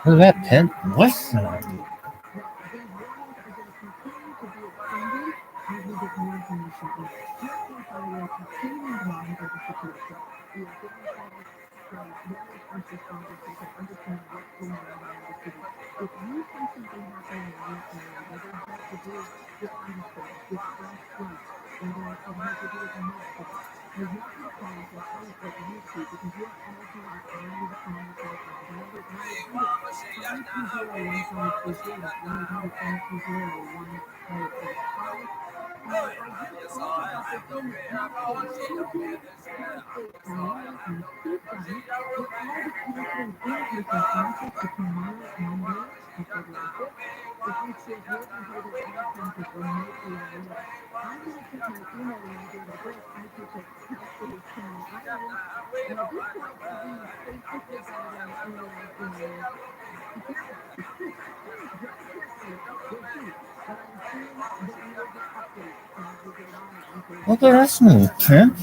왜 벤? 뭐했어? Okay, that's smooth, Trent.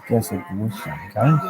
这是不想干。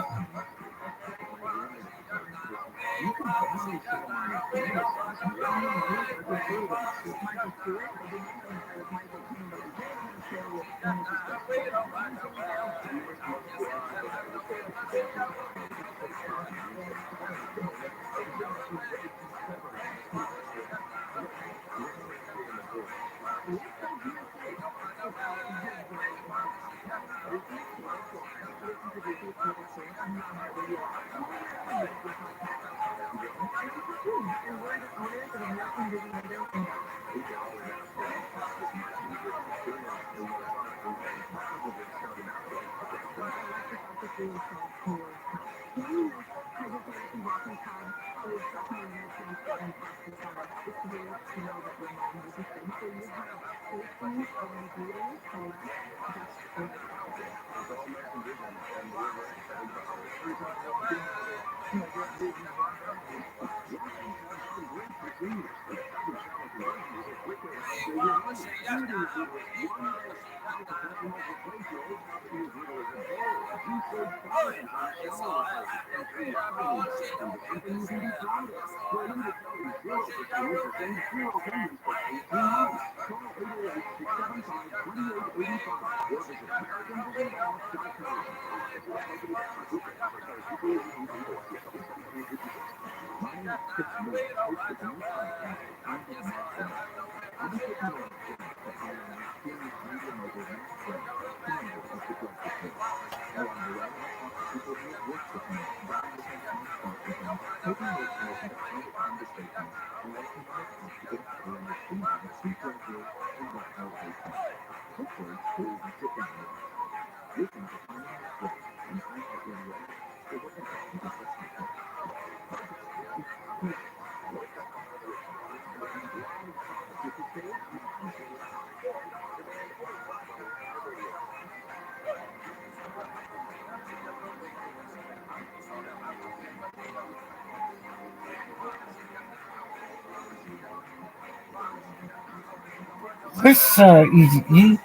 What's easy?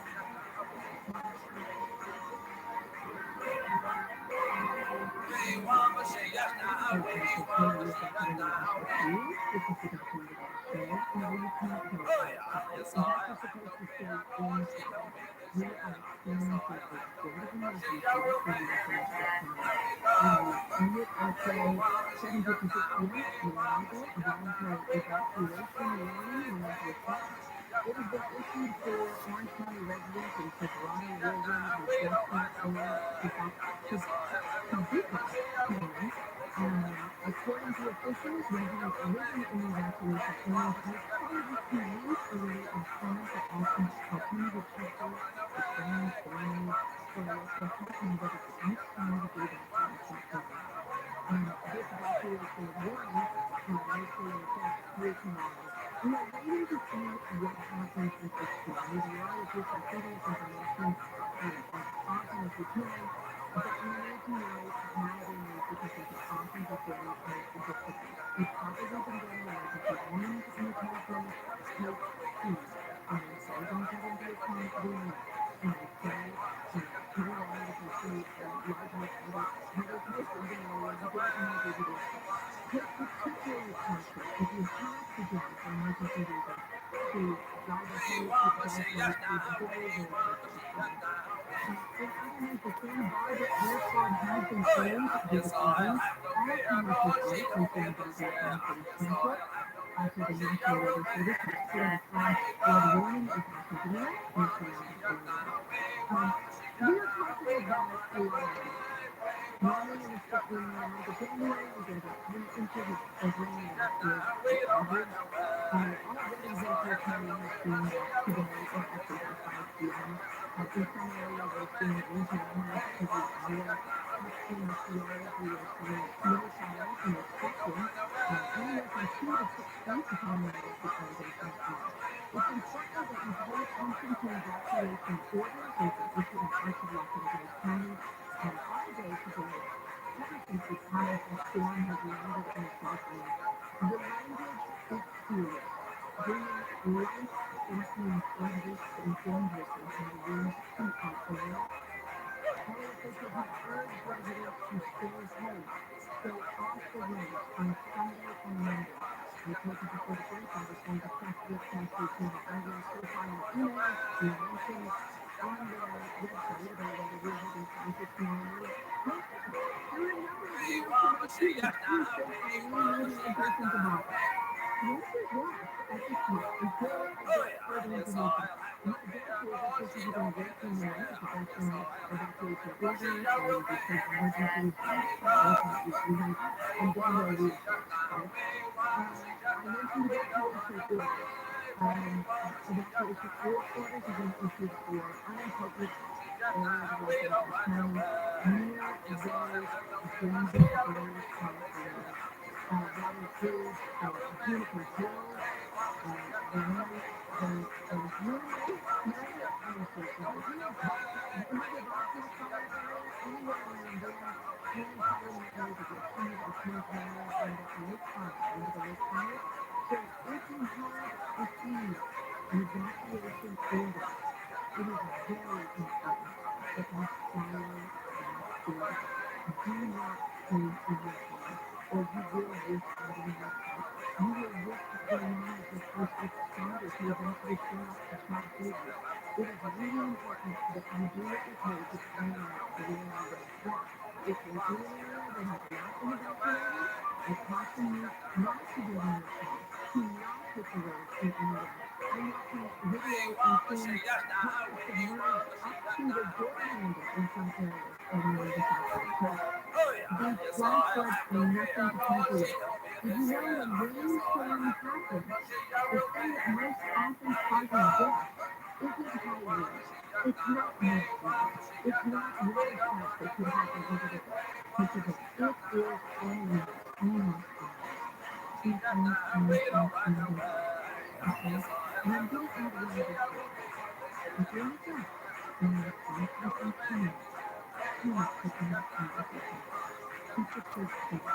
since this powerful storm has landed in the Southland. The language is serious, bringing life-threatening flood risks and dangerousness when the winds shoot out over it. LA officials have urged residents to stay home, stay off the roads on Sunday and Monday. Reported before the 45 respond to suspect messages using igers, profile emails. We mentioned on their website about whether we're holding classes tomorrow night. Hey, there were a number of emails from my students. Please stay home. We need you in person tomorrow. One of your guests at the school, until I get further information, my guess is that this is going to wait till Monday to get the evacuation order and the state of emergency response that we have, and then they'll reassess, right? I mentioned evacuation orders. Evacuation orders have been issued for unincorporated areas of Los Angeles County near those dangerous areas on alert. That includes Juniper Hills, then there's Marriott, I'm so sorry, the Mother Boston fire area, anywhere around there, and probably in the areas of Yosemite and Smoke Valley and Lake Powell. Remember the Lake Powell? So if you have received an evacuation order, it is very important that you follow that order. Do not stay in your home, or you will risk getting evicted. You will risk going on with your first responders who eventually show up to help save you. It is really important that you do what you're told to plan out where you go. Now, if you're in an area that has not been evacuated, I caution you not to get in your car, to not hit the roads in any way. I'm watching video and seeing cars submerged up to the door handle in some areas around the Southland. So these flash floods are nothing to tinker with. Did you know when rainstorm happens, the thing that most often causes death isn't high winds. It's not mudslides. It's not waterspouts that could happen over the Pacific. It is almost always inundated. Okay? And I'm going to add one other thing. If you're in the South and you're constantly tunnels, please take a minute to meditate on this. Keep the church safe.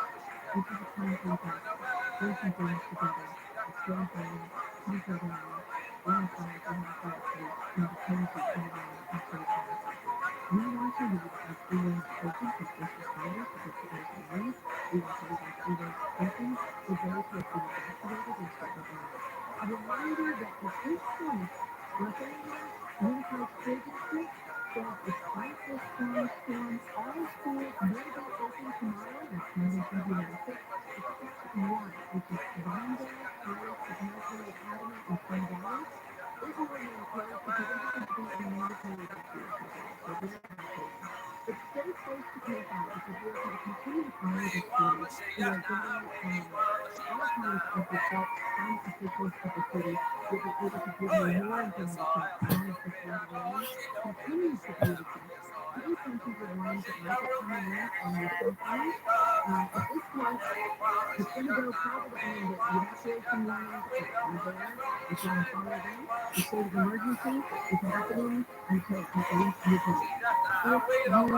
This is a time for you guys to throw some things together, to stay home, hunker down, go inside if you have to, in the cozy in a way, and save lives. We want to leave our freeways open for first responders to get to where they need. We want to leave our freeways open for those who have been evacuated in certain areas. A reminder that at this point, Los Angeles Unified School District says despite this strong storm, all schools will be open tomorrow. That's Monday through July 6th, except one, which is Glendale Parish Preparatory Academy in Sun Valley. It will remain closed because it happens to be a mandatory evacuation area, so their evacuation. But stay close to KFI because we are going to continue to follow this story. We are getting all kinds of reports from officials of the city. We'll be able to give you more information as the flood warning continues to be reassessed. Pay attention to the warnings that might be coming in on your cell phones. At this point, it's going to go probably, I mean, the evacuation warnings are there. If you want to follow them, the state of emergency is happening until at least midnight.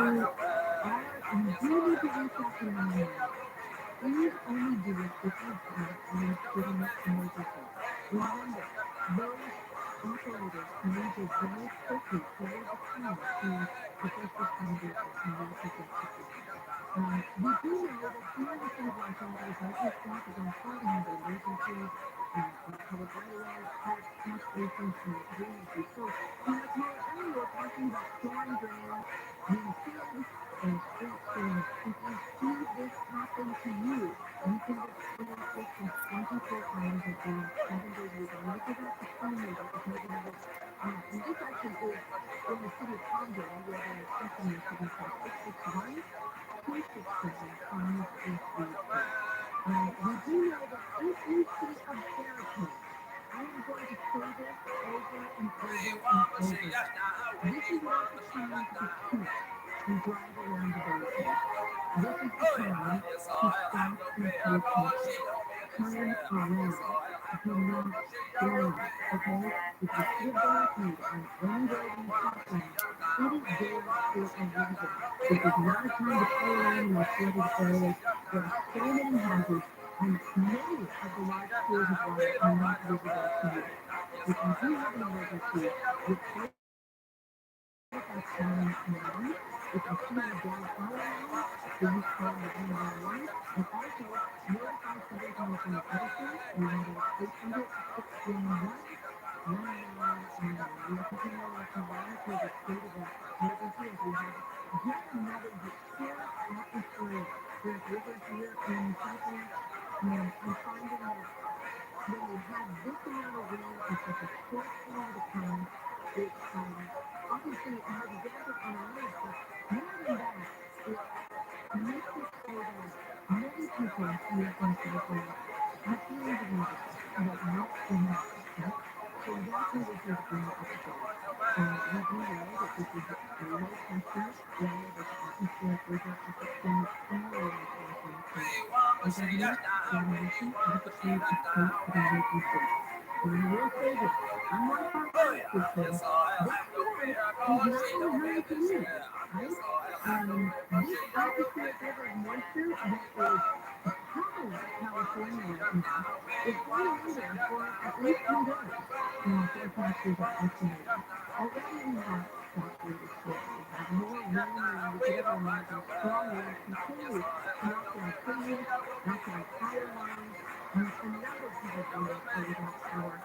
If you do need to reach out to 911, please only do it if you have a legitimate emergency. Remember, those operators need to very quickly forward the call to the first responders or emergency execution. We do know that here in the city of Los Angeles, maintenance staff is on call to handle emergencies on public right-of-way, parks, catch basins, and drainages. So, like we were earlier talking about storm drains being plugged and streets filling up. If you see this happen to you, you could have experienced this in 24 hours a day, 7 days a week. And this is at the Truman that was making this. And this actually is in the city of Palmdale where they're expecting this to be from 661 267-5338. We do know that if you see a barricade, I am going to say this over and over and over. This is not the time to toot and drive around the barricade. This is the time to stop and pay attention. Turn around. do not stream, okay? If you see a barricade on Android and platforms, it is there for a reason. This is not a time to play around in our flooded areas. There are so many hazards, and many of the large pools of water are not visible to you. If you do have an emergency, report us on 9. If you see any dead power lines, please call 911 and also notify Southern California Edison. We have a 800-611-9999. We are continuing to monitor the state of the emergency as we have yet another historic atmospheric river here in California. I'm finding that when we have this amount of rain in such a short period of time, it obviously has dampened our moods, but more than that, it makes it so that many people here in California have feelings of nervousness about what's going to happen, right? So that's why we're here to bring you updates. We do know that this is a low pressure area, this atmospheric river affecting all around California state. Our governor, Gavin Newsom, has declared a state of emergency. And I will say this, unlike our last decree, this storm is not in a hurry to leave, right? This atmospheric river of moisture that is covering California right now is going to linger for at least 10 days. Forecasters are estimating. Already we have saturated soil. We have more rain than we could ever imagine. Strong winds continue to knock down trees, knock down power lines. A number of people's homes are without power.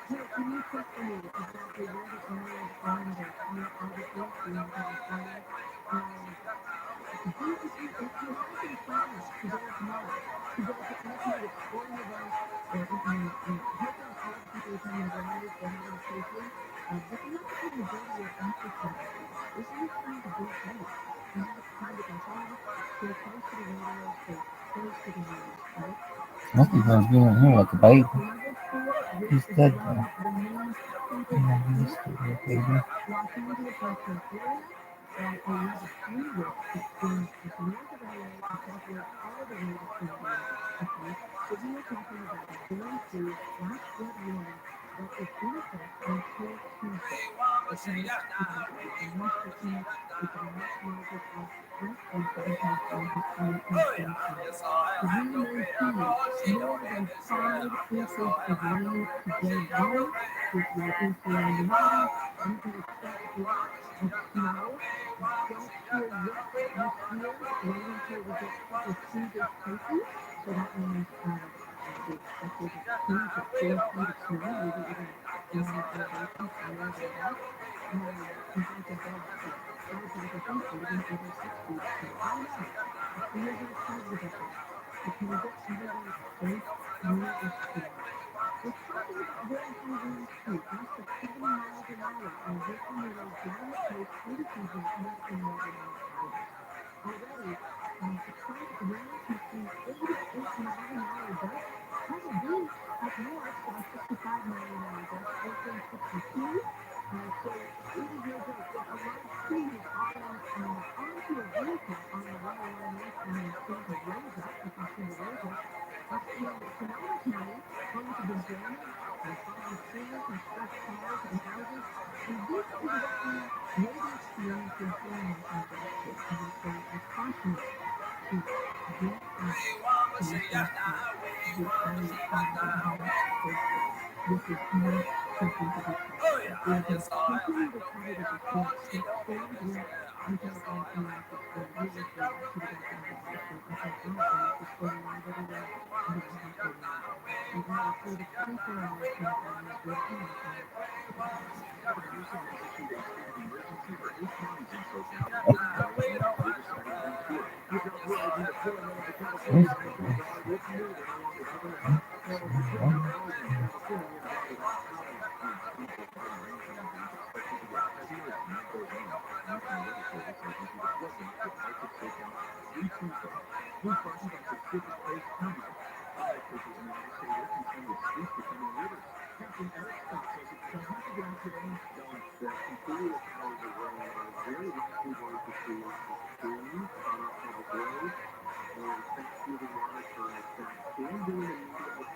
Can you check for me exactly where the areas are that are high altitude here in California? If you have been planning today or tomorrow to go to any kind of sporting event or hoping all the people who come in grounded will have them safely, this is not the time to go to your exercise field. This is the time to get home. You have time to go home, stay close to the radio, stay close to the news, right? I think I was doing here like a baby. Level 4, this He's is dead the though. level that remains super Yeah, at he's risk. still a For baby. Los Angeles metro area, a level 3 risk extends just north of LA and southward all the way to San Diego. Okay, so we are talking about a very serious flash flood warning that is in effect until Tuesday. Okay, it's a much bigger, it's a much larger threat than Southern California has seen in some time. We may see more than 5 inches of rain today morning. If you're in Sierra Nevada, you can expect lots of snow. Don't fear yet this year. Wait until we get super 2 this safety. So that means we expected 2 to 4 feet of snow, maybe even in elevations higher than that. In fact, above clouds over the Houston, even over 6 feet of snow. I know. We are very excited about that. But can we get everyone safe through this storm? We're talking about very high winds too, gusts of 70 miles an hour are working their way down the coast into season here in northern Ontario. Already, a current range between 88 mile an hour gusts has a wind up north, 65 mile an hour gusts, approaching 62. So it is no joke. If a large tree has fallen onto a vehicle on the 101 north on Santa Rosa, if you see the Rosa, up in Sonoma County, homes have been damaged, fallen trees have struck cars and houses, and this is what we may be experiencing here in Los Angeles too. And so I caution you to get out to your safe spot, get out of your car, get home safely. This is not something to be trifled with. We are going to continue to cover this historic storm here until the end of the storm. We will bring it to the best of our ability until I bring this story live every day that I have for you. And I will say that 24 hours in advance with information. Governor Newsom has issued a state of emergency for 8 counties in SoCal, including LA and Riverside and Ventura. The drought warning is pouring into California. Officials are with moving along with other efforts. Well, over 300,000 Californians are without power. And Tuesday, more rain and wind expected today. As the night goes on, National Weather Service says we'll see the flooding hit parts of SoCal through Tuesday. Wind farms on Pacific Coast County. Wildlife officials in LA say they're concerned with streets becoming rivers. Captain Eric Scott says it's starting to ground today, telling that continuous hours of rain are very likely going to create a stream on our public roads and Thanksgiving water turns back in doing immediately.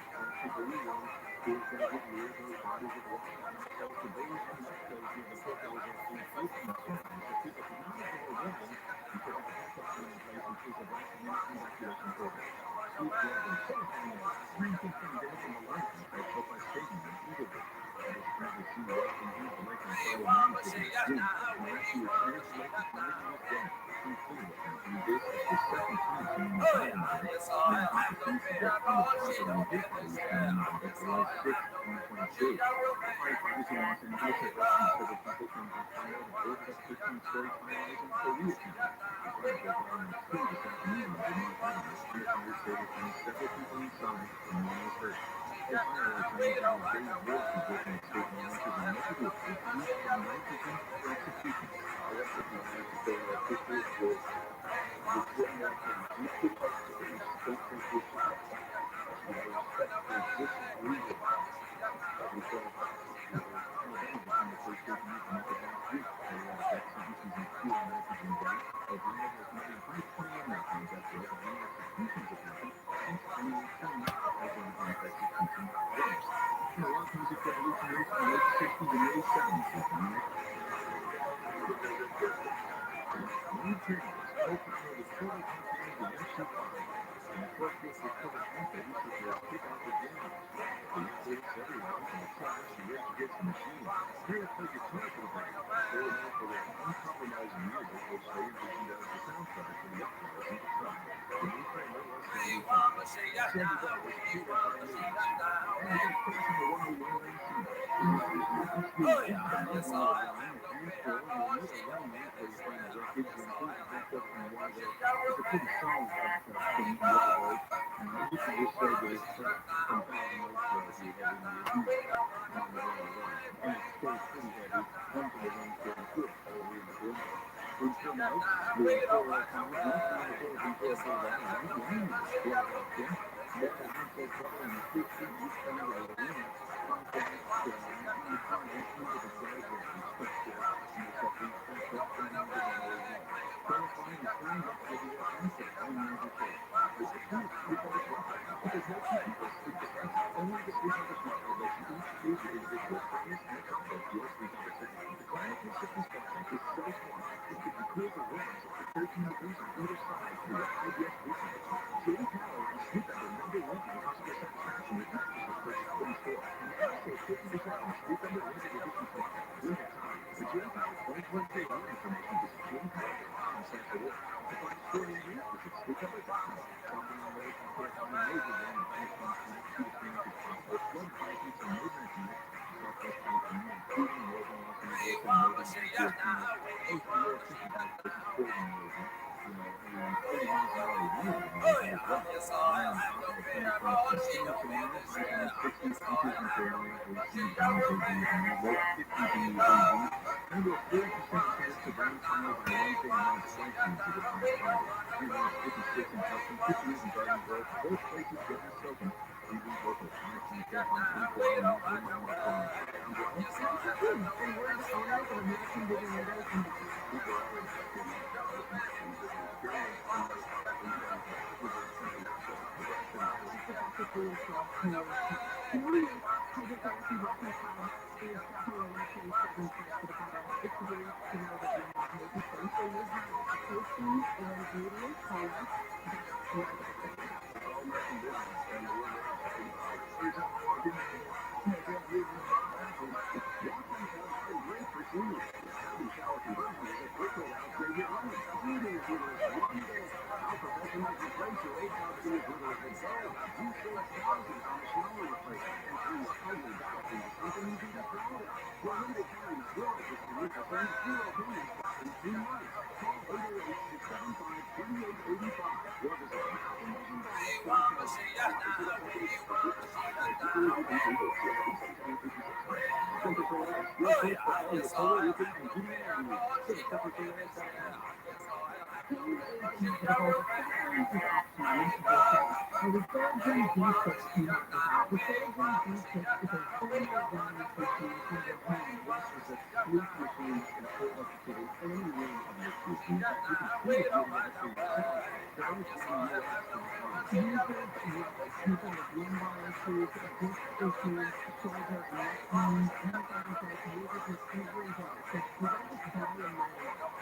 Users with people with lumbar issues, disc issues, shoulder and neck pain, Amazon says users this every day. So you don't just buy a name.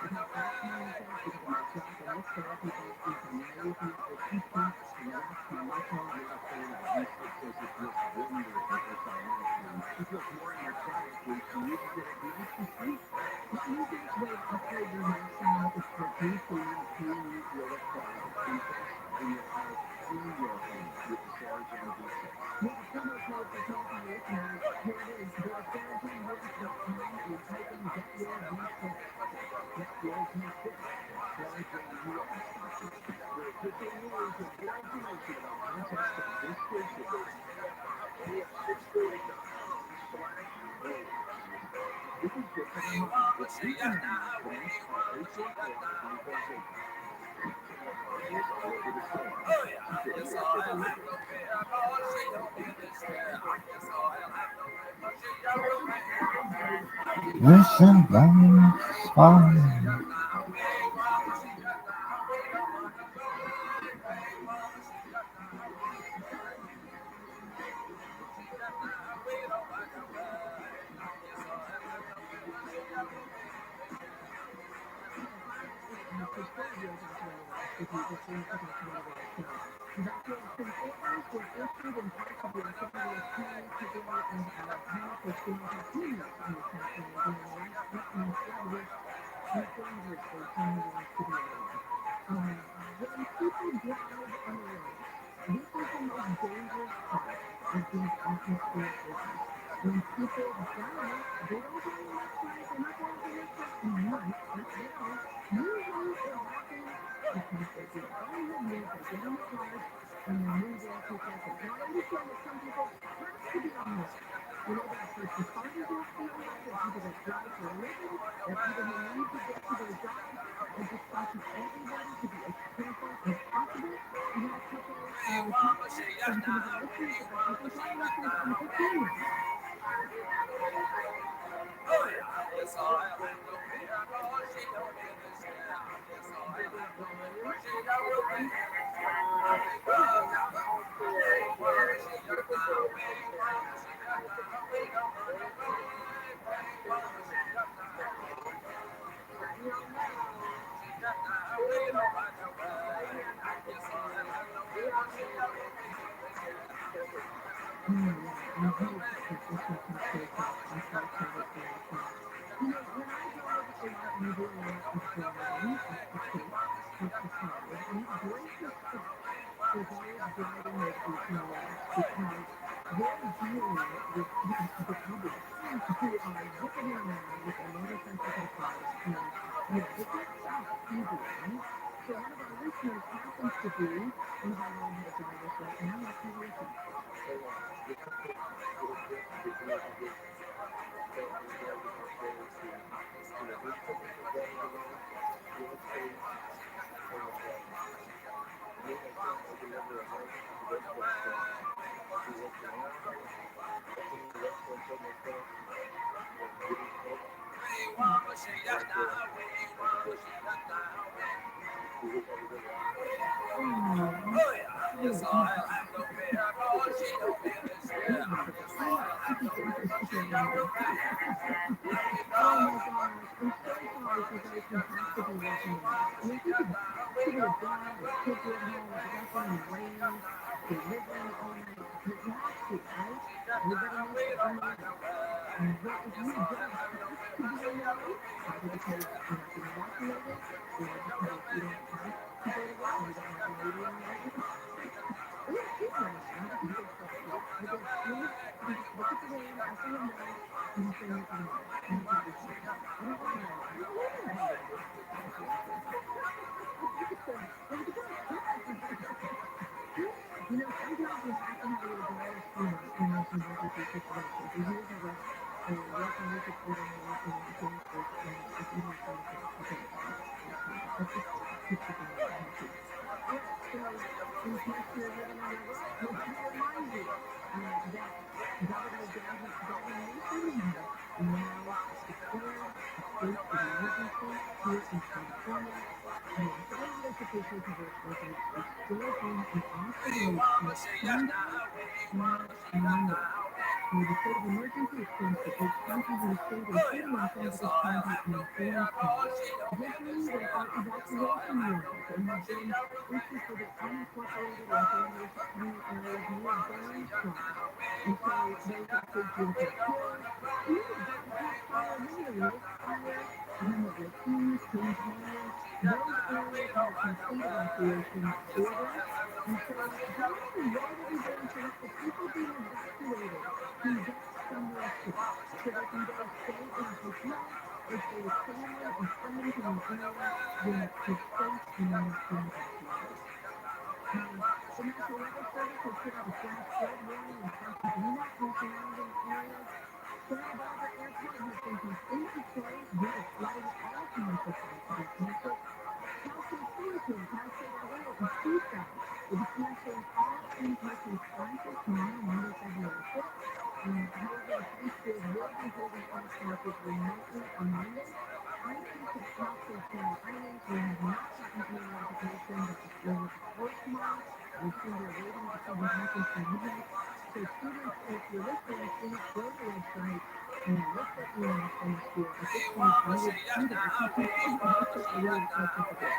It has back monitors because of the drop, and this therapy bed is amazing. It keeps you to rest muscle. Research says it feels wonderful inside management. She feels more energetic when she uses it at night to sleep. The easiest way to upgrade your lifestyle is reducing your pain your electronics. Invest in your health and your home with the Saragen V6. Use the promo code for talking listeners. Here it is. Go to SaragenUS.com and type in Get Your V6. Get Your V6 at SaragenUS.com. For official news and more information about contests of this station, TRILLIONAIRE.com/vote. This is good for the home. It's $89 points for Facebook Live conversation. Listen, it's fine. For 12 years after the arrest, if you just read about the arrest show, documents and orders were issued in parts of Los Angeles County today and Alabama pursuant to rumors in the California an arrest threatening terrorists and dangerously turning into the area. When people drive on the roads, this is the most dangerous part of these atmospheric issues. When people drive, they don't go left, right, they're not going to left, right, and right, but they are. Usually it happens because they get on the move, they get in the cars, and they're moving too quickly. Now I understand that some people have to be on red. You know, there are first responders who have to be on red, there are people that drive for a living, there are people who need to get to their jobs. I just caution everybody to be as careful as possible. We have a couple texts from some of our listeners that I think our listeners on 15 minutes. Yeah, I hope that this will come true for us. I'm so excited for it. You know, when I drive a lot and I do a lot of driving up the coast, and it breaks stuff for those driving those 18-wheelers because they're dealing with the public who are zipping around with their motorcycles and cars, and they can't stop easily, right? So one of our listeners happens to be one of our long-haul drivers right now. Let's have a listen. Oh my gosh, I'm so sorry for those who have to be working in this. I mean, think of it. People with jobs, with kids are at home, it's nothing in the rain, delivering all night. You have to, right? Everybody needs to earn a living. But if you don't have to be on the road, either because you're not being vaccinated or because you don't have to go to work and you don't have the radio on right now, we have people on that. Not to take stuff straight. But then please, you can just look at the rain out the window and you say nothing more. And that's all we say. I don't want to know. I don't want to know how your day is. You know, sometimes you have to have a little ball of humor in those emergency situations. And here's a Russian music video in Facebook, and it's even funny to okay, let's just keep keeping it happy. All right, so in case you're living under a rock, let me remind you that Governor Gavin Newsom has now declared a state of emergency here in California. Los Angeles officials controversial that is still in an active loop on Sunday and Monday. The state of emergency extends to 8 counties in the state, including Los Angeles County and Orange County. Additionally, there are evacuation warnings that have been issued for the unincorporated Los Angeles County areas near downtown. And so those include Beautiful Hills, even downtown Pioneer, Lake Fire, Glenwood Kings, King Canyon. Those areas have some state evacuation orders. And so generally, what are we doing to let the people being evacuated can get somewhere safe so they can go stay in a hotel or stay with family or friends in an area that is safe and they're not being evacuated. The National Weather Service has put out a flash flood warning in Pasadena and surrounding areas. Santa Barbara Airport has been completely closed due to flooding. All commercial flights have been canceled. Cal State Fullerton, Cal State Ohio, and Seaside will be canceling all in-person classes tomorrow, Monday, February 5th. However, the three schools will be holding all classes remotely on Monday. I teach at Cal State Coral Island. We have not gotten any notification that the school will be closed tomorrow. I assume they're waiting to see what happens by midnight. So students, if you're listening, please go to the website and look for emails from the school. At this point, I would either answer or really look at the door.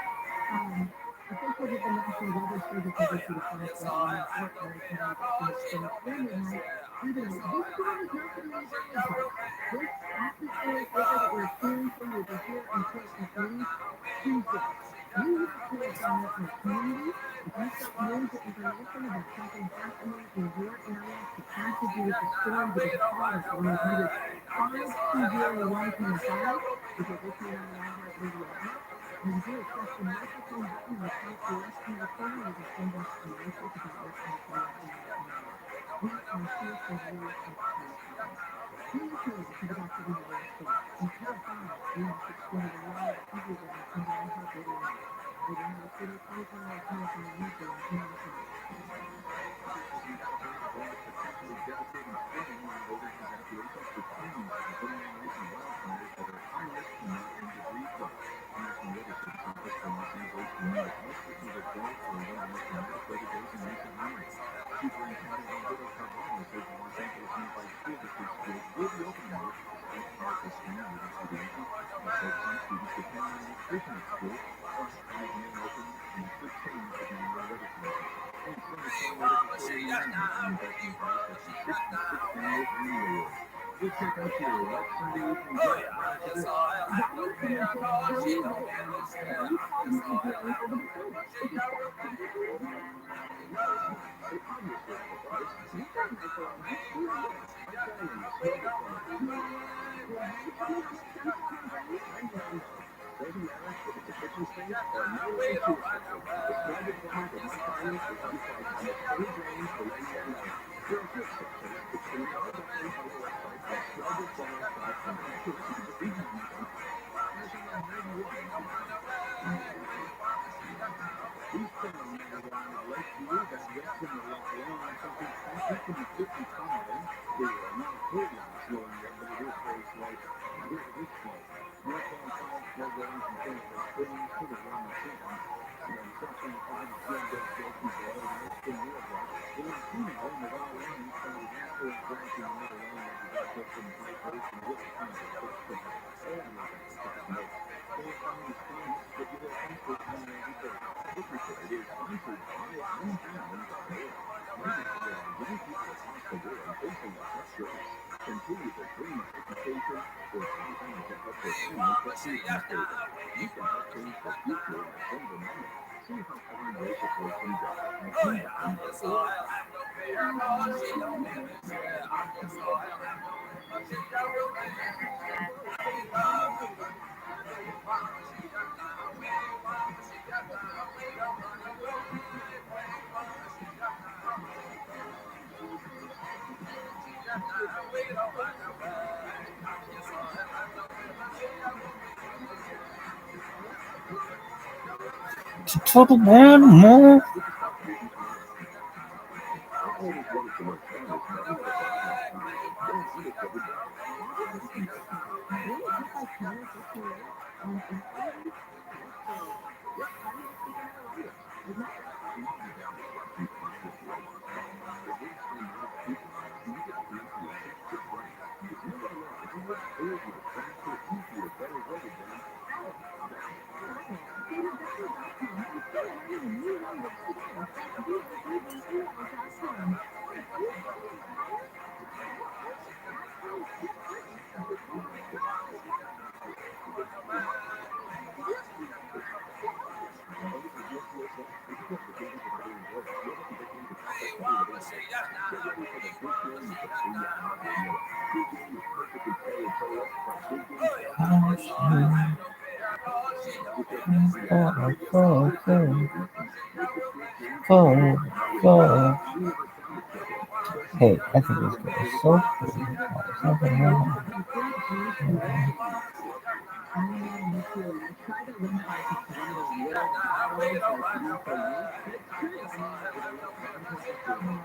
Officials of the National Weather Service have issued a flash flood warning for LA County between 12 and midnight. Either way, this storm is not going anywhere again. This atmospheric river that we're experiencing will be here until at least Tuesday. We here at KSI are community. If you got news or information about something happening in your area that has to do with the storm, give us a call at 1-800-520-1005. If you're listening on the iHeart Radio app, you do press the microphone button in the top left-hand corner. You can send us a message about what's happening in your area. We are here for you at KSI. You're listening to the Dr. Rita Ray Show. On KSI, we make it streaming live everywhere on the iHeart Radio app. Radio House Radio 24 hours notifying you during any time. Successfully dedicating streamlining voters' evacuations to TRUMAN, putting on recent wildfires that are high risk to not in debris flow. The National Weather Service office for Los Angeles warned that most systems are closed for one of the most traumatic weather days in recent memory. Superintendent Roberto Carvalho says the Los Angeles Unified School District schools will be open tomorrow despite the powerful storm moving through the region. He said some students depend on nutrition at school, plus schools remain open and could change depending on the weather conditions. And singer-songwriter Victoria Young has been inducted into NASA's 66th Annual Grammy Awards. We'll check out your What Sunday Evening Dress right after this. Robin, and then just tell me what you call my drink over the phone. Is it that complicated? Obviously, You got my phone, right? You know it. Well, hey, tell me how much I'm calling drink. doesn't matter if it's a kitchen sink or a million tool extension. Describe it for me with my finance for 35 almost 20 grains for $99. For a good section, it's $3 buttons on the website. Describe it for my stock and my tools. It's easy to use. As in a big one. These films are like you that rest in the long on something fancy to be 55. They are not wholly slowing yet, but it is very slow. It is slow. Your phone calls, programs, and things like things to the wrong machine. And then something five to 10 days ago, people are nice to me about. It was cool in the raw lane, so we have to branch in the middle lane of the back from the bike race and with the kind of quick thing. All the way back to the note. So it's on these things that you will come to on the record. This report is sponsored by Unbound.org. Maybe there are young people across the world facing a tough choice. Continue the dream of education or something to help their families succeed in favor. You can help change the future by sending money. See how foreign your support can go at Unbound.org. To the man more. Always wanted to know Spanish, but never got time. Don't understand it. Really, just like 10 or 15 minutes, and all you need, that's yep, I'm going to speak another language. ViralRabbi.com. Go. Hey, I think this guy is so cool. Something wrong. Try to learn how to create a real followers like you for you. But it's true. I mean, great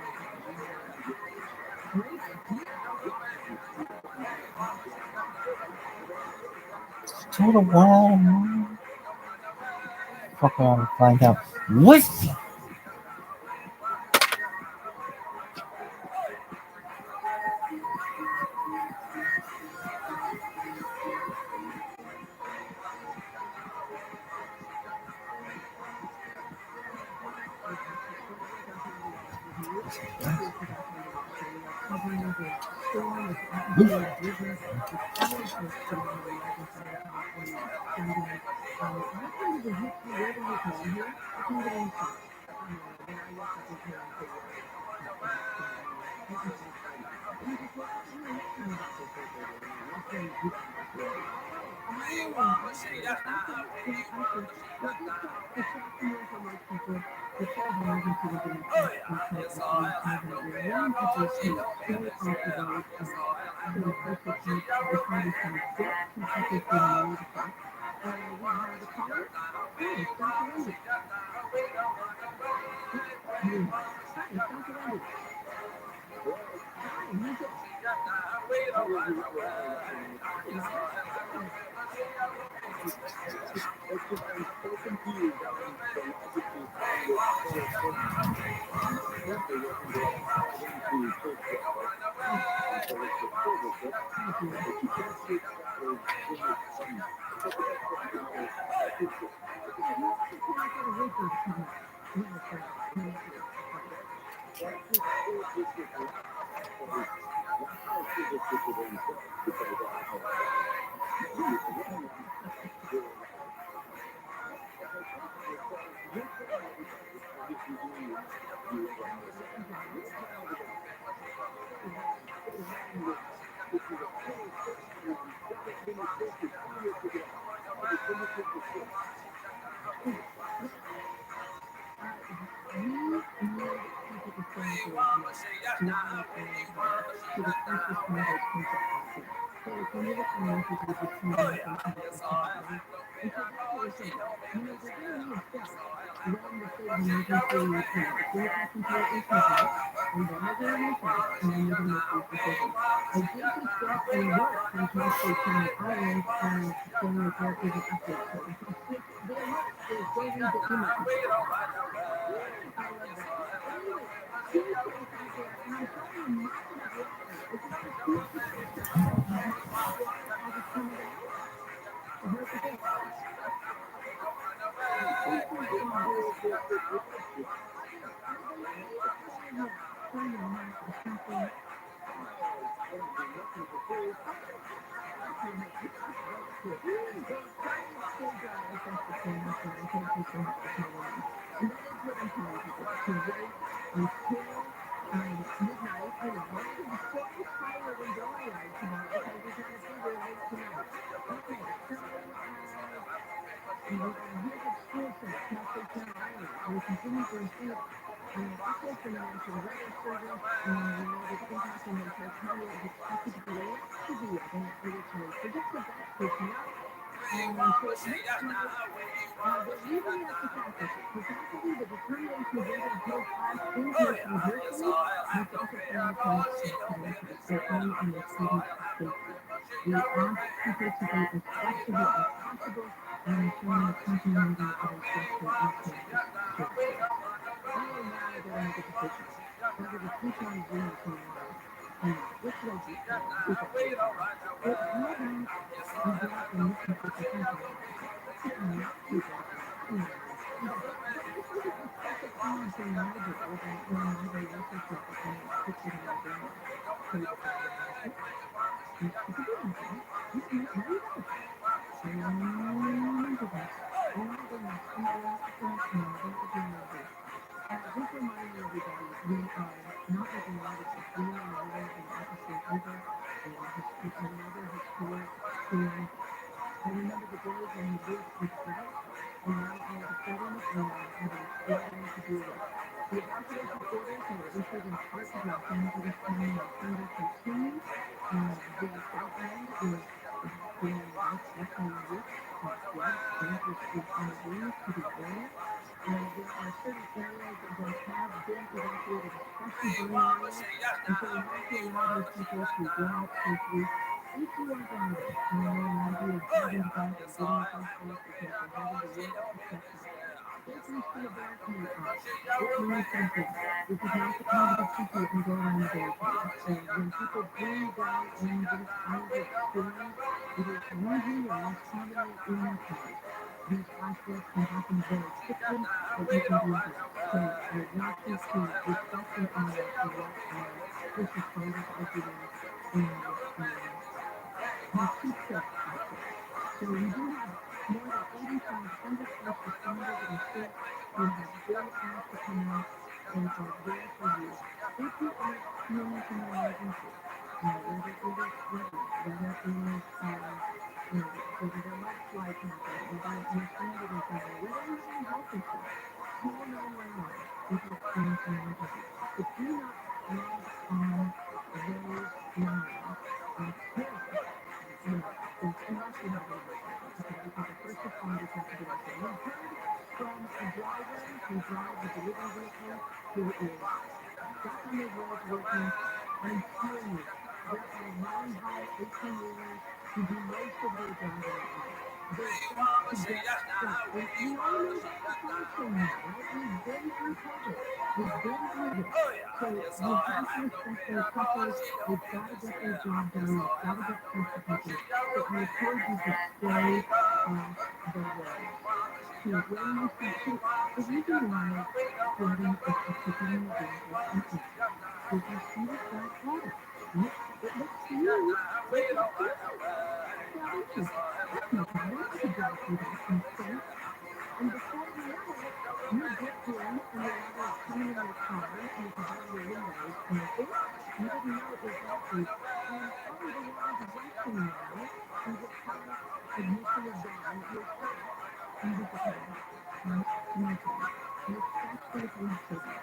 Total one. Fuck around and find out. What? something magical that when I go research it and it puts it on my brain. So you decide you want to listen. You can do that now. Now you go. Oh my goodness. Oh my goodness. And the last connection, that would be lovely. Just reminding everybody, we are not like a lot of this. We are in the middle of an episode over another historic storm. I remember the days when we lived with drought, and now all of a sudden we are having flooding to deal with. The evacuation orders that were issued in part to Los Angeles County and Pender continue. The South End is being definitely risk of flood. Dangerous is on the way to the area. There are certain areas that have been evacuated, especially burn areas, and so we have to allow those people to get out safely. If you are driving, and I know a lot of you are driving to work or getting someplace because you're heading to work, etc. If you see a barricade up, it means something. This is not the time to be cheeky and go around the barricade. When people bring down in these kinds of storms, it is usually or most commonly in their cars. These conflicts can happen very quickly, but you can be involved. So I want you to respect and honor what our first responders are doing and keep safe out there. So we do have more than 8,500 first responders in the state who have been asked to come out and are there for you. If you are experiencing an emergency, whether it is flooding, whether it is whether there are mudslides happening, whether you're stranded in somewhere, whether you're having a health issue, call 911 if you experience an emergency. But do not log on those lines until unless you have an emergency, okay? Because our first responders have to do their thing. We heard from a driver who drives a delivery vehicle who is back on those roads working. I'm telling you, there are long-haul 18-wheelers who do most of their driving at night. They've got to get stuff. And we all know the supply chain now, right? We've been through COVID. We've been through this. So you have to respect those truckers. They've got to get their job done. They've got to get stuff to people. So I encourage you to stay off the roads. So when you see, so the reason why flooding is particularly dangerous and risky is you see the flat water, right? It looks to you like nothing issue. That's no problem. I could drive through that and safe. And before you know it, you get in and the water is coming in your car. You can roll your windows and oops, you didn't know it was that deep. And oh, the water's rushing now. And your car ignition is down. You're stuck. You get out. Right? One more time. Especially if you have children.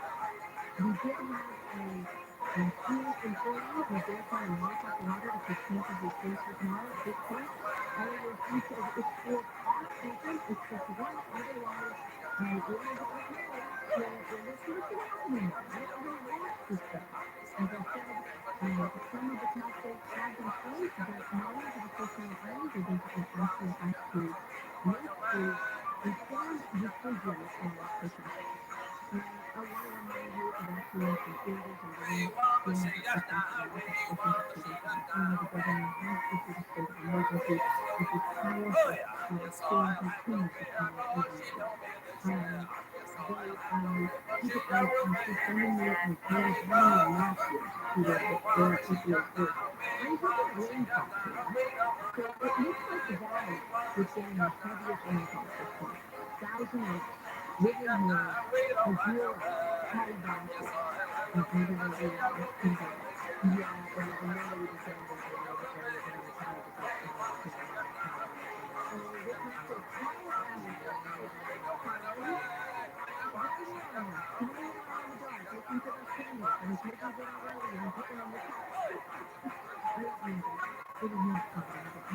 We did have a school employee who dare try to mop up water to keep campus safe for tomorrow. At this point, all of those schools are open except one. Otherwise, it is okay. There's solution happening there, right? We're going to watch this stuff. As I said, some of the tax rates have been closed, but miners of the First Island Islands are basically asking us to make a informed decision on protesting. And I want to remind you, evacuation orders are running through across a lot of portions of Southern California. The governor has issued a state of emergency as this powerful storm continues to fly over the state. Keep it, she's sending me, Anna's sending me a map here to where it is worse. I'm taking rainfall here. So it looks like the valley is getting the heaviest rainfall at this point. Thousand Oaks, Woodland Hills, Missoula, Calabasas, maybe where we are, Kingsville. Yeah, and then there was a Danville area, the area around the tower that gets flooded because a lot of power lines are there. Oh, this next is hi, Allie. There you are, standing around in the dark, looking for those cameras. I was making ViralRabbi and putting them in the chat. I don't mean that. It is not fun to have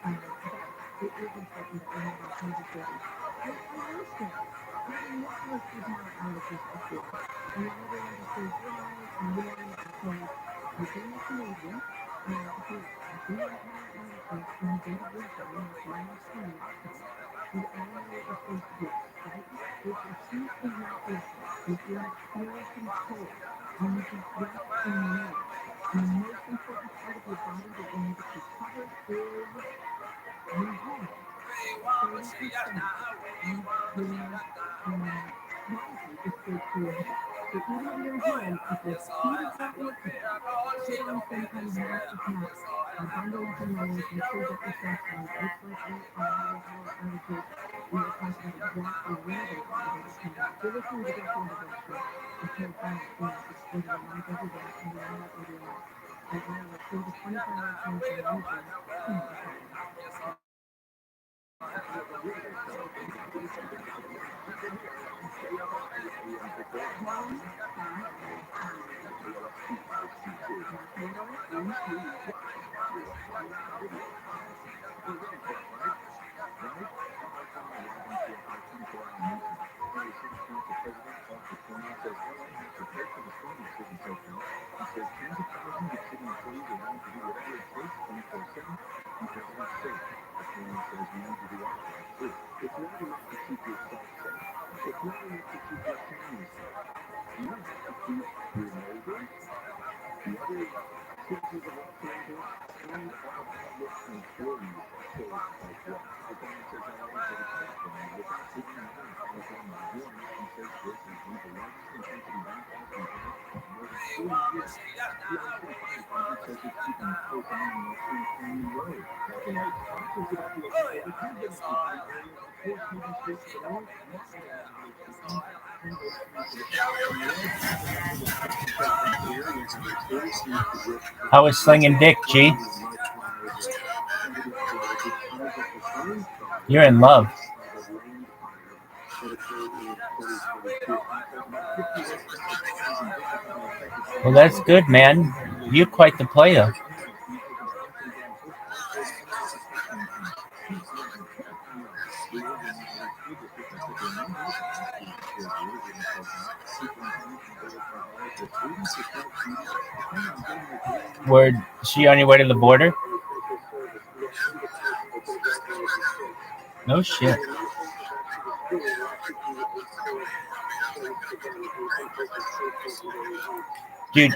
either. But it is important that we have our cameras ready. And I will say, I never have had outages before. And then everyone just goes, well, because being a Canadian, we have power outages in the dead of winter like last summer happened. We all know what we're supposed to do, right? If your heat is not working, if you're experiencing cold, you need to rest and nourish. And the most important part of your body that you need to keep covered is your head. 30% of your body heat is stored food. So even if you're home, if your speed is not working, sit on some kind of massive map, bundle up in layers, make sure you get yourself likeforlike group, and we'll talk about exactly where they are when they come back. You're listening to Get to the Show. Until then, it's going to remind everyone to be on that radio now. Right now, we're through the 24-hour transfer manager. I was slinging dick, G. You're in love. Well, that's good, man. You're quite the player. Where she on your way to the border? No shit. Dude.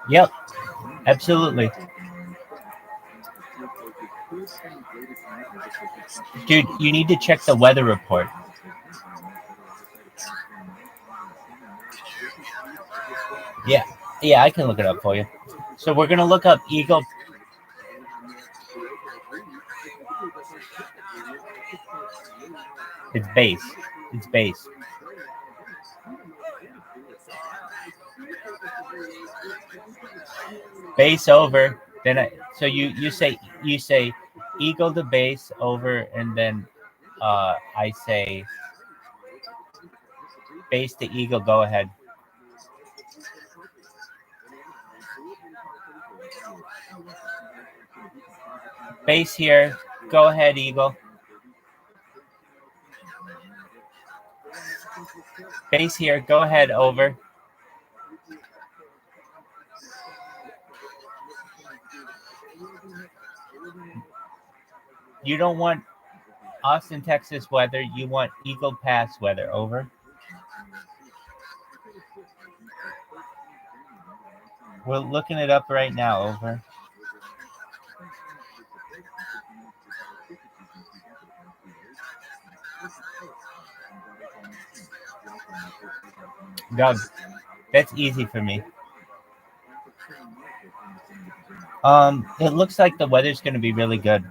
Yep. Absolutely. Dude, you need to check the weather report. Yeah, I can look it up for you. So we're going to look up eagle. It's base. It's base. Base over. Then so you say eagle to base over, and then I say base to eagle. Go ahead. Base here. Go ahead, eagle. Base here. Go ahead, over. You don't want Austin, Texas weather. You want Eagle Pass weather, over. We're looking it up right now, over. Doug, that's easy for me. It looks like the weather's going to be really good.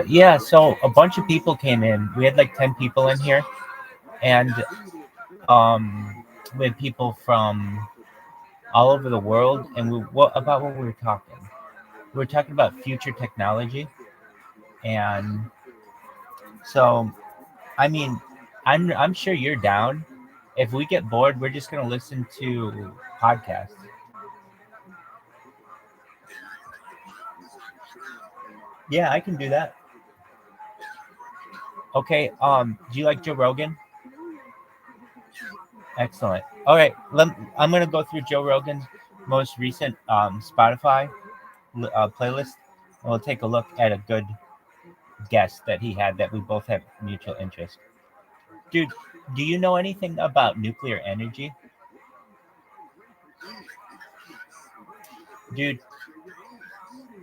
Yeah, so a bunch of people came in. We had like 10 people in here, and we had people from all over the world. And what we were talking? We were talking about future technology, and so I mean, I'm sure you're down. If we get bored, we're just gonna listen to podcasts. Yeah, I can do that. Okay. Do you like Joe Rogan? Excellent. All right. I'm gonna go through Joe Rogan's most recent Spotify playlist, and we'll take a look at a good guest that he had that we both have mutual interest. Dude, do you know anything about nuclear energy? Dude,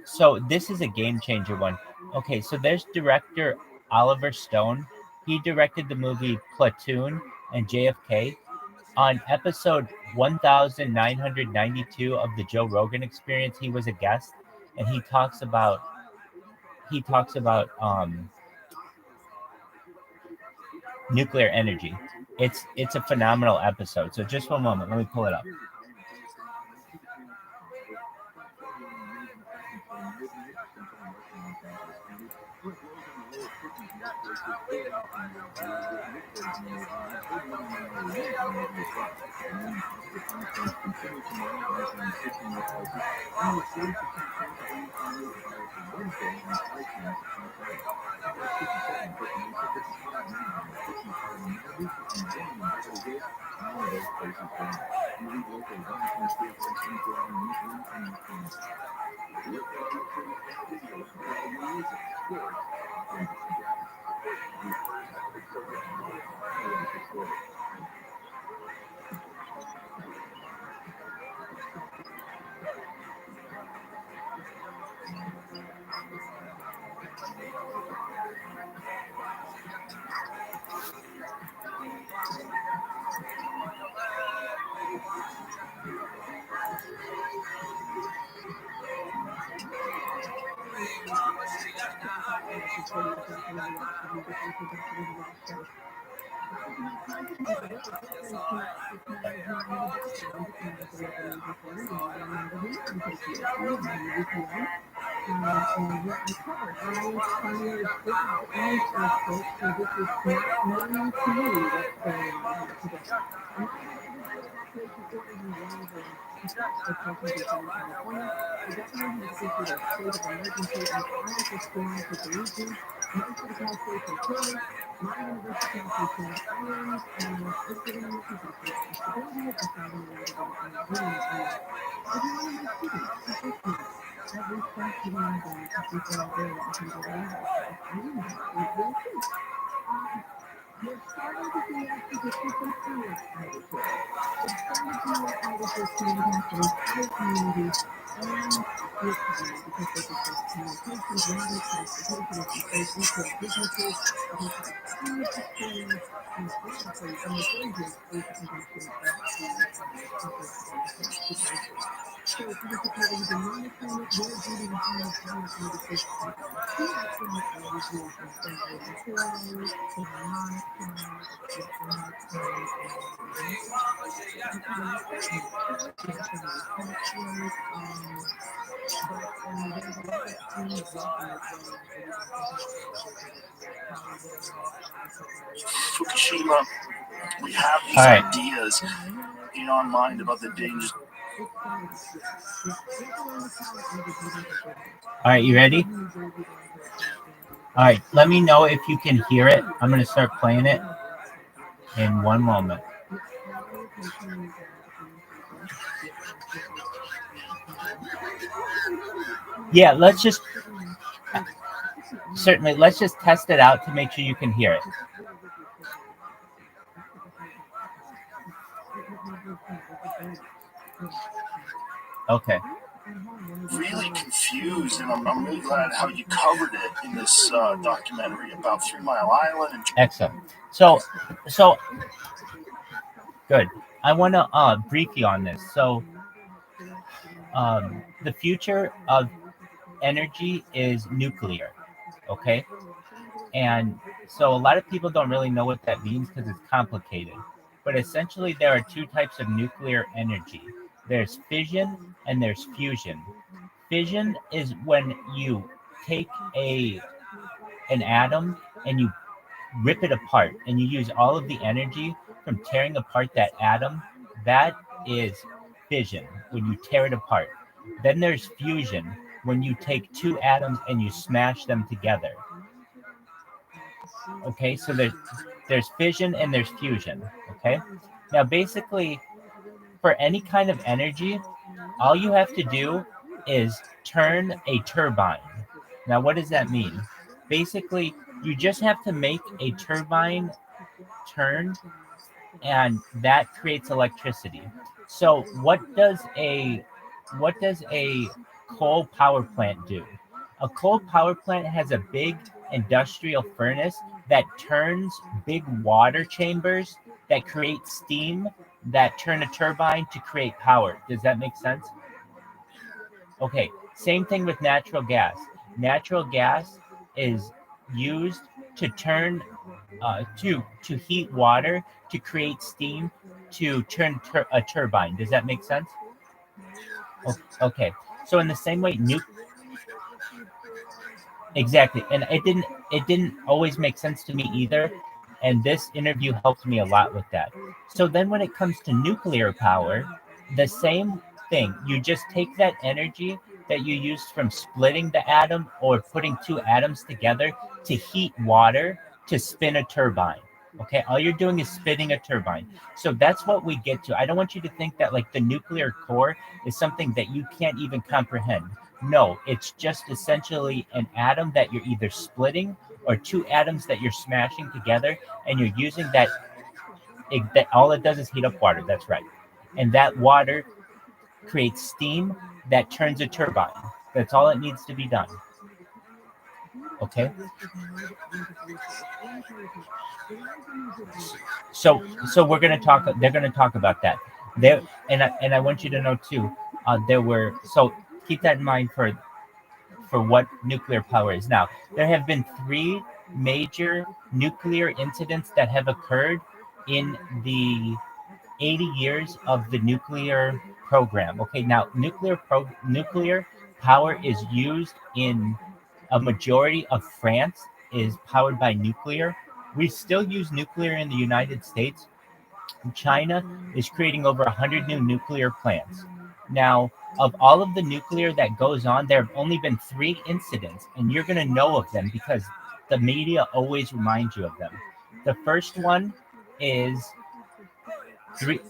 so this is a game changer one. Okay, so there's director Oliver Stone. He directed the movie Platoon and JFK. On episode 1992 of the Joe Rogan Experience, he was a guest, and he talks about nuclear energy. It's a phenomenal episode. So just one moment, let me pull it up. Fukushima, we have these All right. ideas in our mind about the dangers. All right, you ready? All right, let me know if you can hear it. I'm going to start playing it in one moment. Yeah, let's just test it out to make sure you can hear it. Okay. Really confused, and I'm really glad how you covered it in this documentary about 3 Mile Island. And Excellent. So good. I want to brief you on this. So the future of energy is nuclear. Okay. And so a lot of people don't really know what that means because it's complicated. But essentially, there are two types of nuclear energy. There's fission and there's fusion. Fission is when you take an atom and you rip it apart and you use all of the energy from tearing apart that atom. That is fission, when you tear it apart. Then there's fusion, when you take two atoms and you smash them together. Okay, so there's fission and there's fusion. Okay, now basically, for any kind of energy, all you have to do is turn a turbine. Now, what does that mean? Basically, you just have to make a turbine turn, and that creates electricity. So, what does a coal power plant do? A coal power plant has a big industrial furnace that turns big water chambers that create steam that turn a turbine to create power. Does that make sense? Okay, same thing with natural gas. Natural gas is used to turn to heat water to create steam to turn a turbine. Does that make sense? Okay. So in the same way, exactly, and it didn't always make sense to me either. And this interview helped me a lot with that. So then when it comes to nuclear power, the same thing. You just take that energy that you used from splitting the atom or putting two atoms together to heat water to spin a turbine. Okay, all you're doing is spinning a turbine. So that's what we get to. I don't want you to think that like the nuclear core is something that you can't even comprehend. No, it's just essentially an atom that you're either splitting or two atoms that you're smashing together, and you're using that all it does is heat up water. That's right. And that water creates steam that turns a turbine. That's all it needs to be done. Okay? So we're gonna talk. They're gonna talk about that. There, and I want you to know too. There were so keep that in mind for what nuclear power is. Now, there have been three major nuclear incidents that have occurred in the 80 years of the nuclear program. Okay, now nuclear power is used in a majority of France is powered by nuclear. We still use nuclear in the United States. China is creating over 100 new nuclear plants. Now, of all of the nuclear that goes on, there have only been three incidents, and you're going to know of them because the media always reminds you of them. The first one is three,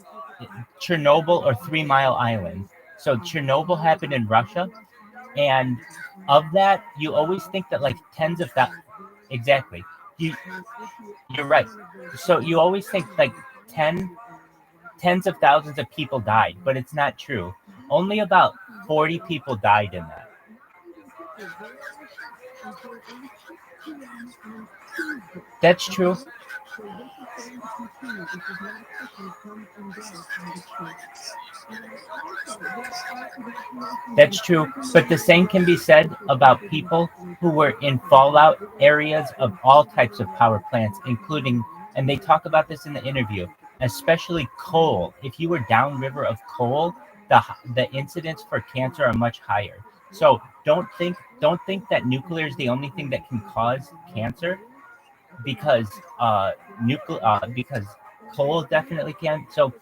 Chernobyl or 3 Mile Island. So Chernobyl happened in Russia, and of that, you always think that like tens of that exactly. You you're right. So you always think like tens of thousands of people died, but it's not true. Only about 40 people died in that. That's true. That's true. But the same can be said about people who were in fallout areas of all types of power plants, including, and they talk about this in the interview, especially coal. If you were downriver of coal, the incidence for cancer are much higher. So don't think that nuclear is the only thing that can cause cancer because because coal definitely can. So,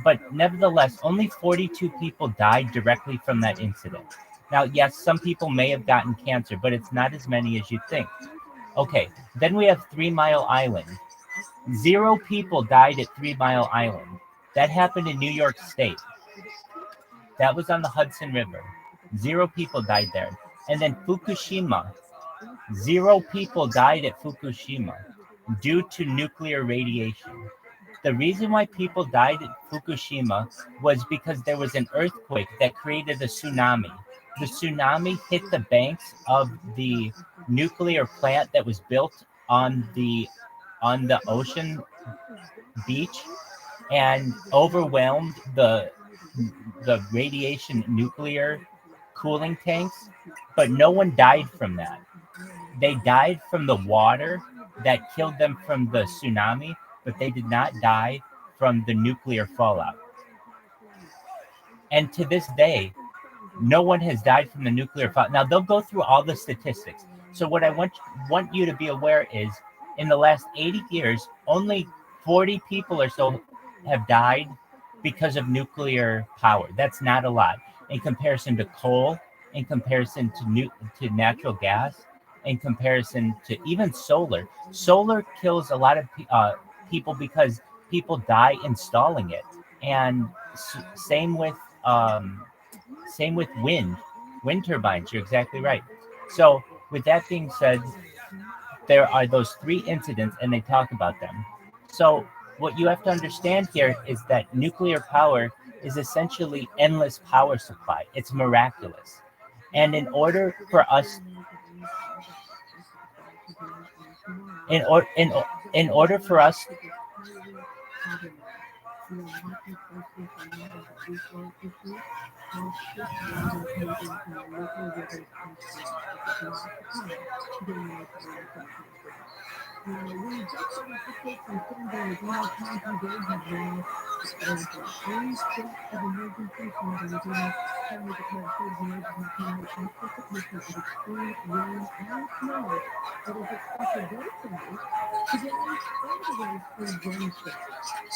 but nevertheless, only 42 people died directly from that incident. Now, yes, some people may have gotten cancer, but it's not as many as you think. Okay, then we have 3 Mile Island. 0 people died at 3 Mile Island. That happened in New York State. That was on the Hudson River. 0 people died there. And then Fukushima. 0 people died at Fukushima due to nuclear radiation. The reason why people died at Fukushima was because there was an earthquake that created a tsunami. The tsunami hit the banks of the nuclear plant that was built on the ocean beach and overwhelmed the radiation nuclear cooling tanks, but no one died from that. They died from the water that killed them from the tsunami, but they did not die from the nuclear fallout. And to this day, no one has died from the nuclear fallout. Now they'll go through all the statistics. So what I want you to be aware is in the last 80 years, only 40 people or so have died because of nuclear power. That's not a lot in comparison to coal, in comparison to natural gas, in comparison to even solar. Solar kills a lot of people because people die installing it, and same with Same with wind turbines. You're exactly right. So with that being said, there are those 3 incidents and they talk about them. So what you have to understand here is that nuclear power is essentially endless power supply. It's miraculous. And in order for us in, or, in order for us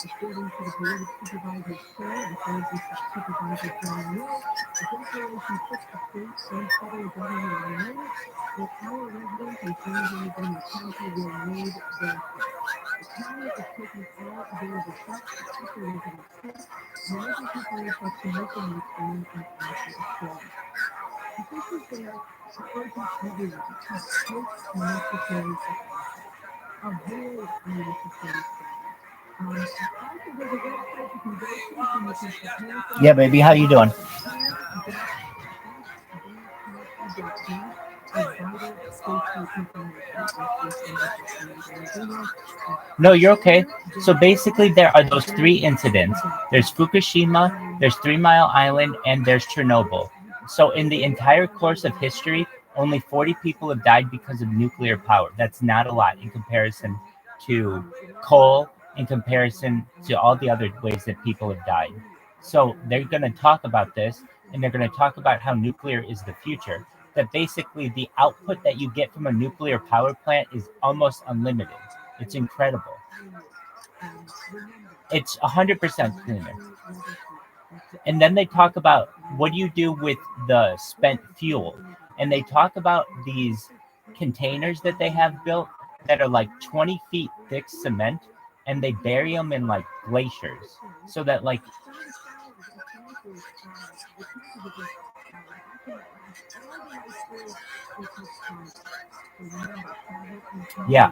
According to the Board of Supervisors Chair and Thursday Supervisor John Will, the declaration puts the state and federal government on notice that our residents and citizens in the county will need their help. The county is taking all available steps to keep the residents safe, and emergency police are promoting respond and answer the call. Officials there are urging everyone to take necessary precautions. Avoid unnecessary spending. Also, there's a website you can go to so you can prepare for Yeah, baby, how you doing? No, you're okay. So basically, there are those 3 incidents. There's Fukushima, there's 3 Mile Island, and there's Chernobyl. So in the entire course of history, only 40 people have died because of nuclear power. That's not a lot in comparison to coal, in comparison to all the other ways that people have died. So they're going to talk about this, and they're going to talk about how nuclear is the future. That basically the output that you get from a nuclear power plant is almost unlimited. It's incredible. It's 100% cleaner. And then they talk about what do you do with the spent fuel. And they talk about these containers that they have built that are like 20 feet thick cement, and they bury them in like glaciers so that like yeah,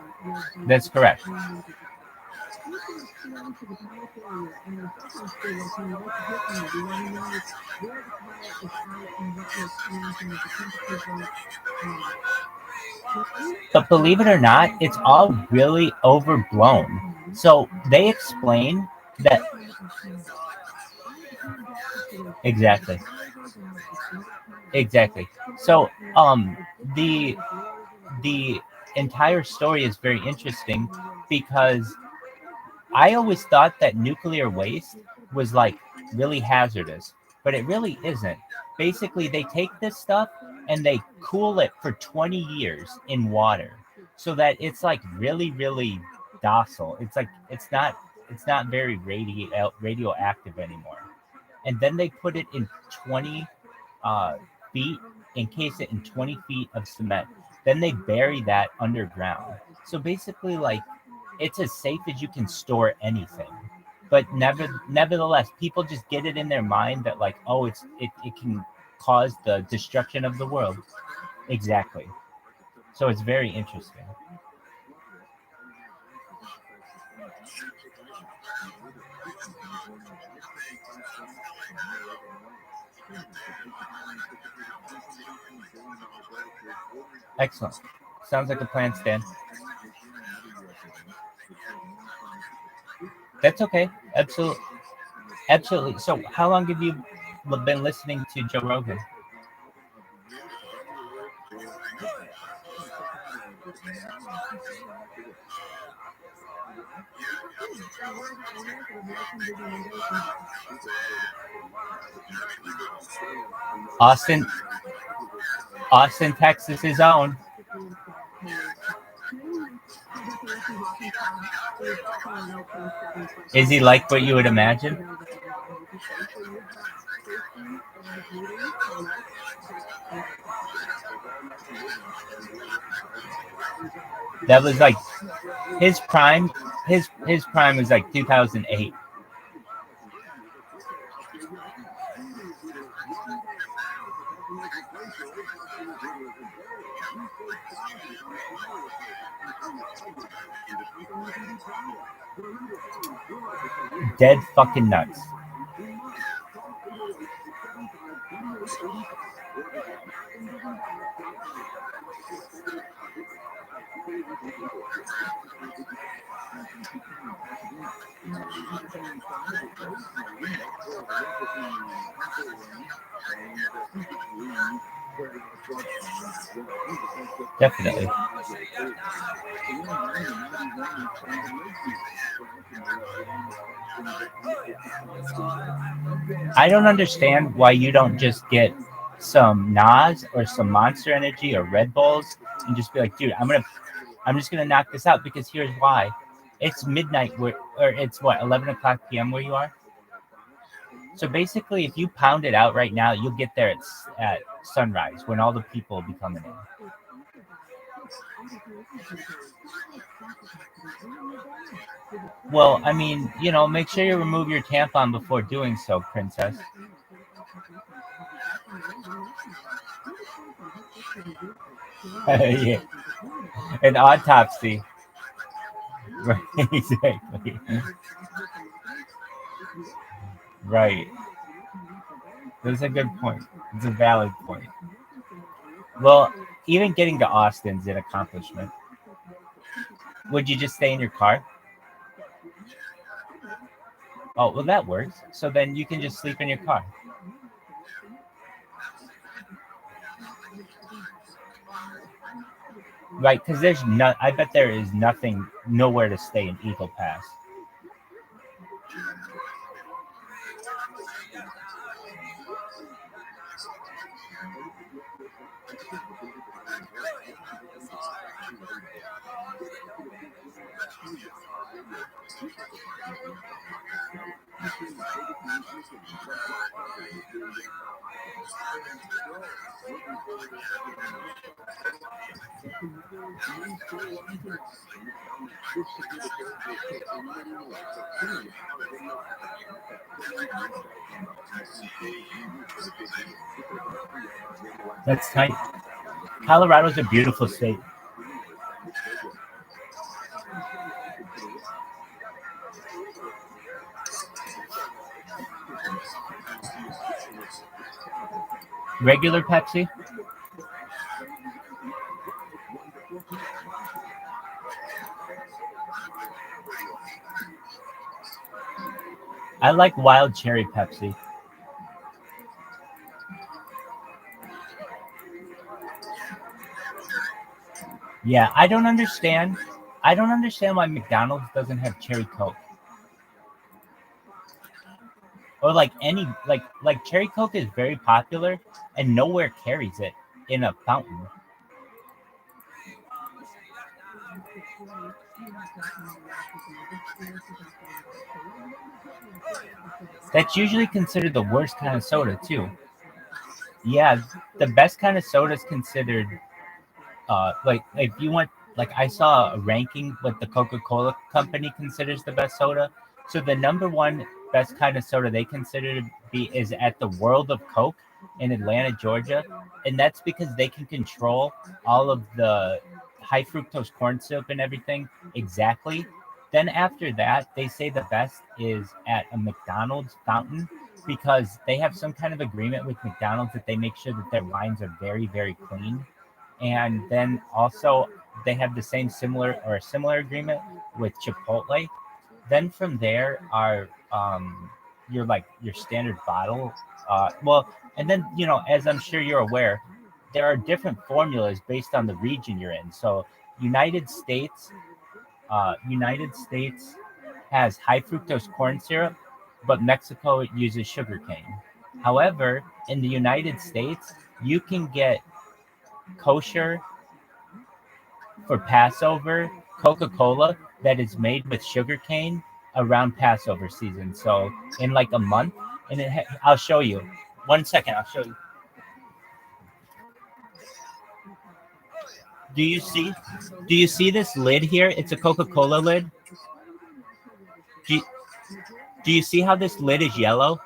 that's correct. But believe it or not, it's all really overblown. So they explain that exactly. Exactly. So the entire story is very interesting because I always thought that nuclear waste was like really hazardous, but it really isn't. Basically, they take this stuff and they cool it for 20 years in water so that it's like really, really docile. It's like it's not very radioactive anymore. And then they put it in 20 uh, feet, encase it in 20 feet of cement. Then they bury that underground. So basically, like, it's as safe as you can store anything. But nevertheless, people just get it in their mind that like, oh, it can cause the destruction of the world. Exactly. So it's very interesting. Excellent. Sounds like a plan, Stan. That's okay. Absolutely. Absolutely. So how long have you been listening to Joe Rogan? Austin, Texas is own. Is he like what you would imagine? That was like his prime. His prime was like 2008. Dead fucking nuts. Definitely. I don't understand why you don't just get some Nas or some Monster Energy or Red Bulls and just be like, dude, I'm just gonna knock this out, because here's why. It's midnight or it's what, 11 o'clock p.m. where you are? So basically, if you pound it out right now, you'll get there at sunrise when all the people will be coming in. Well, I mean, make sure you remove your tampon before doing so, princess. Yeah. An autopsy. Right, exactly. Right. That's a good point. It's a valid point. Well, even getting to Austin's an accomplishment. Would you just stay in your car? Oh, well, that works. So then you can just sleep in your car. Right, because I bet there is nowhere to stay in Eagle Pass. That's tight. Colorado's a beautiful state. Regular Pepsi? I like wild cherry Pepsi. Yeah, I don't understand why McDonald's doesn't have cherry Coke. Or like cherry Coke is very popular and nowhere carries it in a fountain. That's usually considered the worst kind of soda too. Yeah, the best kind of soda is considered like if you want, like I saw a ranking what the Coca-Cola company considers the best soda. So the number one best kind of soda they consider to be is at the World of Coke in Atlanta, Georgia, and that's because they can control all of the high fructose corn syrup and everything exactly. Then after that, they say the best is at a McDonald's fountain, because they have some kind of agreement with McDonald's that they make sure that their lines are very, very clean. And then also they have the similar agreement with Chipotle. Then from there are your standard bottle. And then as I'm sure you're aware, there are different formulas based on the region you're in. So United States has high fructose corn syrup, but Mexico uses sugarcane. However, in the United States, you can get kosher for Passover Coca-Cola that is made with sugarcane around Passover season. So in like a month, and I'll show you. 1 second, I'll show you. Do you see this lid here? It's a Coca-Cola lid. Do you see how this lid is yellow?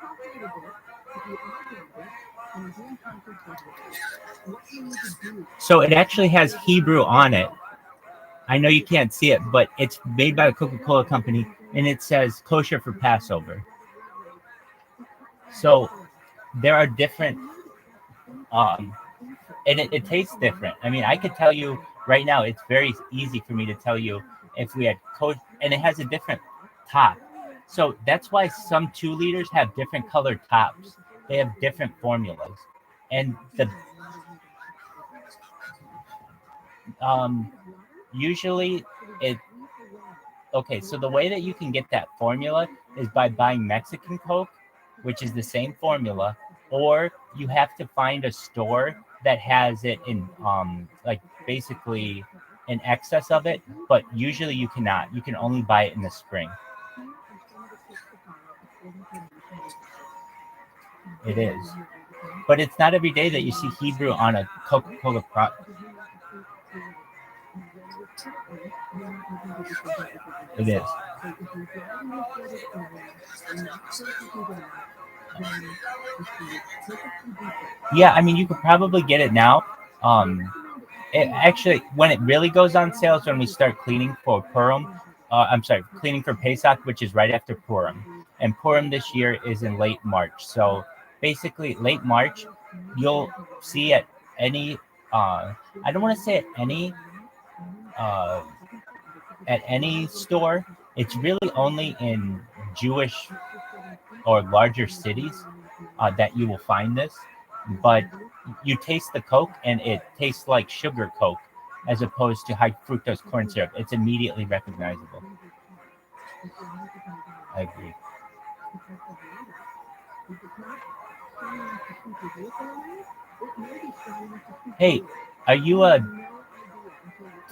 calculate a bit, if you add numbers, and do encounter prejudice, what you need to do. So it actually has Hebrew on it. I know you can't see it, but it's made by the Coca-Cola company, and it says kosher for Passover. So there are different, and it tastes different. I mean, I could tell you right now, it's very easy for me to tell you if we had kosher, and it has a different top. So that's why some 2 liters have different colored tops. They have different formulas, and the usually it. Okay, so the way that you can get that formula is by buying Mexican Coke, which is the same formula, or you have to find a store that has it in like basically in excess of it, but usually you cannot. You can only buy it in the spring. It is. But it's not every day that you see Hebrew on a Coca-Cola product. It is. Yeah, I mean, you could probably get it now. It actually, when it really goes on sale is when we start cleaning for Purim. I'm sorry, cleaning for Pesach, which is right after Purim. And Purim this year is in late March. So basically, late March, you'll see at any, I don't want to say uh, at any store. It's really only in Jewish or larger cities that you will find this. But you taste the Coke and it tastes like sugar Coke as opposed to high fructose corn syrup. It's immediately recognizable. I agree. Hey, are you a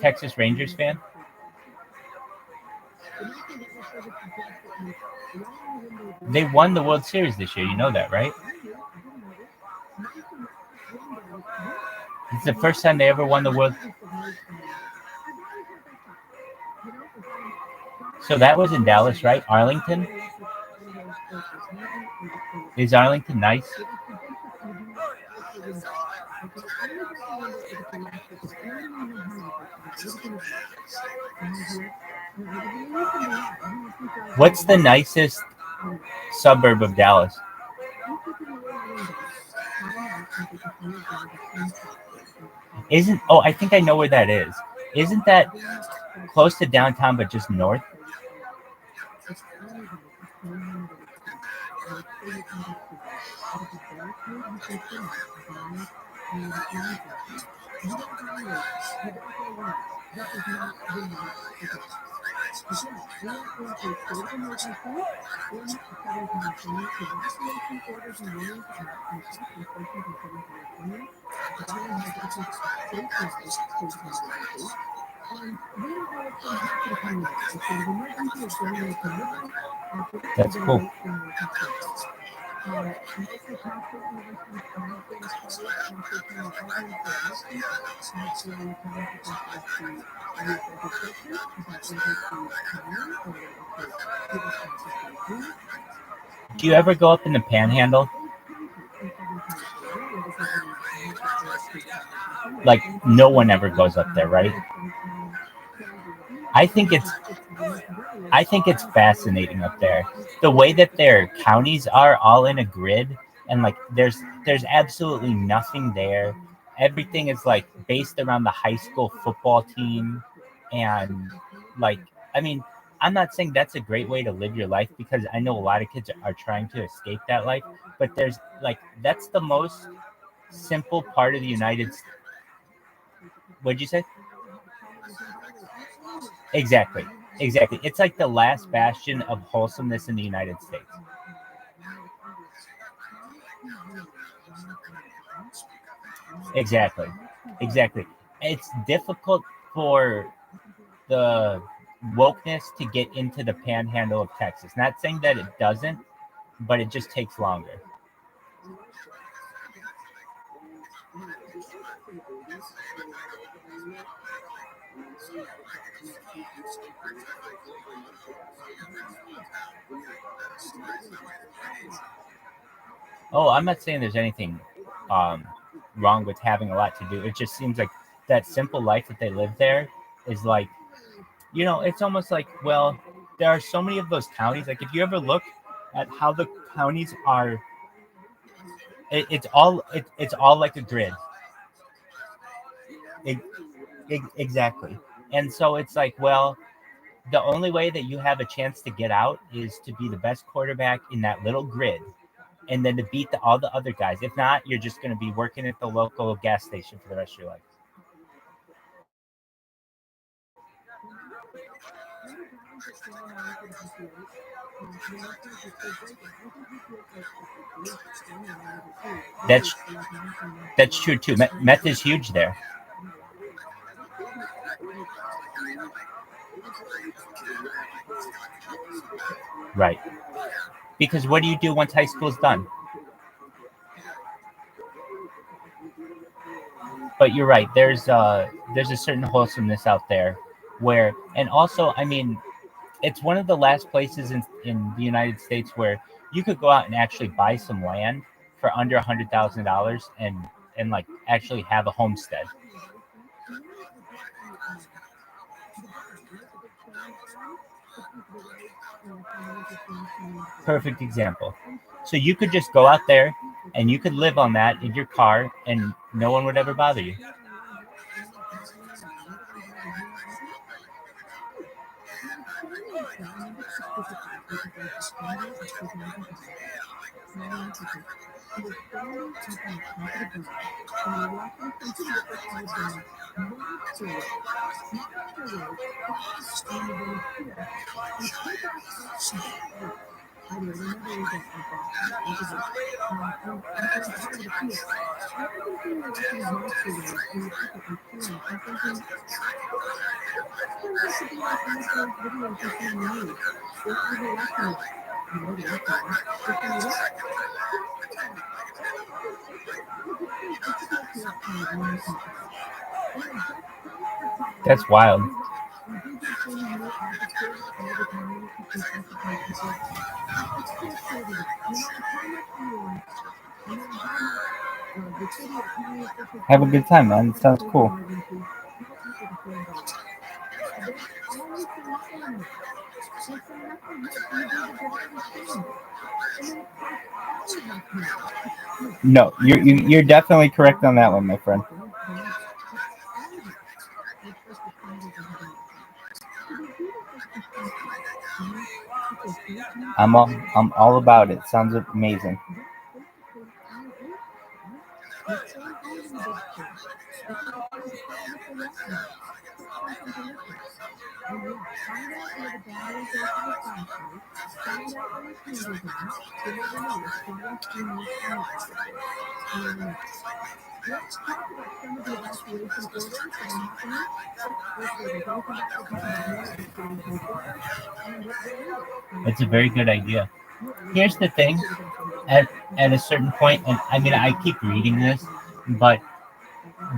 Texas Rangers fan? They won the World Series this year. You know that, right? It's the first time they ever won the World. So that was in Dallas, right? Arlington? Is Arlington nice? What's the nicest suburb of Dallas? Isn't, oh, I think I know where that is. Isn't that close to downtown but just north? That's cool. Do you ever go up in the Panhandle? Like, no one ever goes up there, right? I think it's fascinating up there. The way that their counties are all in a grid, and like there's absolutely nothing there. Everything is like based around the high school football team, and like, I mean, I'm not saying that's a great way to live your life because I know a lot of kids are trying to escape that life, but there's like that's the most simple part of the United States. What'd you say? Exactly. Exactly. It's like the last bastion of wholesomeness in the United States. Exactly. Exactly. It's difficult for the wokeness to get into the panhandle of Texas. Not saying that it doesn't, but it just takes longer. Oh, I'm not saying there's anything wrong with having a lot to do. It just seems like that simple life that they live there is like, it's almost like, well, there are so many of those counties. Like if you ever look at how the counties are, it's all like a grid. It, exactly. And so it's like, well, the only way that you have a chance to get out is to be the best quarterback in that little grid and then to beat all the other guys. If not, you're just going to be working at the local gas station for the rest of your life. That's that's true too. Meth is huge there. Right. Because what do you do once high school's done? But you're right. There's a certain wholesomeness out there where, and also, I mean, it's one of the last places in the United States where you could go out and actually buy some land for under $100,000 and like actually have a homestead. Perfect example. So you could just go out there and you could live on that in your car and no one would ever bother you. That's wild. Have a good time, man. It sounds cool. No, you're definitely correct on that one, my friend. I'm all about it. Sounds amazing. It's a very good idea. Here's the thing, at a certain point, and I mean I keep reading this, but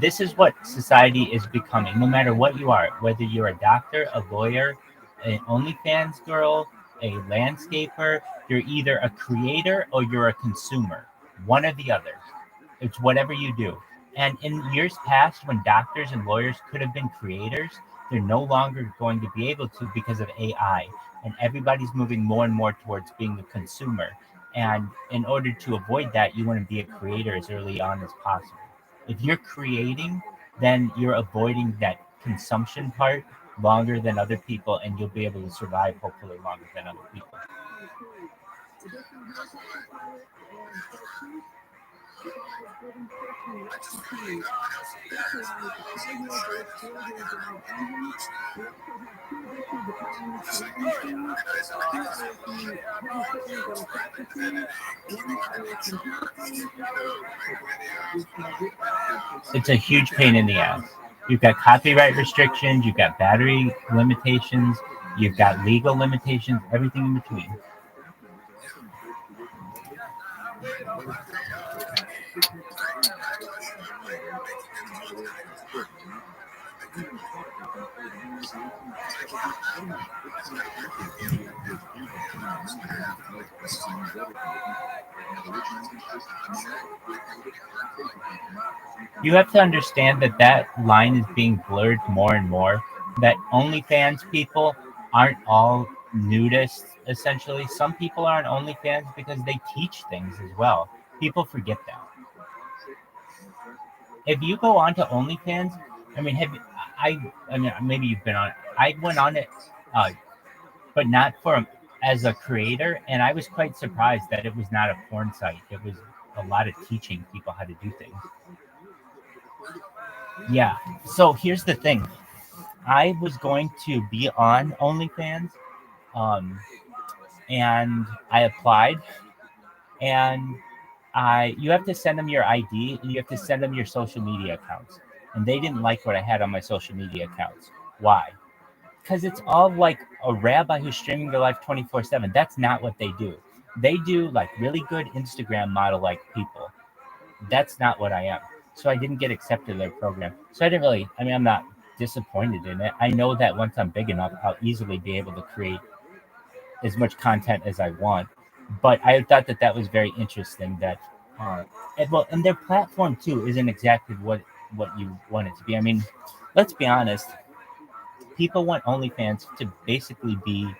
this is what society is becoming. No matter what you are, whether you're a doctor, a lawyer, an OnlyFans girl, a landscaper, you're either a creator or you're a consumer. One or the other. It's whatever you do. And in years past, when doctors and lawyers could have been creators, they're no longer going to be able to because of AI. And everybody's moving more and more towards being a consumer. And in order to avoid that, you want to be a creator as early on as possible. If you're creating, then you're avoiding that consumption part longer than other people, and you'll be able to survive hopefully longer than other people. It's a huge pain in the ass. You've got copyright restrictions, you've got battery limitations, you've got legal limitations, everything in between. You have to understand that that line is being blurred more and more. That OnlyFans people aren't all nudists, essentially. Some people are on OnlyFans because they teach things as well. People forget that. If you go on to OnlyFans, I mean, I mean, maybe you've been on it. I went on it, uh, but not for as a creator, and I was quite surprised that it was not a porn site. It was a lot of teaching people how to do things. Yeah. So here's the thing. I was going to be on OnlyFans, um, and I applied, and you have to send them your ID and you have to send them your social media accounts. And they didn't like what I had on my social media accounts. Why? Because it's all like a rabbi who's streaming their life 24/7. That's not what they do. They do like really good Instagram model like people. That's not what I am. So I didn't get accepted to their program. So I didn't really, I mean, I'm not disappointed in it. I know that once I'm big enough, I'll easily be able to create as much content as I want. But I thought that that was very interesting that, and their platform too isn't exactly what you want it to be. I mean, let's be honest. People want OnlyFans to basically be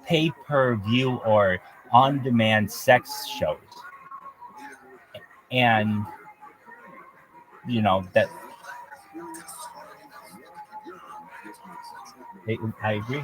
pay per view or on demand sex shows, and that I agree.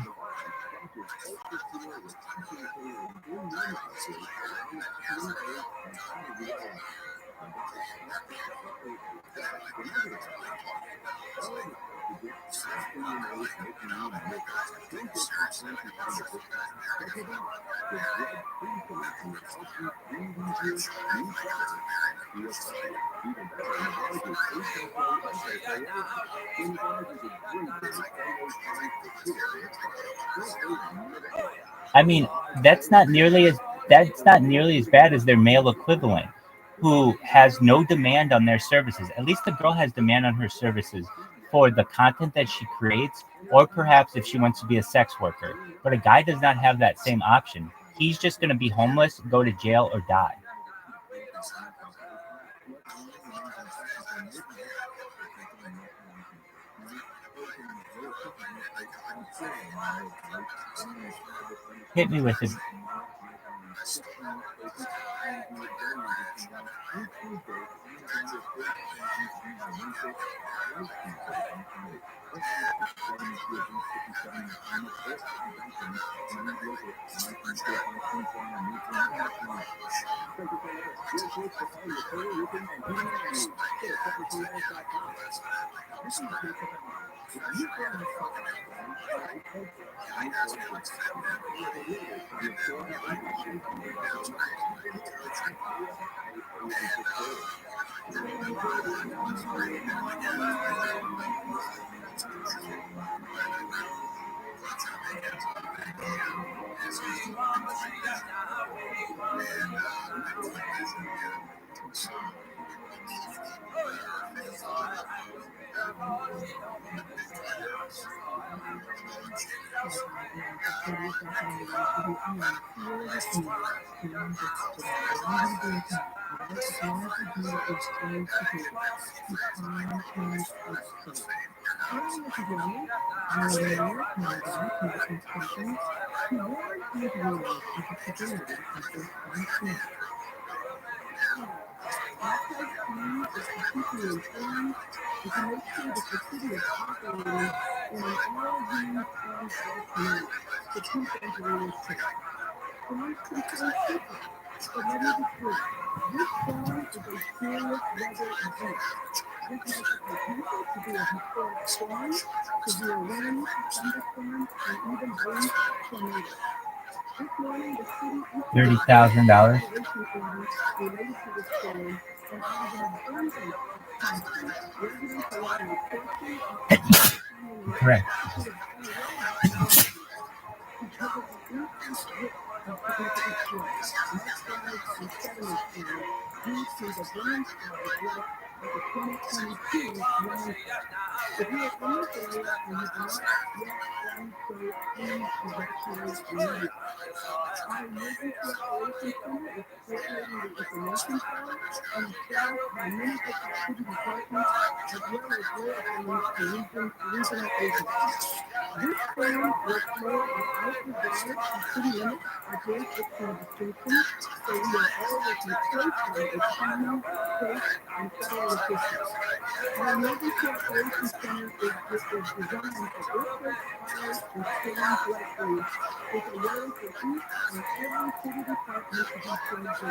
I mean, that's not nearly as bad as their male equivalent, who has no demand on their services. At least the girl has demand on her services for the content that she creates, or perhaps if she wants to be a sex worker. But a guy does not have that same option. He's just going to be homeless, go to jail, or die. Hit me with it. $30,000. Correct. at the 2022 launch party. If you are in this area and have not yet done so, please evacuate immediately. Our Emergency Operations Center is coordinating the information cell and is staffed by many different city departments as well as local links to regional agencies. This phone will play without regard to city limits or jurisdictional distinctions, so we are all working closely with county, state, and federal officials. Our Emergency Operations Center is designed for earthquakes, fires, and storms like these, with a way for each and every city department to be plugged in. So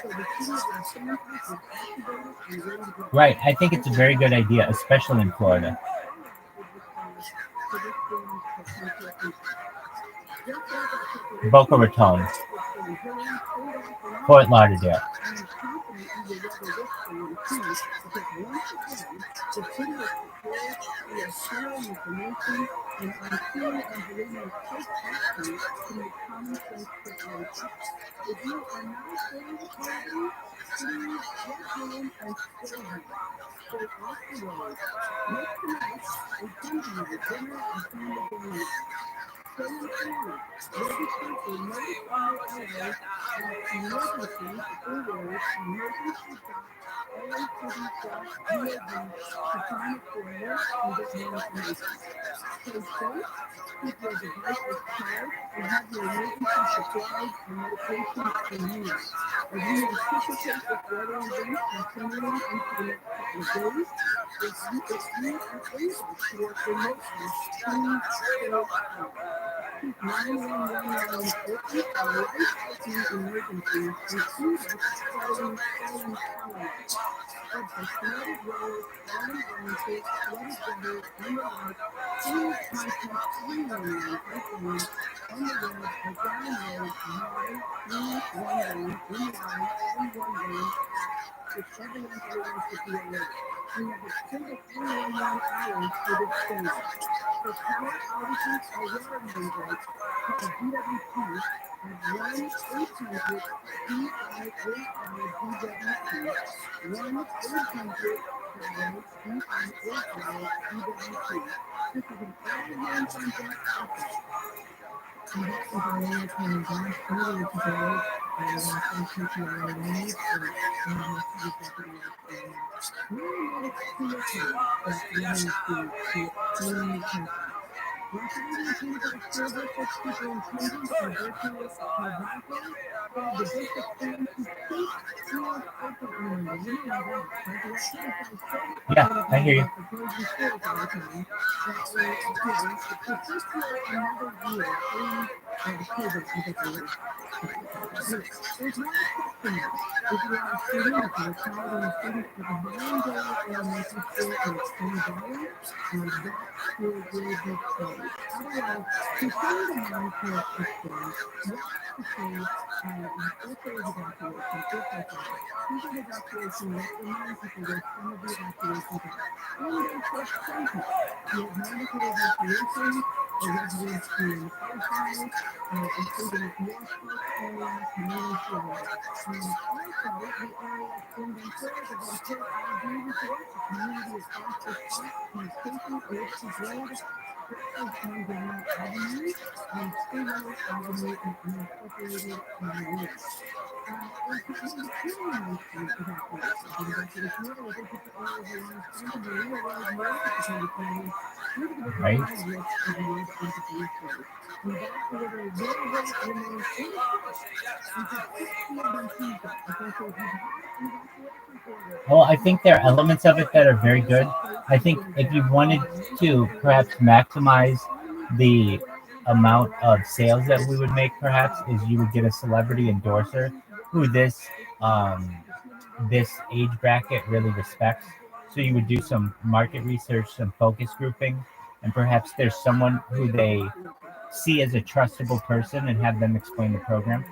the city of Los Angeles is activated and ready to go. Right. I think it's a very good idea, especially in Florida. Follow-up is required for this storm's potential impact. Just as our preparation Boca Raton, with Storm Hilary paid off last Fort year, Lauderdale. I am confident we will weather this storm too, because once again, the city is prepared, we are sharing information, and I'm seeing Angelino's take action to make common sense preparations. If you are not afraid of closing, please get home and stay home. Stay off the road. Make tonight a preview dinner and family game night. Stay informed. Register a notify LA at emergency, the word, emergency.lacity.gov to sign up for alerts and get more information. Stay safe, keep your devices charged, and have your emergency supplies and medications in hand. As we anticipate this weather event continuing into the next couple of days, if you are able to work remotely, please stay home. Keep 911 lines open for life-threatening emergencies, including calling paramedics. Of flooded roads, fallen branches, flooded gutters, and the like, please contact 311 on phone, on the web, or download Y311, Y311 app, whichever language to be alert. We have extended 311 hours for this storm. For power outages or water main breaks, call DWP at 1-800-BIOR-DWP, 1-800-BIOR-DWP. This is an all hands on deck effort. And that is our mayor, Tony Josh, earlier today, last week, PTI news for National City Deputy really made it clear to us that we need to clean campus. Los Angeles Unified School District Superintendent Alberto Carvalho said the district plans to keep schools open on Monday. You know that, right? The Los Angeles Yeah, I hear you. opposing schools all the time. That way, again, to persist for another year, please, the COVID, I think it is. There's one exception though. If you are a student, if you're a child or a student at Avondale Elementary School in Spring Valley, that school will be closed. Otherwise, continue to monitor the storm. Watch the case, if there is evacuation, if there's not. Think of evacuation, let's remind people where some of the evacuations are. And then take safety. We have monitored evacuations, the residents in Ojai, including North Park area, Canadian Florida. Also, the area of Inventory, the Ventura ID Resort, the community of Foster Park, and Station, Ocean Road, Breakfast on Granite Avenue, and Stillwell Avenue in unincorporated area. And to end the Trillion evacuation, the evacuation order was issued for areas along Santa Maria Road north of the County Canyon due to the Right. high risk of large entities flows. And that order will remain in effect until 6 p.m. on Tuesday. Okay, so if you've had an evacuation order, Well, I think there are elements of it that are very good. I think if you wanted to perhaps maximize the amount of sales that we would make, perhaps, is you would get a celebrity endorser who this age bracket really respects. So you would do some market research, some focus grouping, and perhaps there's someone who they see as a trustable person and have them explain the program.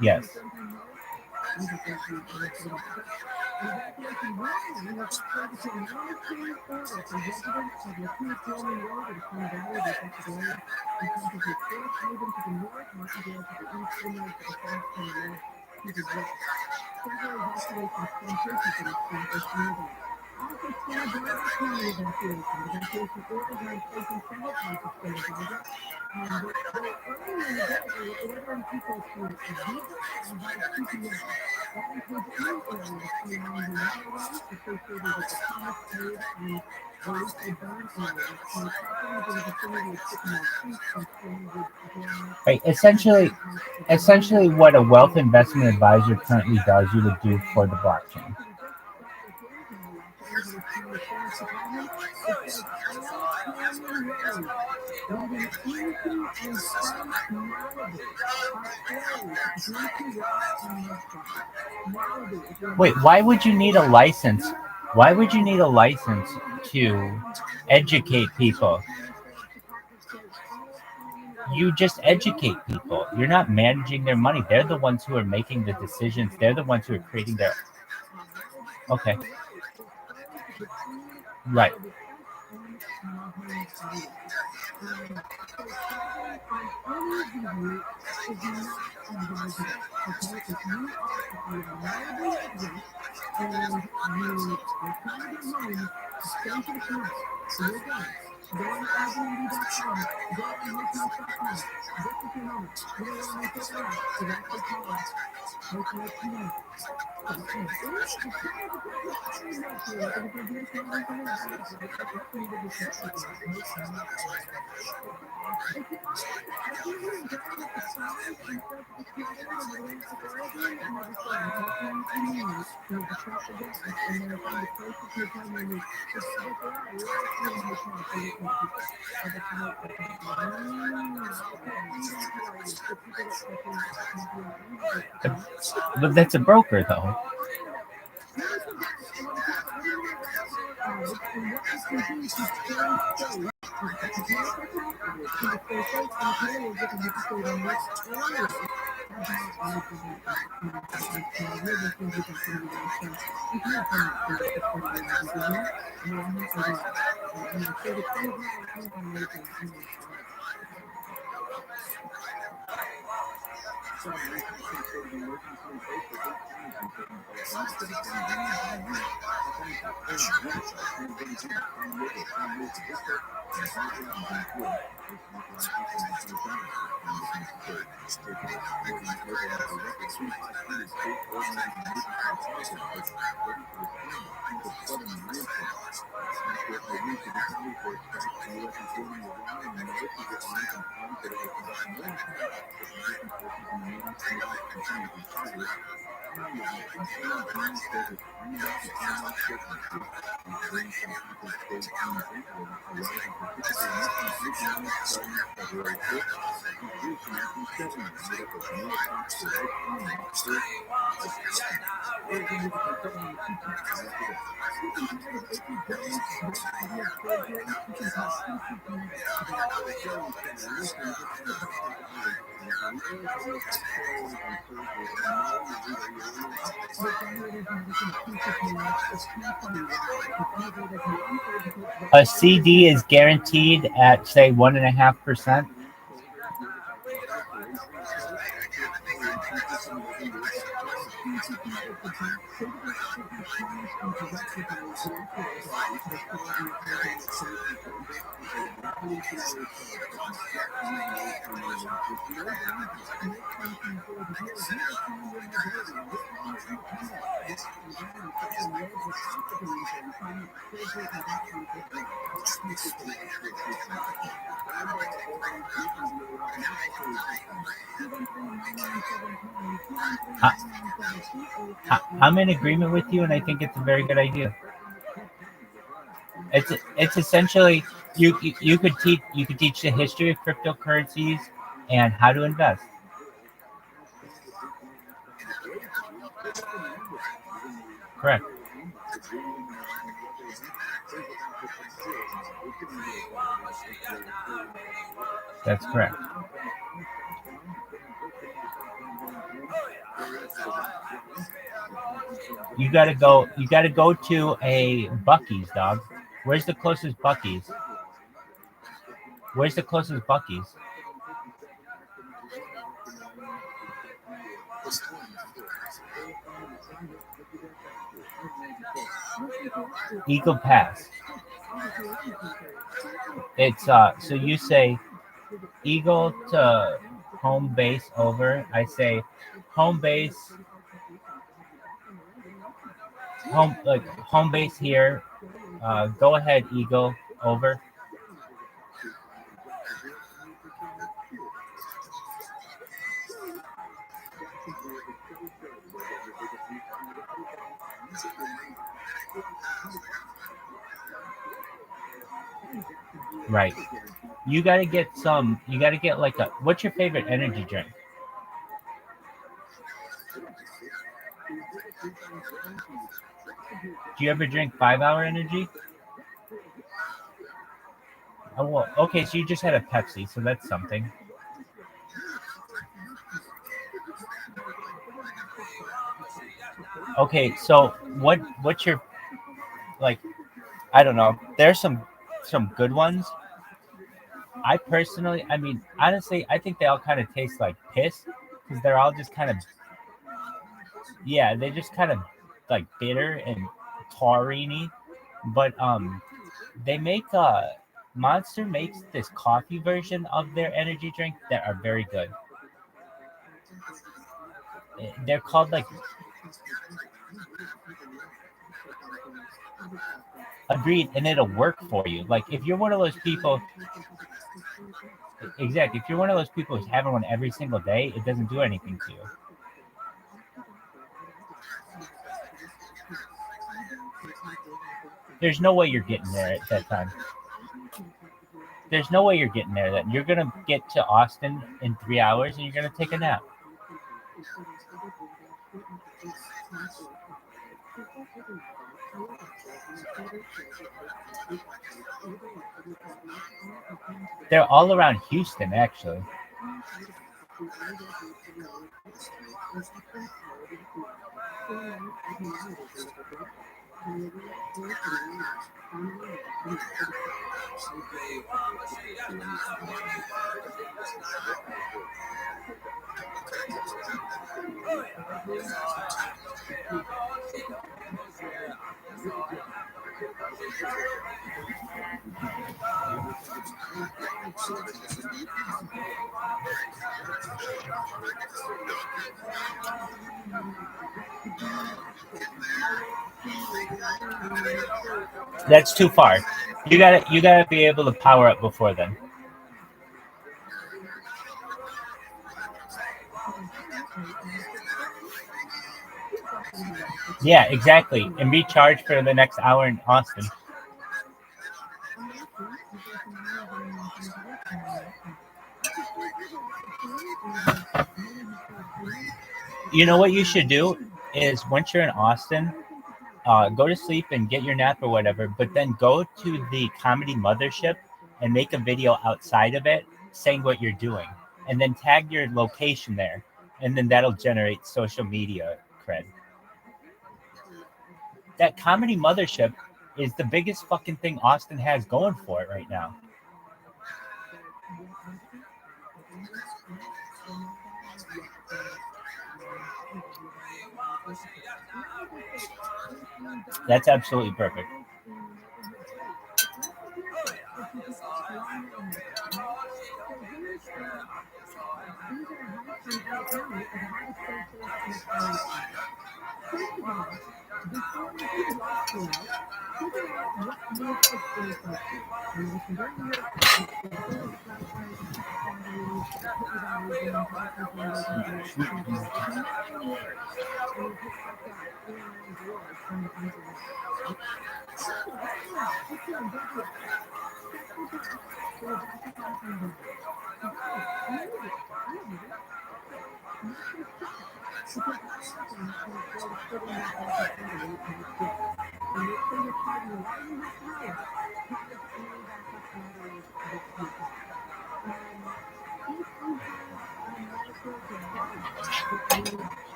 Yes. Evacuation warning was issued to a monitoring order for residents of the foodporn Road in Sun Valley, the affected area, encompassing Fort Haven to the north, Martindale to the east, Inlet to the south, and the north to the west. Several evacuation centers have been established nearby. Also, Canada County evacuation. Evacuation orders are in place in several parts of Santa Barbara. Though earlier in the day, they were ordering people to vacate by 2 p.m. That includes any areas along the waterways associated with the Thomas Cave and Aliso Burn areas, and properties in the vicinity of Sycamore Creek and Stonewood Drive. Right. Essentially, what a wealth investment advisor currently does, you would do for the blockchain. We just got this in from the Los Angeles County Sheriff's Department. It says all canyon roads leading into and from Malibu are closed due to rock and mudslides. Malibu, if you're Wait, why would you need a license? Why would you need a license to educate people? You just educate people. You're not managing their money. They're the ones who are making the decisions. They're the ones who are creating their. Okay. Right. So traveling on any of these routes is not advisable. Okay, if you are at either Malibu or West and you are trying to get home, stay to the coast. You're done. Go on Airbnb.com. Go on hotels.com. Book with your moment. You don't want to make it out. Directly call us. Hotel Tuna. If you are, I see you enjoying the surprise and stuff this weekend on the way out to Oregon. And like I said, I'm talking to you. You just stop the gas and then find the closest hotel near you. But there are a lot of clean hotels for local people. But it's not like that. For people that check in at 10 p.m. But that's a broker, though. I know. Ladies and gentlemen, I want to talk a little more about our odds and what you can do to stay safe. To pay off our taxes, to stay safe in periods that you have to stay in which areas. How about all of the really things you can see in the so you can have fun with the study around the room. I mean, I'm not going to say the 20 hours, I'm going to make it. Some recent state of emergency in place for 8 counties in southern California for the San Diego Los Angeles, Orange, Riverside, San Bernardino, San Diego, San Luis Obispo, and Baja and Ventura. This authorized information is valid for the time of necessary. Circulation warning overall directed 25 counties state ordinary emergency response efforts ready to respond to signs of flooding and landslides. Accurate reviews of the county reports back to the U.S. is warning the law and notices it lines on farms that will conduct more attacks if emergency forces in the Navy, Navy, and Army retaliate. Finally, about 120 drones focused unmanned animal search these drones from Catholic State and Bangalore arrived in particularly Muslim Vietnam starting February 5th. These groups in 1970 made up of male attacks for white females first by Taliban. Here's the music reporting on the two-part right after this. Sick and tired of achy joints, bad idea of surgery? You can call pcoftheday today. Okay, so listen, just think about this island. Where's all this X-rays and surgery and no radiology? Regenerative medicine, pcoftheday is pcoftheday. It's innovative non-surgical. A CD is guaranteed at, say, 1.5%. Shoulders, notified circulation flow, assist carrying people from living with vaccines. Pcoftheday protects surgical operative plans and directable reactive cells restore the integrity of surgery. Okay, evolutionary cells, evolutionary, with no boundaries. No function for the heal. You expand your mobility, you expand your independence. Walk and run, sit and live without the danger and chronic surgery and vaccine systems. How future can actual treatment? Find out what we can do about necessary treatment. 213-9973, I, 213-9972, I'm in agreement with you, and I think it's a very good idea. It's essentially you could teach the history of cryptocurrencies and how to invest. Correct. That's correct. You gotta go. You gotta go to a Bucky's, dog. Where's the closest Bucky's? Where's the closest Bucky's? Eagle Pass. It's so you say Eagle to home base over. I say home base home base here. Go ahead, Eagle, over. Right. You gotta get some. You gotta get like a. What's your favorite energy drink? Do you ever drink 5 Hour Energy? Oh, well, okay, so you just had a Pepsi, so that's something. Okay, so what's your like? I don't know. There's some good ones. I personally, I mean, honestly, I think they all kind of taste like piss because they're all just kind of yeah, they just kind of like bitter and taurine. But they make Monster makes this coffee version of their energy drink that are very good. They're called like agreed, and it'll work for you. Like if you're one of those people, exactly. If you're one of those people who's having one every single day, it doesn't do anything to you. There's no way you're getting there at that time. There's no way you're getting there. That you're gonna get to Austin in 3 hours, and you're gonna take a nap. They're all around Houston, actually. That's too far. You gotta be able to power up before then. Yeah, exactly. And be charged for the next hour in Austin. You know what you should do is once you're in Austin, go to sleep and get your nap or whatever, but then go to the comedy mothership and make a video outside of it saying what you're doing. And then tag your location there. And then that'll generate social media cred. That comedy mothership is the biggest fucking thing Austin has going for it right now. That's absolutely perfect.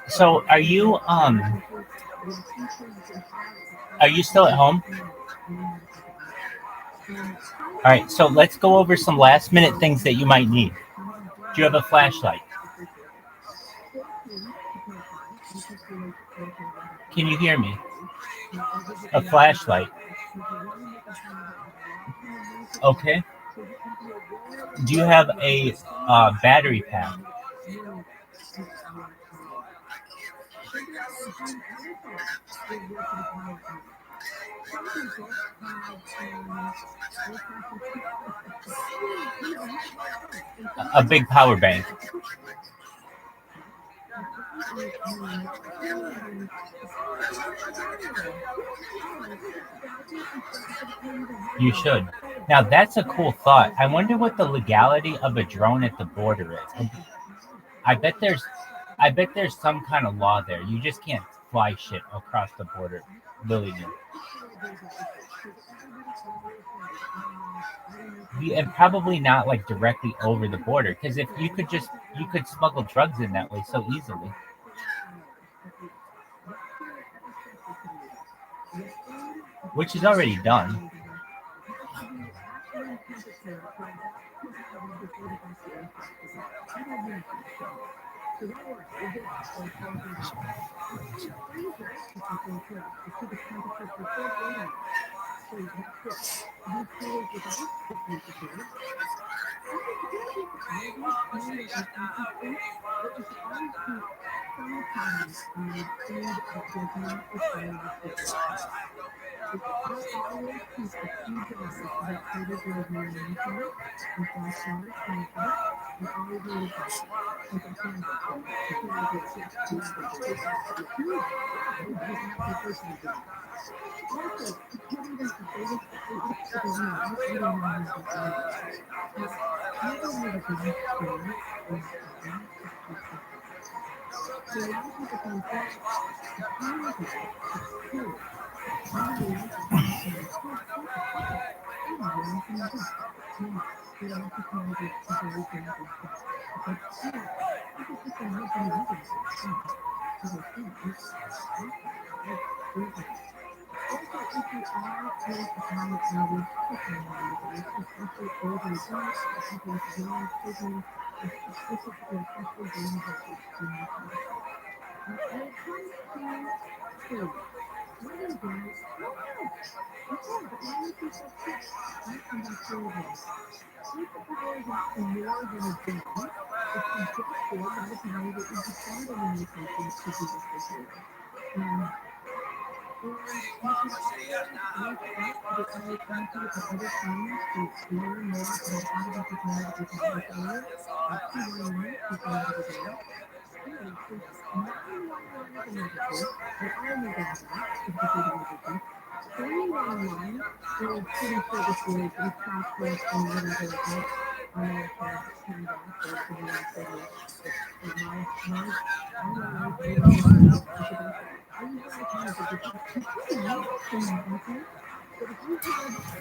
So are you still at home? All right, so let's go over some last minute things that you might need. Do you have a flashlight? Can you hear me? A flashlight. Okay. Do you have a battery pack? A big power bank. You should. Now that's a cool thought. I wonder what the legality of a drone at the border is. I bet there's some kind of law there. You just can't fly shit across the border willy-nilly. And probably not like directly over the border, because if you could smuggle drugs in that way so easily. Which is already done.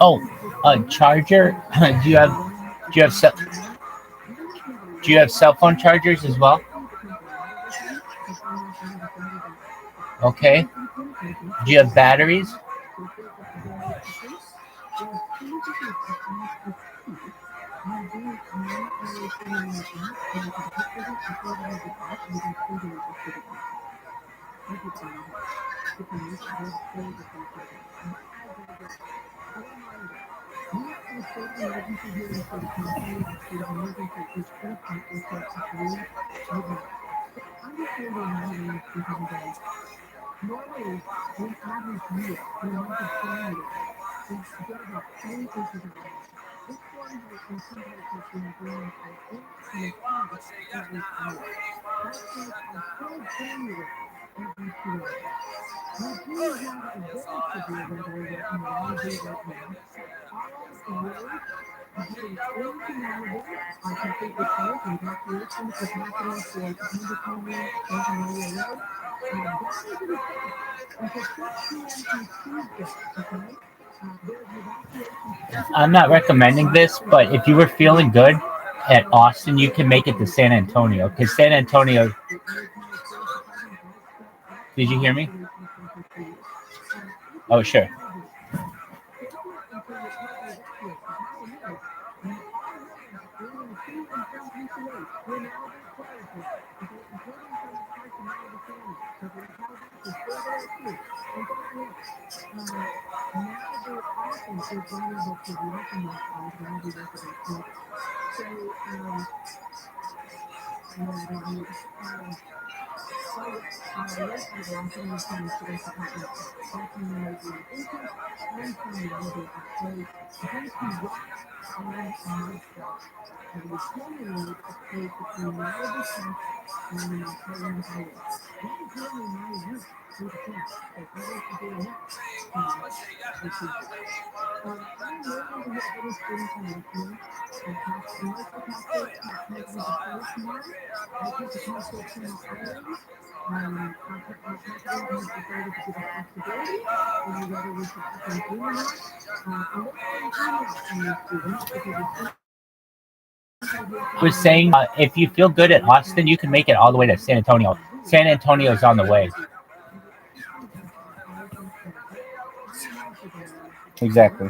Oh, a charger. Do you have cell phone chargers as well? Okay. Do you have batteries? I'm not recommending this, but if you were feeling good, at Austin, you can make it to San Antonio, because San Antonio. Did you hear me? Oh, sure. I was saying, if you feel good at Austin, you can make it all the way to San Antonio. San Antonio is on the way. Exactly.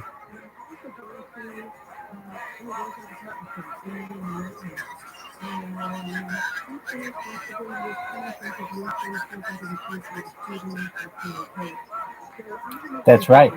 That's right.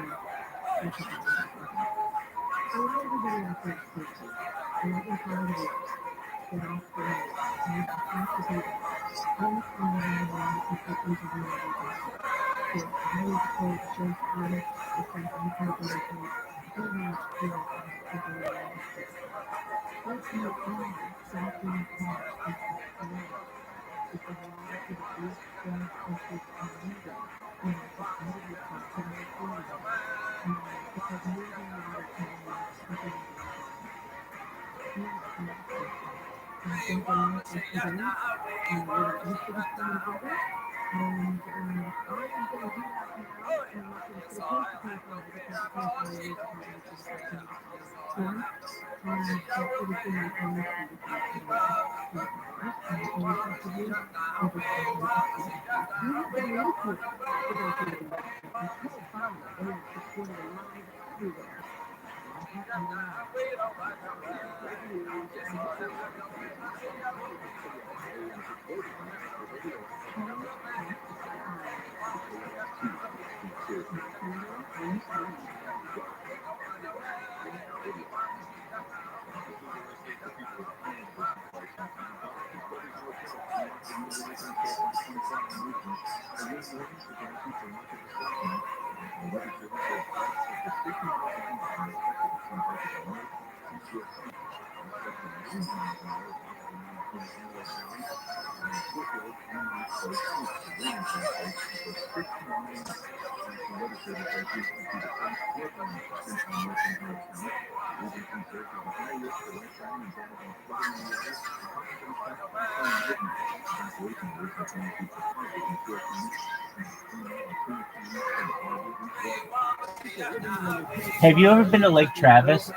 Have you ever been to Lake Travis?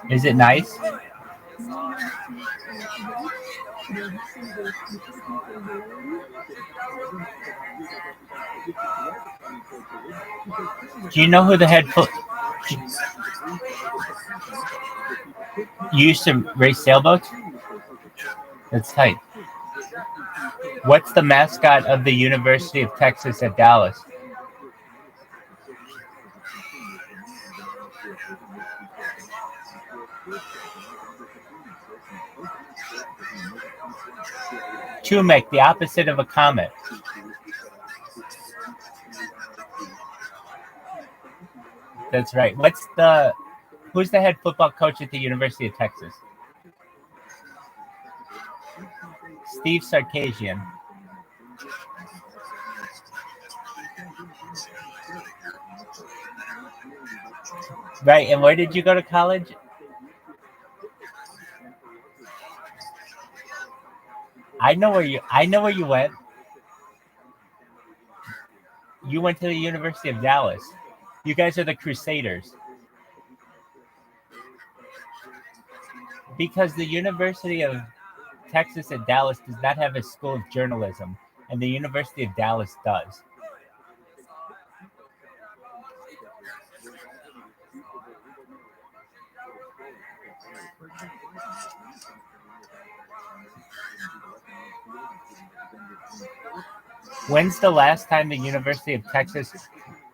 Is it nice? Do you know who the head You used to race sailboats? That's tight. What's the mascot of the University of Texas at Dallas? Chumek, the opposite of a comet. That's right. Who's the head football coach at the University of Texas? Steve Sarkisian. Right, and where did you go to college? I know where you went. You went to the University of Dallas. You guys are the Crusaders. Because the University of Texas at Dallas does not have a school of journalism, and the University of Dallas does. When's the last time the University of Texas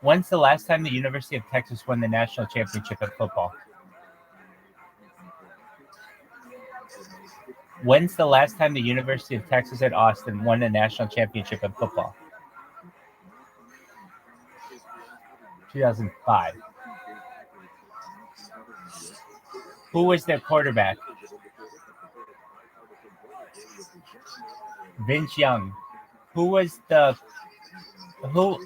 won the national championship at football? When's the last time the University of Texas at Austin won the national championship in football? 2005. Who was their quarterback? Vince Young. Who was the who?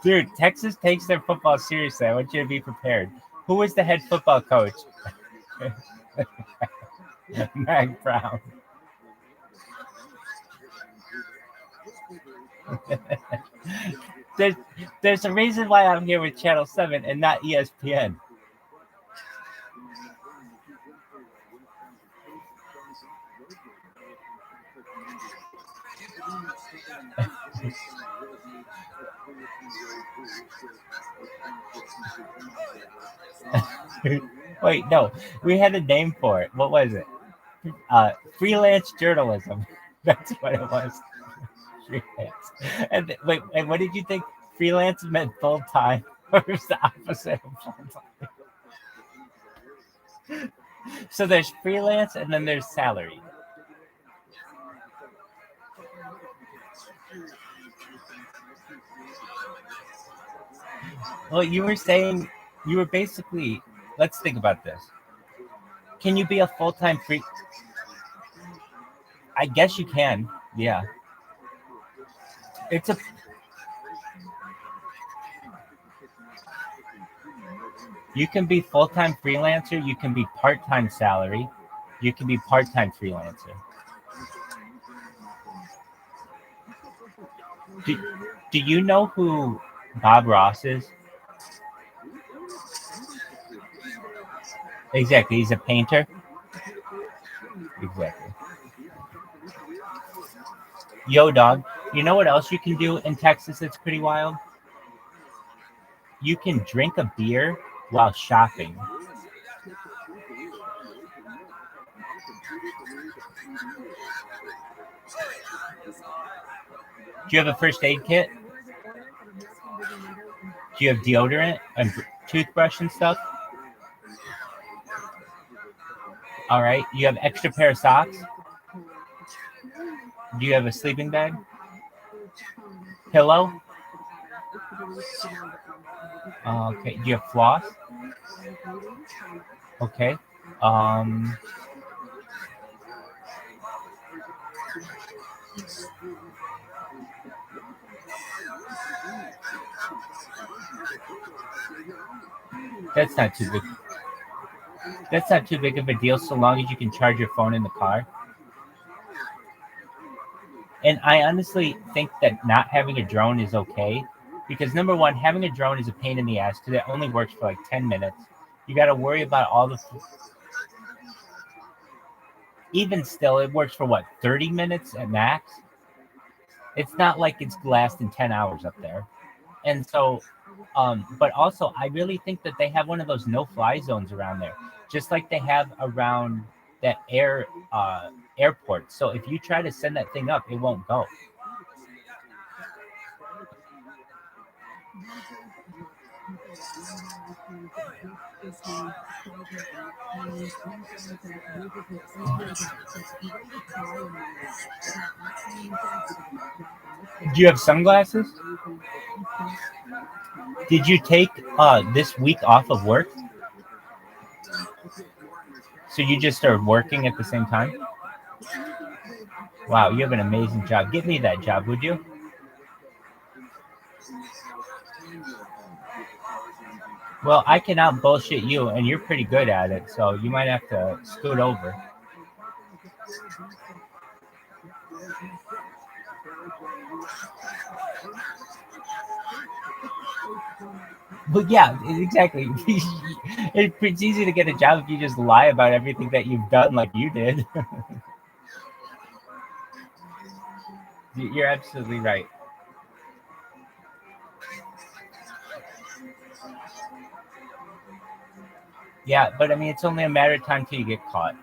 Dude, Texas takes their football seriously. I want you to be prepared. Who was the head football coach? Mac Brown. there's a reason why I'm here with Channel 7 and not ESPN. Wait, no. We had a name for it. What was it? Freelance journalism. That's what it was. Freelance. And what did you think? Freelance meant full time, or was the opposite of full time? So there's freelance and then there's salary. Well, you were basically, let's think about this. Can you be a full-time free? I guess you can. Yeah. You can be full-time freelancer. You can be part-time salary. You can be part-time freelancer. Do you know who Bob Ross is? Exactly. He's a painter. Exactly. Yo, dog. You know what else you can do in Texas that's pretty wild? You can drink a beer while shopping. Do you have a first aid kit? Do you have deodorant and toothbrush and stuff? All right. You have extra pair of socks? Do you have a sleeping bag? Pillow? Okay. Do you have floss? Okay. That's not too big. That's not too big of a deal so long as you can charge your phone in the car. And I honestly think that not having a drone is okay because number one, having a drone is a pain in the ass because it only works for like 10 minutes. You got to worry about all the. Even still, it works for what, 30 minutes at max? It's not like it's lasting 10 hours up there. And so, but also, I really think that they have one of those no-fly zones around there, just like they have around that airport. So if you try to send that thing up, it won't go. Do you have sunglasses? Did you take this week off of work? So you just are working at the same time? Wow, you have an amazing job. Give me that job, would you? Well, I cannot bullshit you, and you're pretty good at it, so you might have to scoot over. Well, yeah, exactly. It's easy to get a job if you just lie about everything that you've done, like you did. You're absolutely right. Yeah, but I mean, it's only a matter of time till you get caught.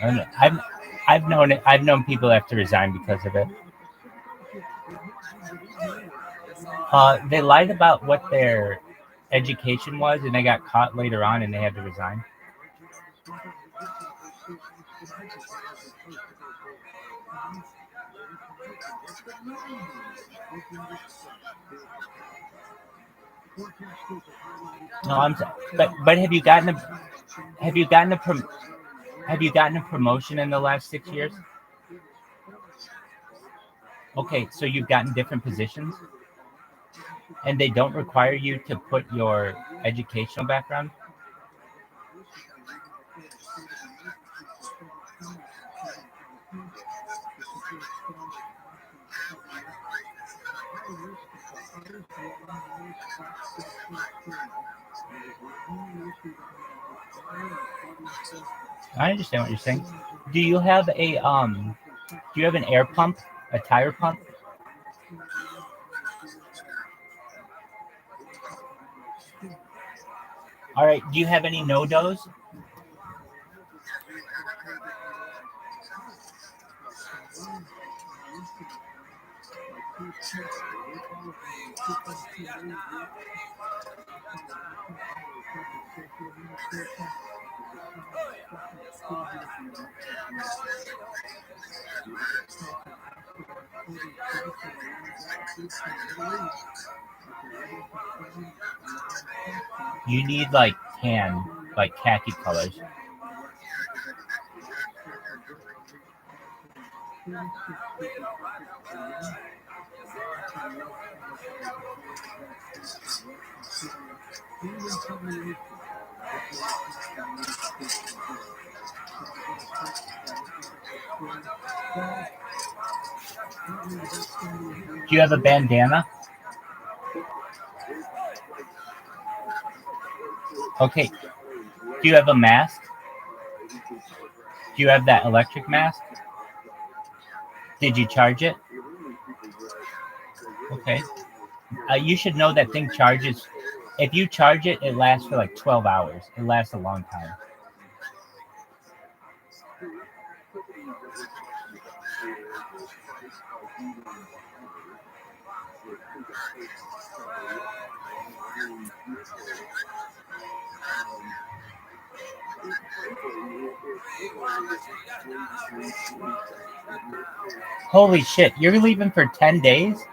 And I've known it. I've known people have to resign because of it. They lied about what their education was, and they got caught later on, and they had to resign. No, but have you gotten a have you gotten a promotion in the last 6 years? Okay, so you've gotten different positions, and they don't require you to put your educational background. I understand what you're saying. Do you have a Do you have an air pump, a tire pump? All right. Do you have any no dos? You need like tan, like khaki colors. Do you have a bandana? Okay. Do you have a mask? Do you have that electric mask? Did you charge it? Okay. You should know that thing charges. If you charge it, it lasts for like 12 hours. It lasts a long time. Holy shit! You're leaving for 10 days?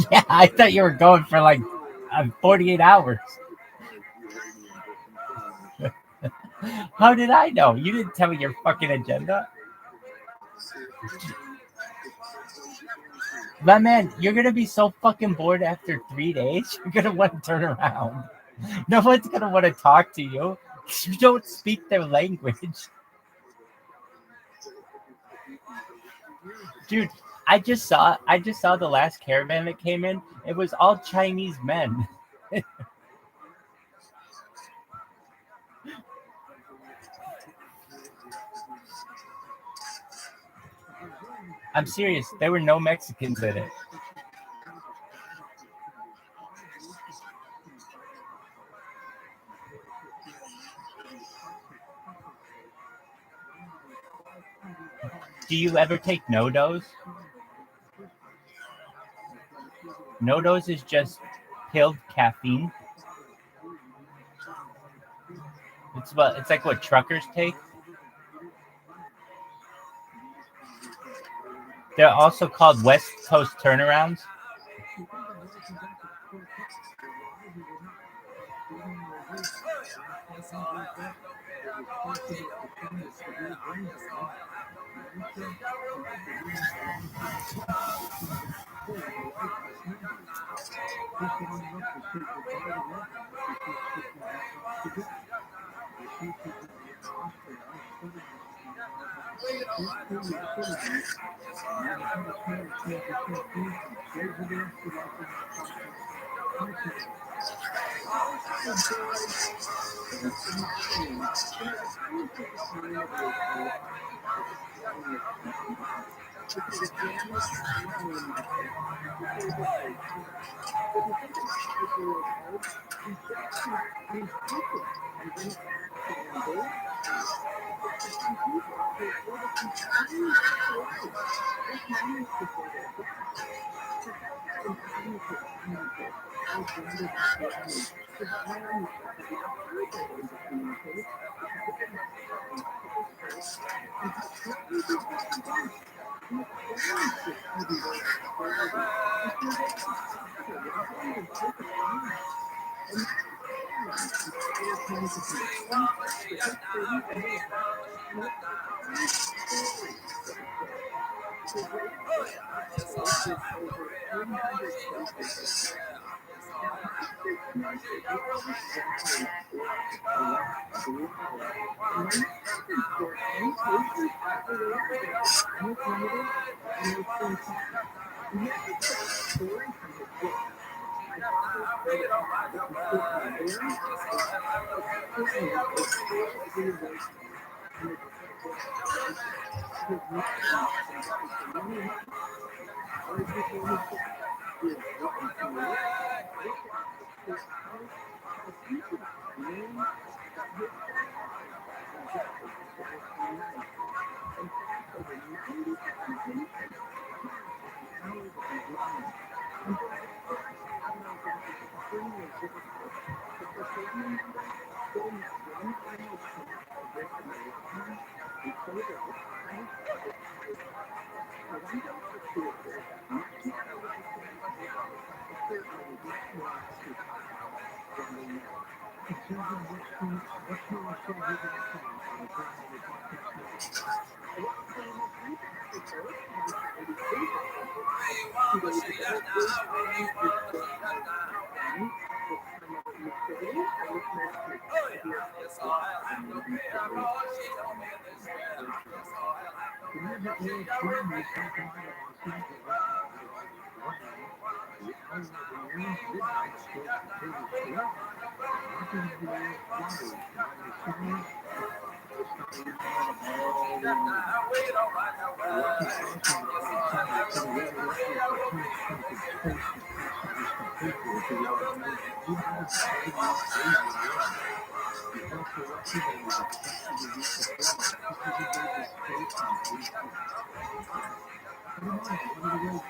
Yeah, I thought you were going for like 48 hours. How did I know? You didn't tell me your fucking agenda. My man, you're gonna be so fucking bored after 3 days. You're gonna want to turn around. No one's gonna want to talk to you. You don't speak their language, dude. I just saw the last caravan that came in. It was all Chinese men. I'm serious. There were no Mexicans in it. Do you ever take no dose? No dose is just pilled caffeine. It's like what truckers take. They're also called West Coast turnarounds. Just long enough to sit beside a loved one as they feel sick and want not to go. They see people in the hospital suddenly this curiosity may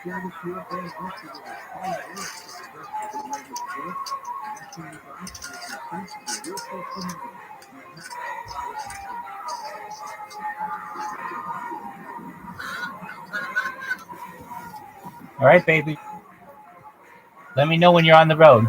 have a small transition fusion, slowly selecting the process constantly. All right, baby. Let me know when you're on the road.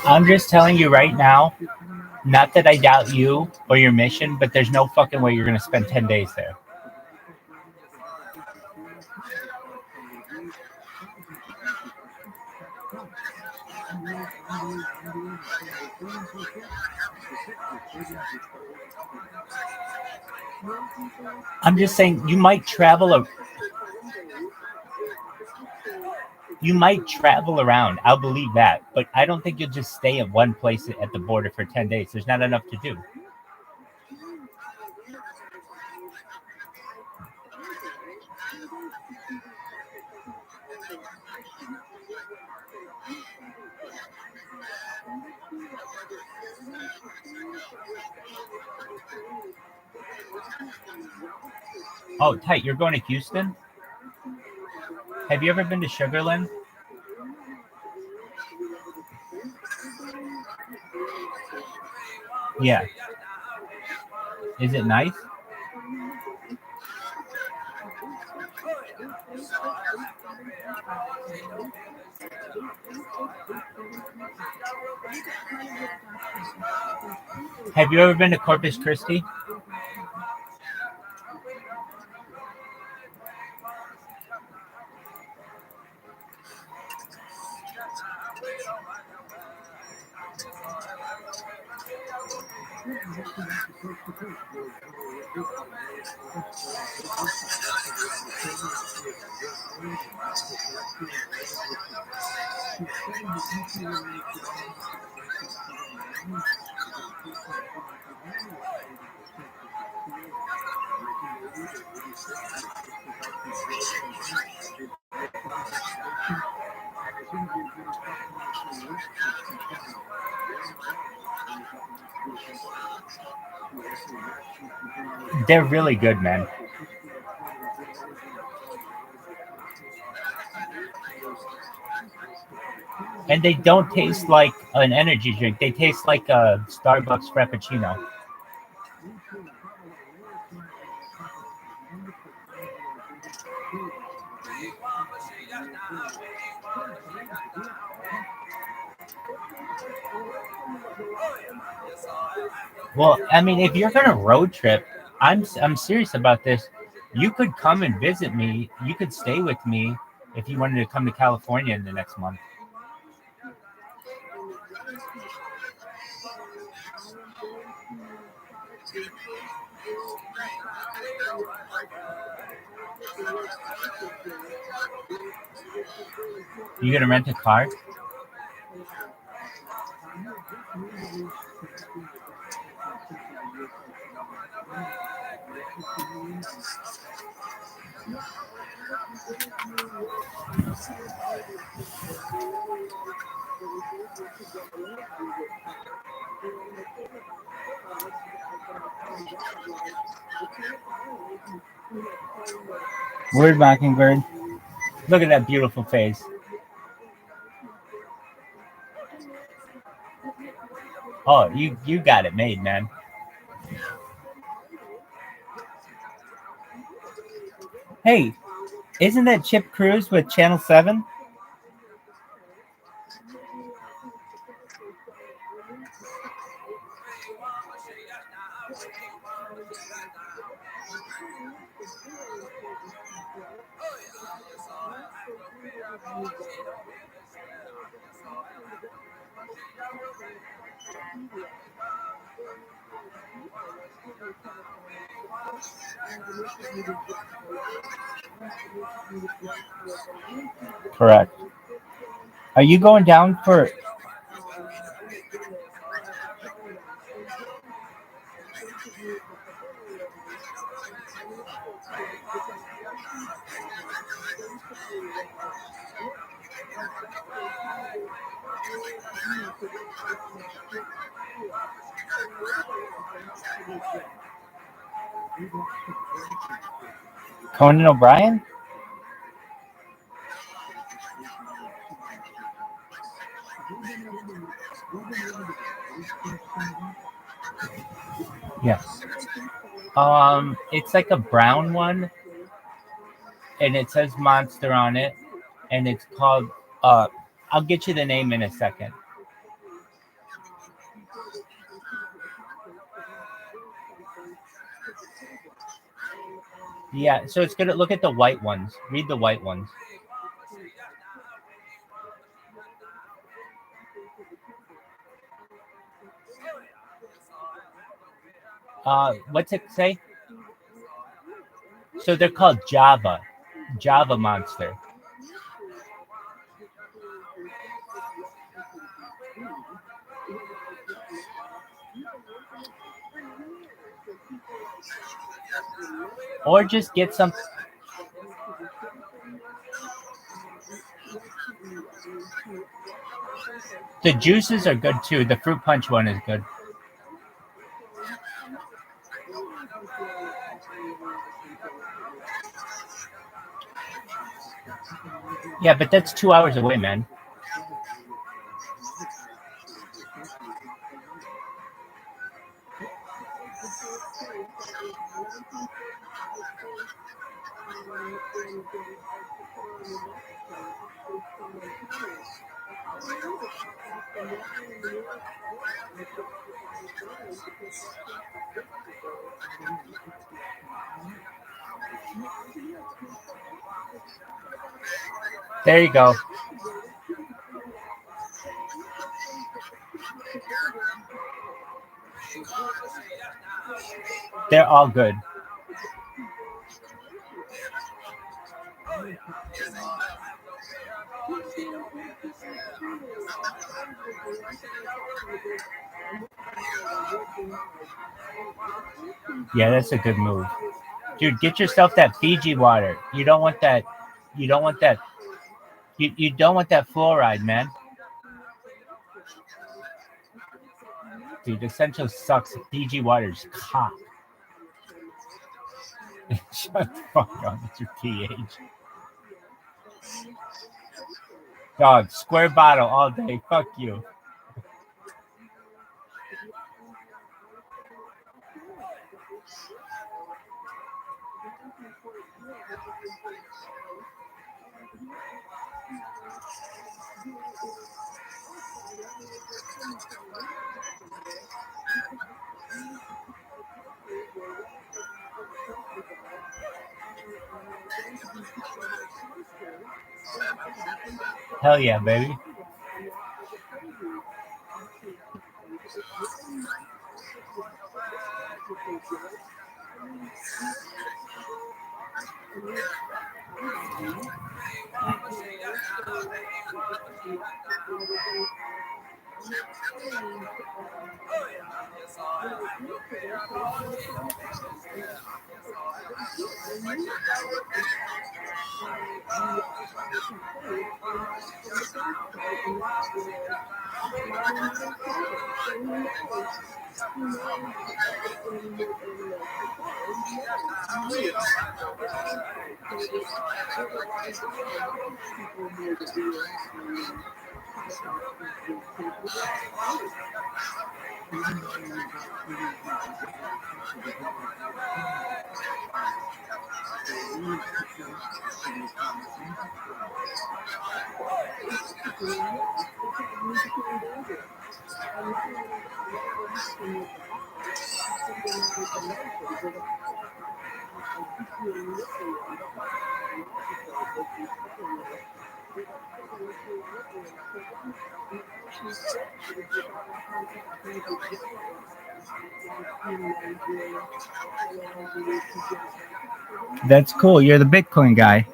I'm just telling you right now, not that I doubt you or your mission, but there's no fucking way you're going to spend 10 days there. I'm just saying you might travel around. I'll believe that, but I don't think you'll just stay at one place at the border for 10 days. There's not enough to do. Oh, tight. You're going to Houston? Have you ever been to Sugarland? Yeah. Is it nice? Have you ever been to Corpus Christi? They're really good, man. And they don't taste like an energy drink. They taste like a Starbucks Frappuccino. Well, I mean, if you're gonna road trip, I'm serious about this. You could come and visit me. You could stay with me if you wanted to come to California in the next month. You gonna rent a car? Word Mockingbird. Look at that beautiful face. Oh, you got it made, man. Hey, isn't that Chip Cruz with Channel 7? Correct. Are you going down for? Conan O'Brien? Yes. It's like a brown one, and it says Monster on it, and it's called. I'll get you the name in a second. Yeah, so it's gonna look at the white ones. Read the white ones. What's it say? So they're called Java Monster. Or just get some. The juices are good too. The fruit punch one is good. Yeah, but that's 2 hours away, man. There you go. They're all good. Yeah, that's a good move. Dude, get yourself that Fiji water. You don't want that. You don't want that. You don't want that fluoride, man. Dude, Essential sucks. Fiji water's cock. Shut the fuck up. It's your pH. Dog, square bottle all day. Fuck you. Hell yeah, baby. That's cool. You're the Bitcoin guy.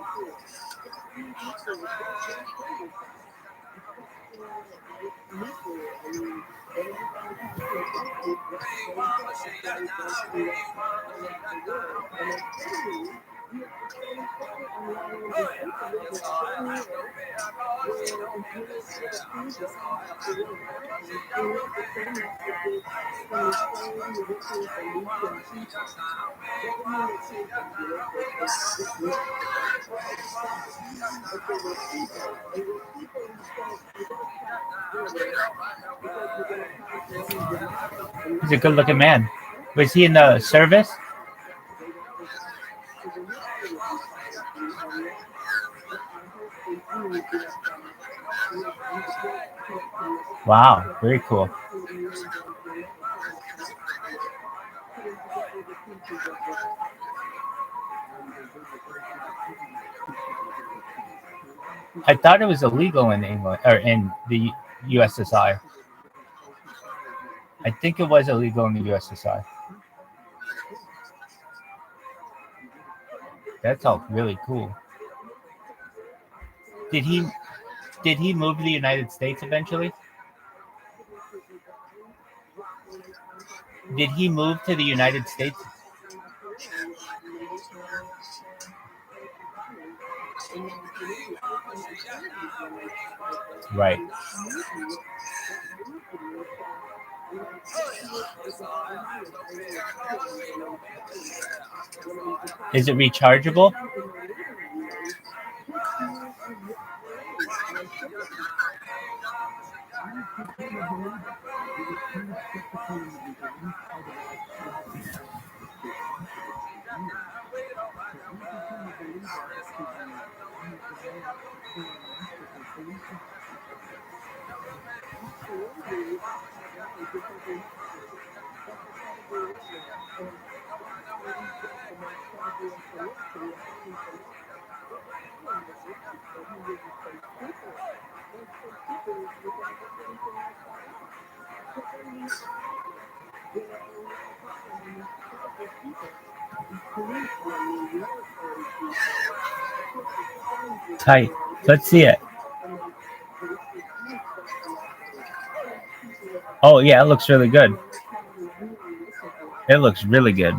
He's a good looking man. Was he in the service? Wow, very cool. I thought it was illegal in England or in the USSR. I think it was illegal in the USSR. That's all really cool. Did he move to the United States eventually? Did he move to the United States? Right. Is it rechargeable? Tight. Let's see it. Oh yeah, it looks really good. It looks really good.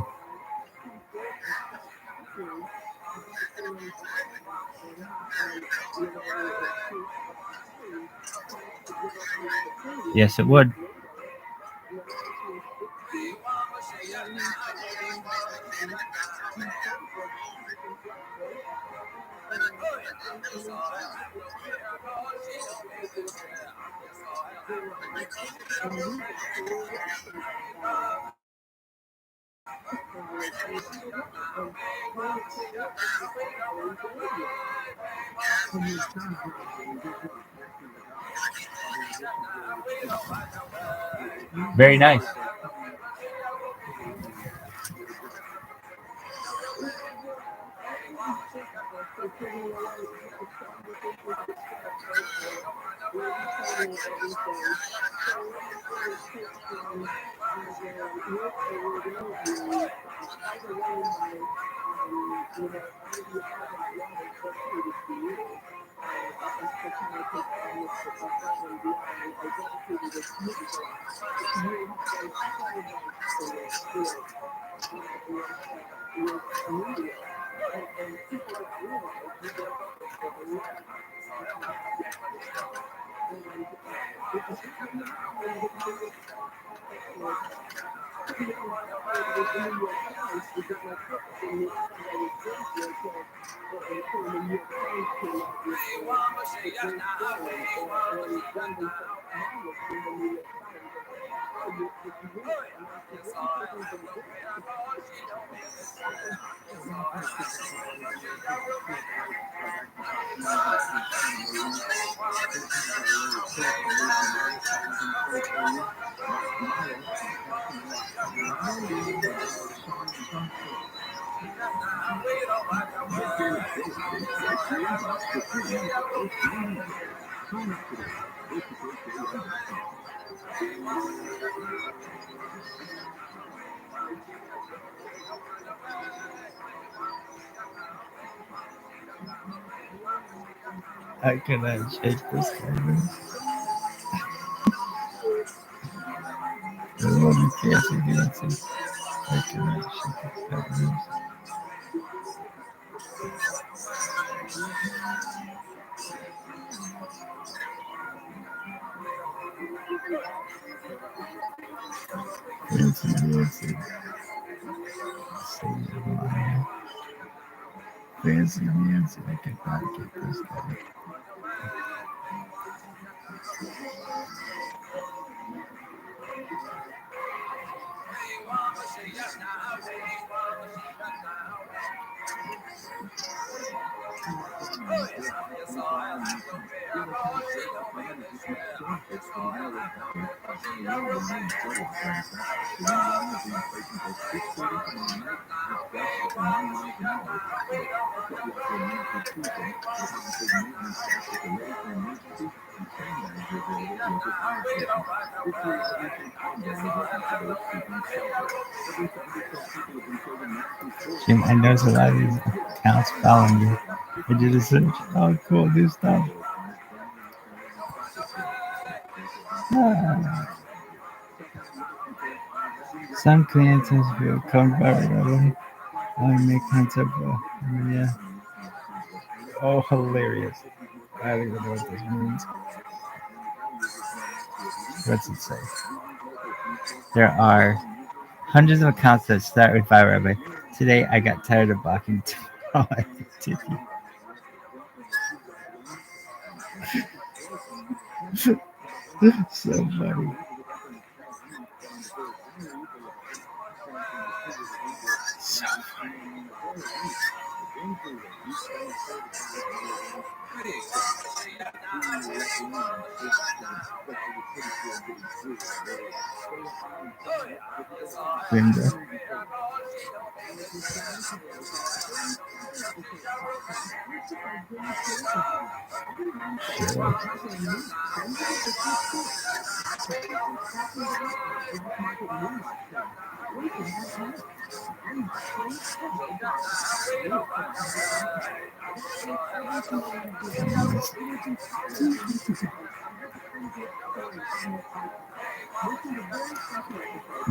Yes, it would. Very nice. I cannot shake this camera. Oh, you can't see. I cannot shake this camera. Fancy. Fancy. I cannot get this guy. Jim, I noticed a lot of these accounts following you. I did a search. Oh, cool, new stuff. Ah. Some clients feel covered by Rabbi. I make concept. Yeah. Oh, hilarious. I don't even know what this means. What's it say? There are hundreds of accounts that start with ViralRabbi. Today, I got tired of blocking. Oh, I did. So funny. So Linda. Sure.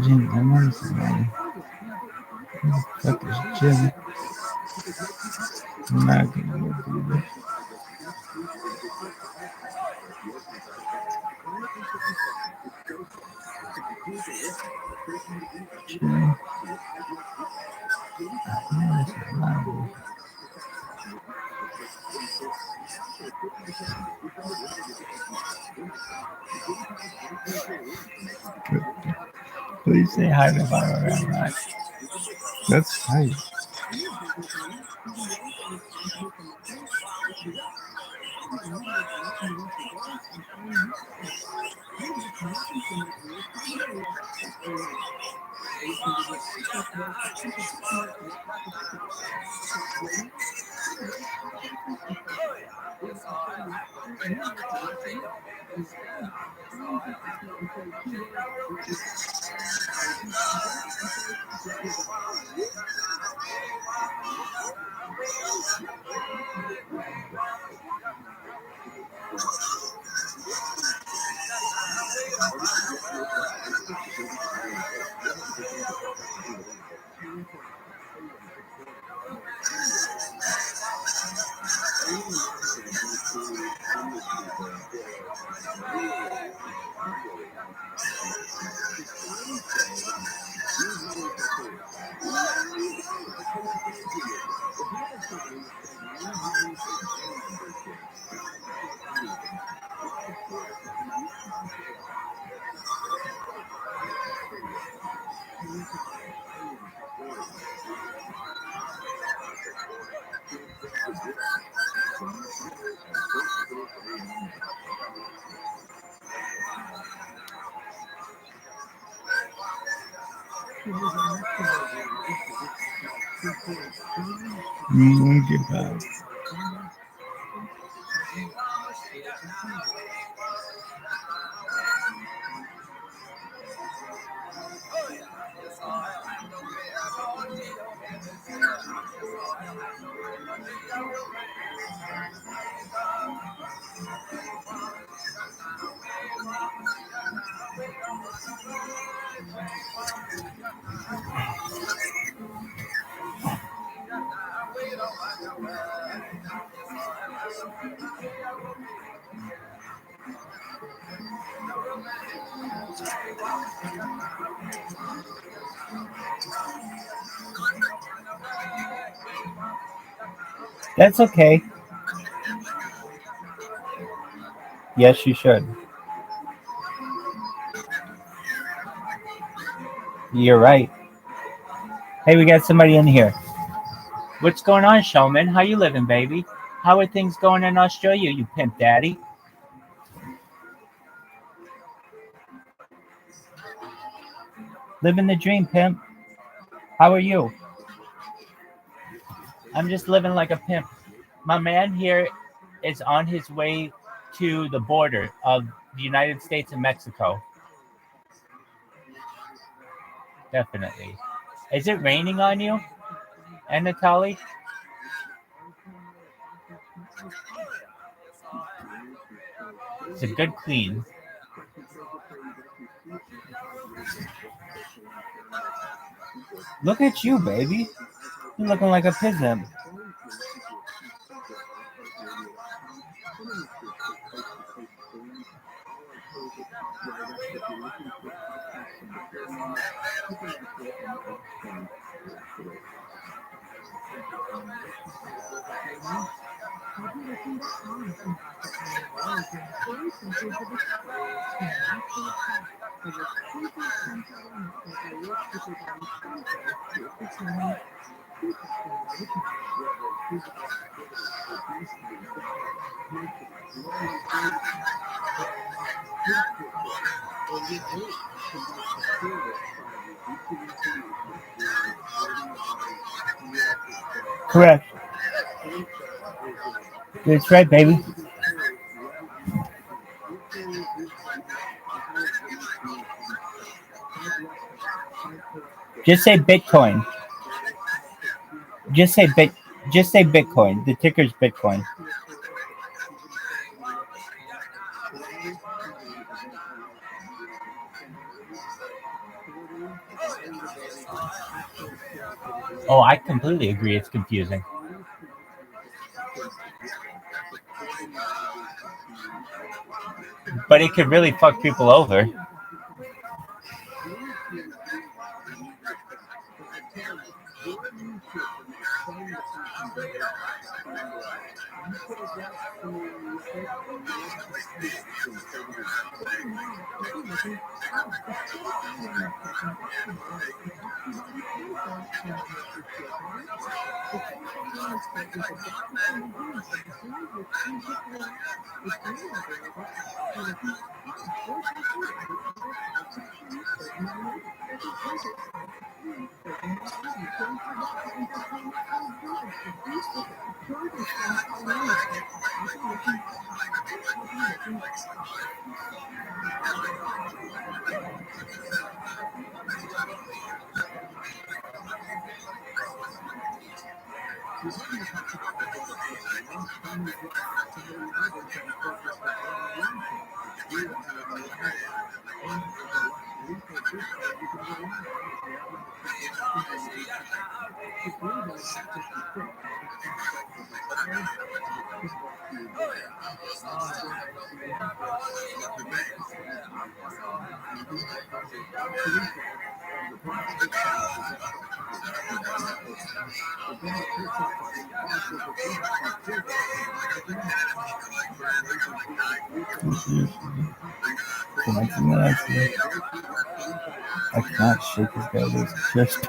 Jim, I want to say, who the fuck is Jim? I'm not gonna go do this. Jim. Where's the line? Please say hi to ViralRabbi. That's right. Goodbye. That's okay. Yes, you should. You're right. Hey, we got somebody in here. What's going on, Showman? How you living, baby? How are things going in Australia, you pimp daddy? Living the dream, pimp. How are you? I'm just living like a pimp. My man here is on his way to the border of the United States and Mexico. Definitely. Is it raining on you, Anatoly? It's a good clean. Look at you, baby. You're looking like a pimp. Copywritten.com can offer knowledge and very simply to display to master task of a super sensible method by which to provide content to determine people in relation. Correct. That's right, baby. Just say Bitcoin. Just say Bitcoin. The ticker's Bitcoin. Oh, I completely agree. It's confusing. But it could really fuck people over. I cannot shake his belly. Just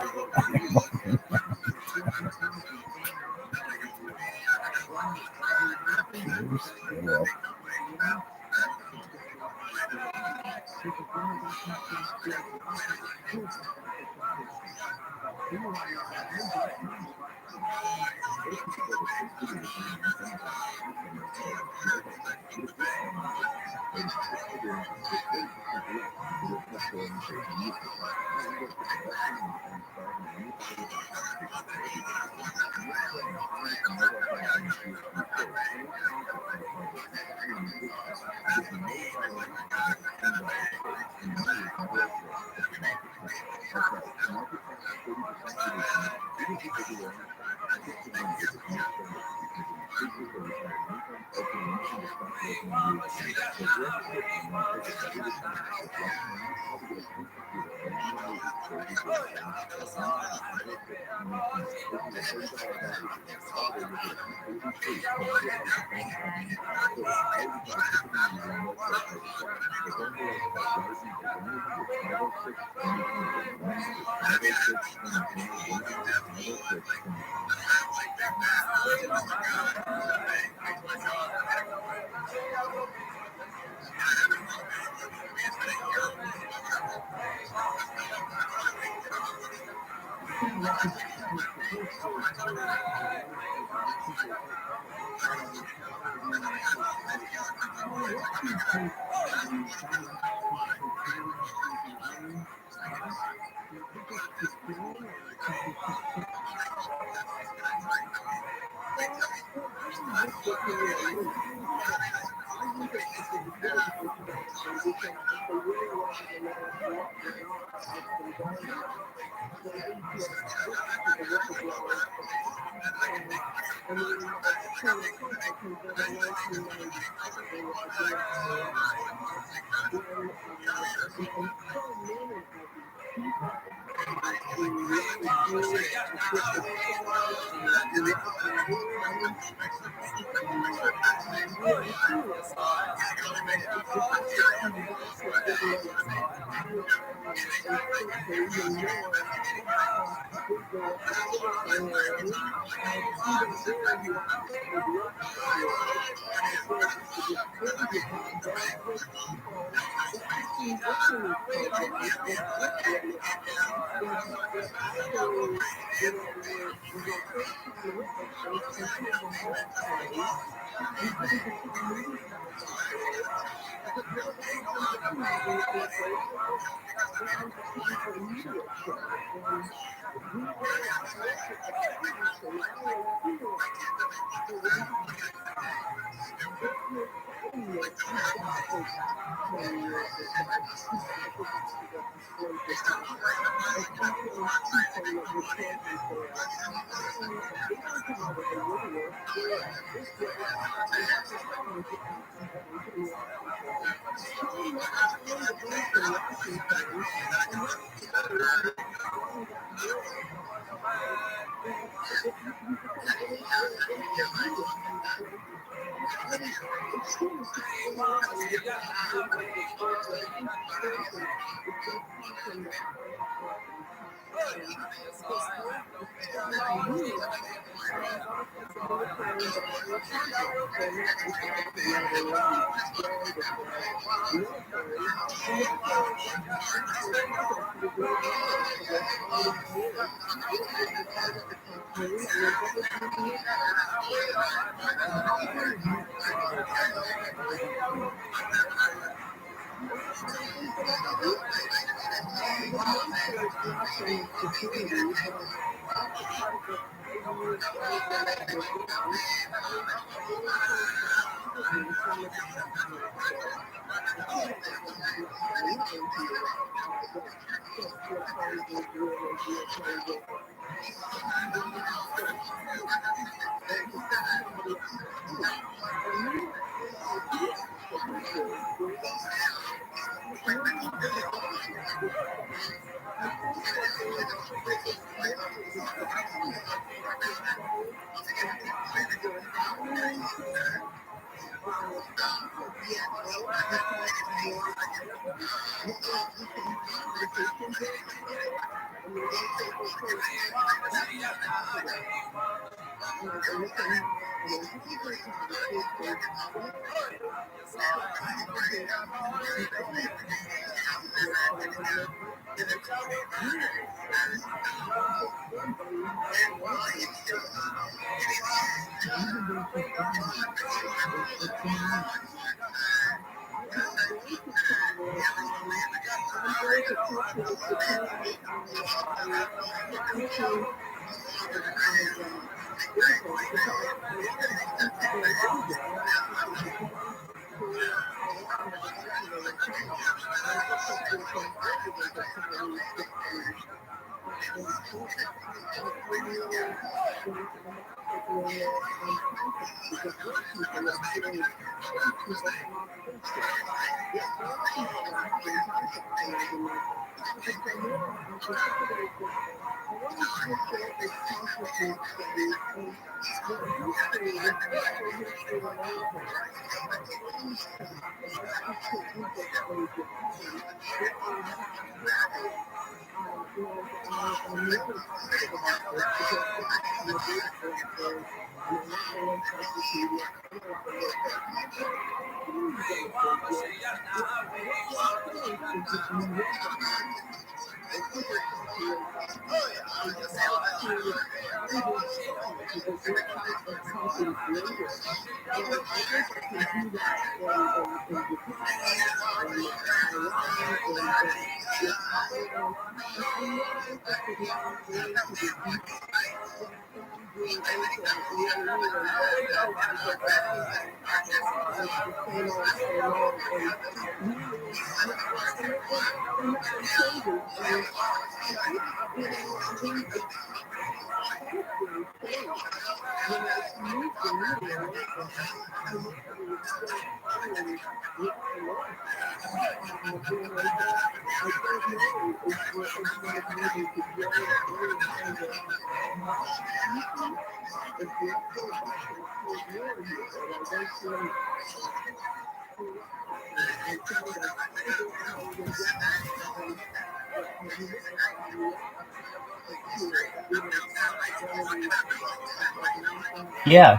Yeah,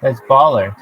that's baller.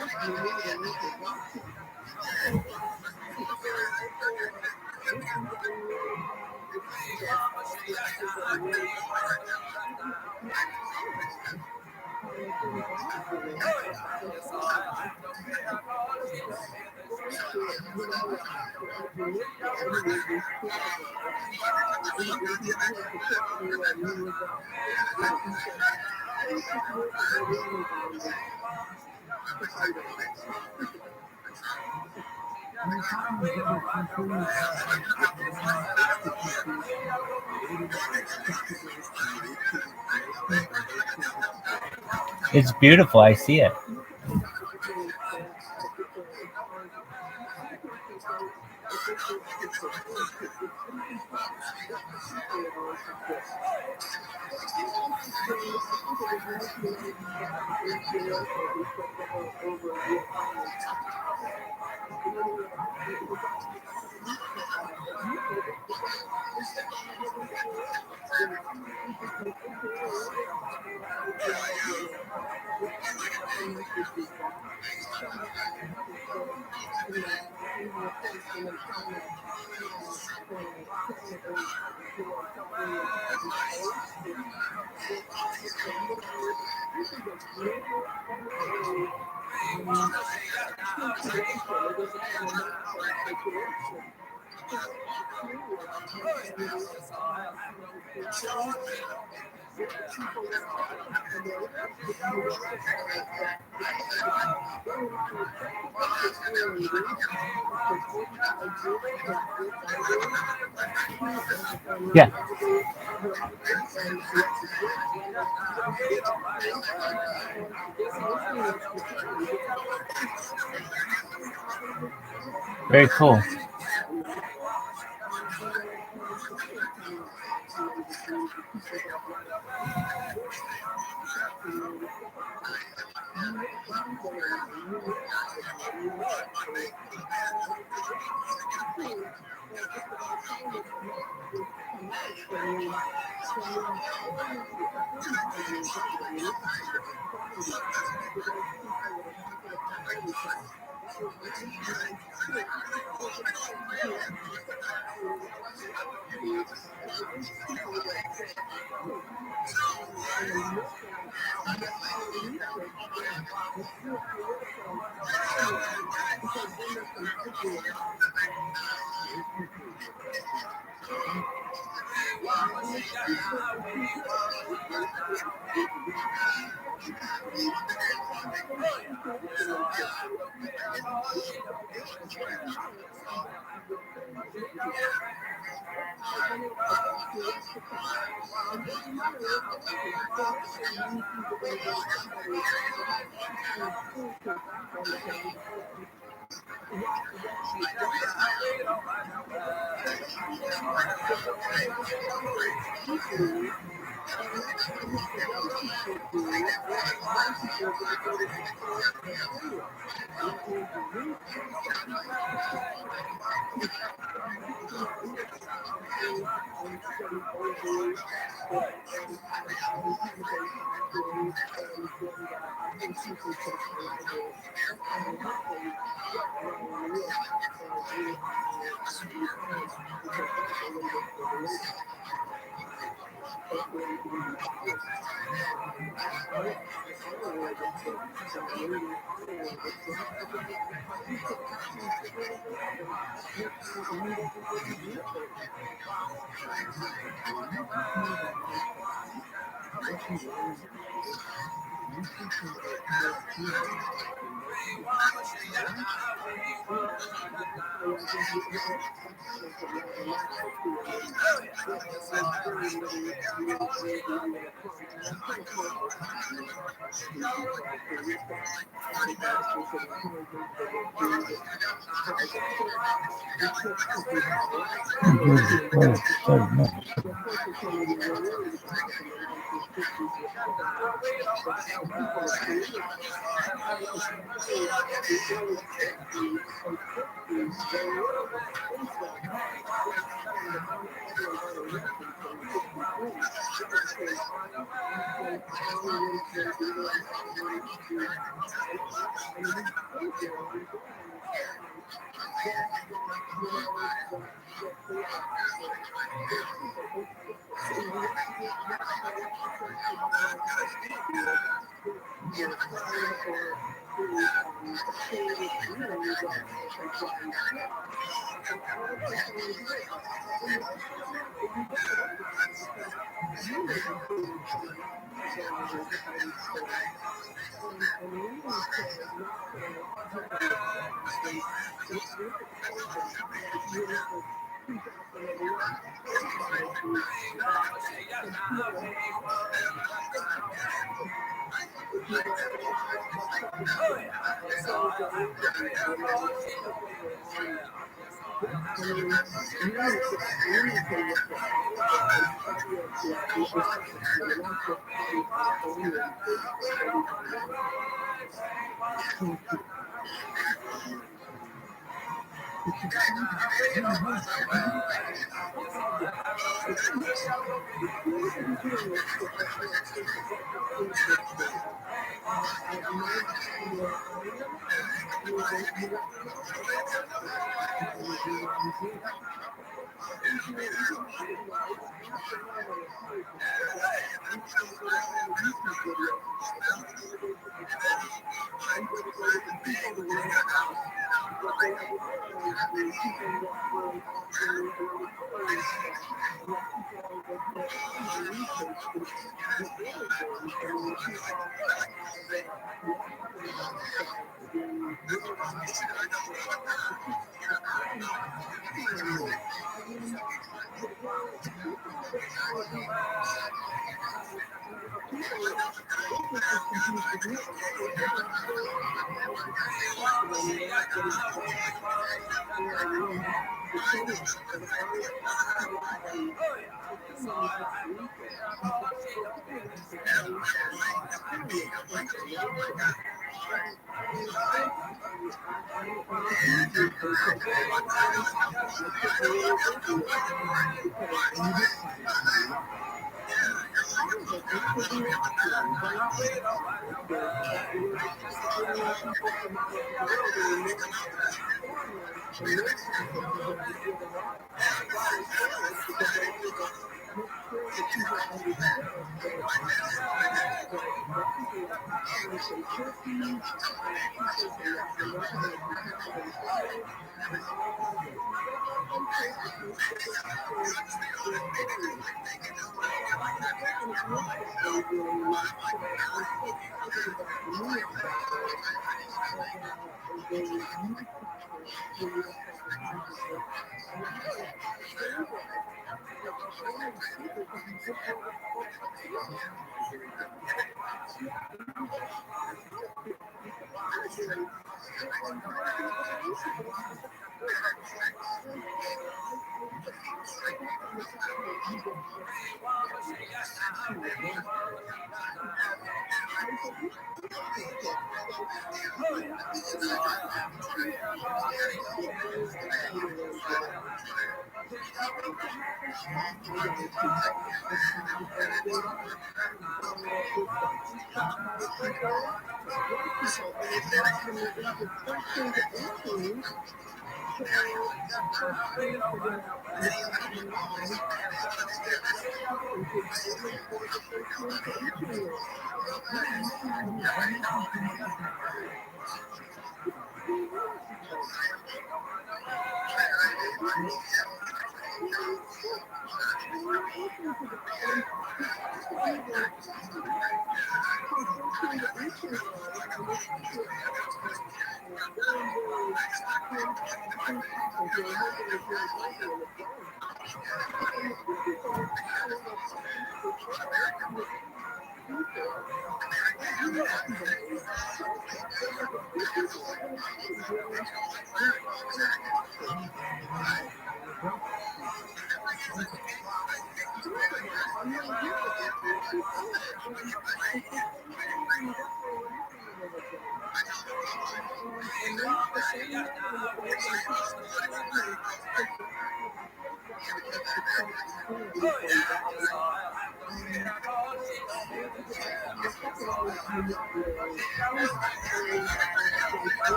It's beautiful. I see it. Yeah. Very cool.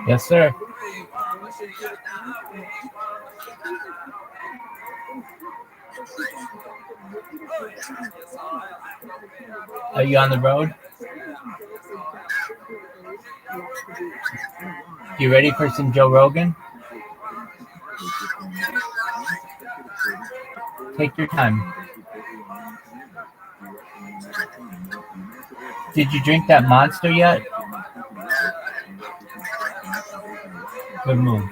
Yes, sir. Are you on the road? You ready for some Joe Rogan? Take your time. Did you drink that monster yet? Good move.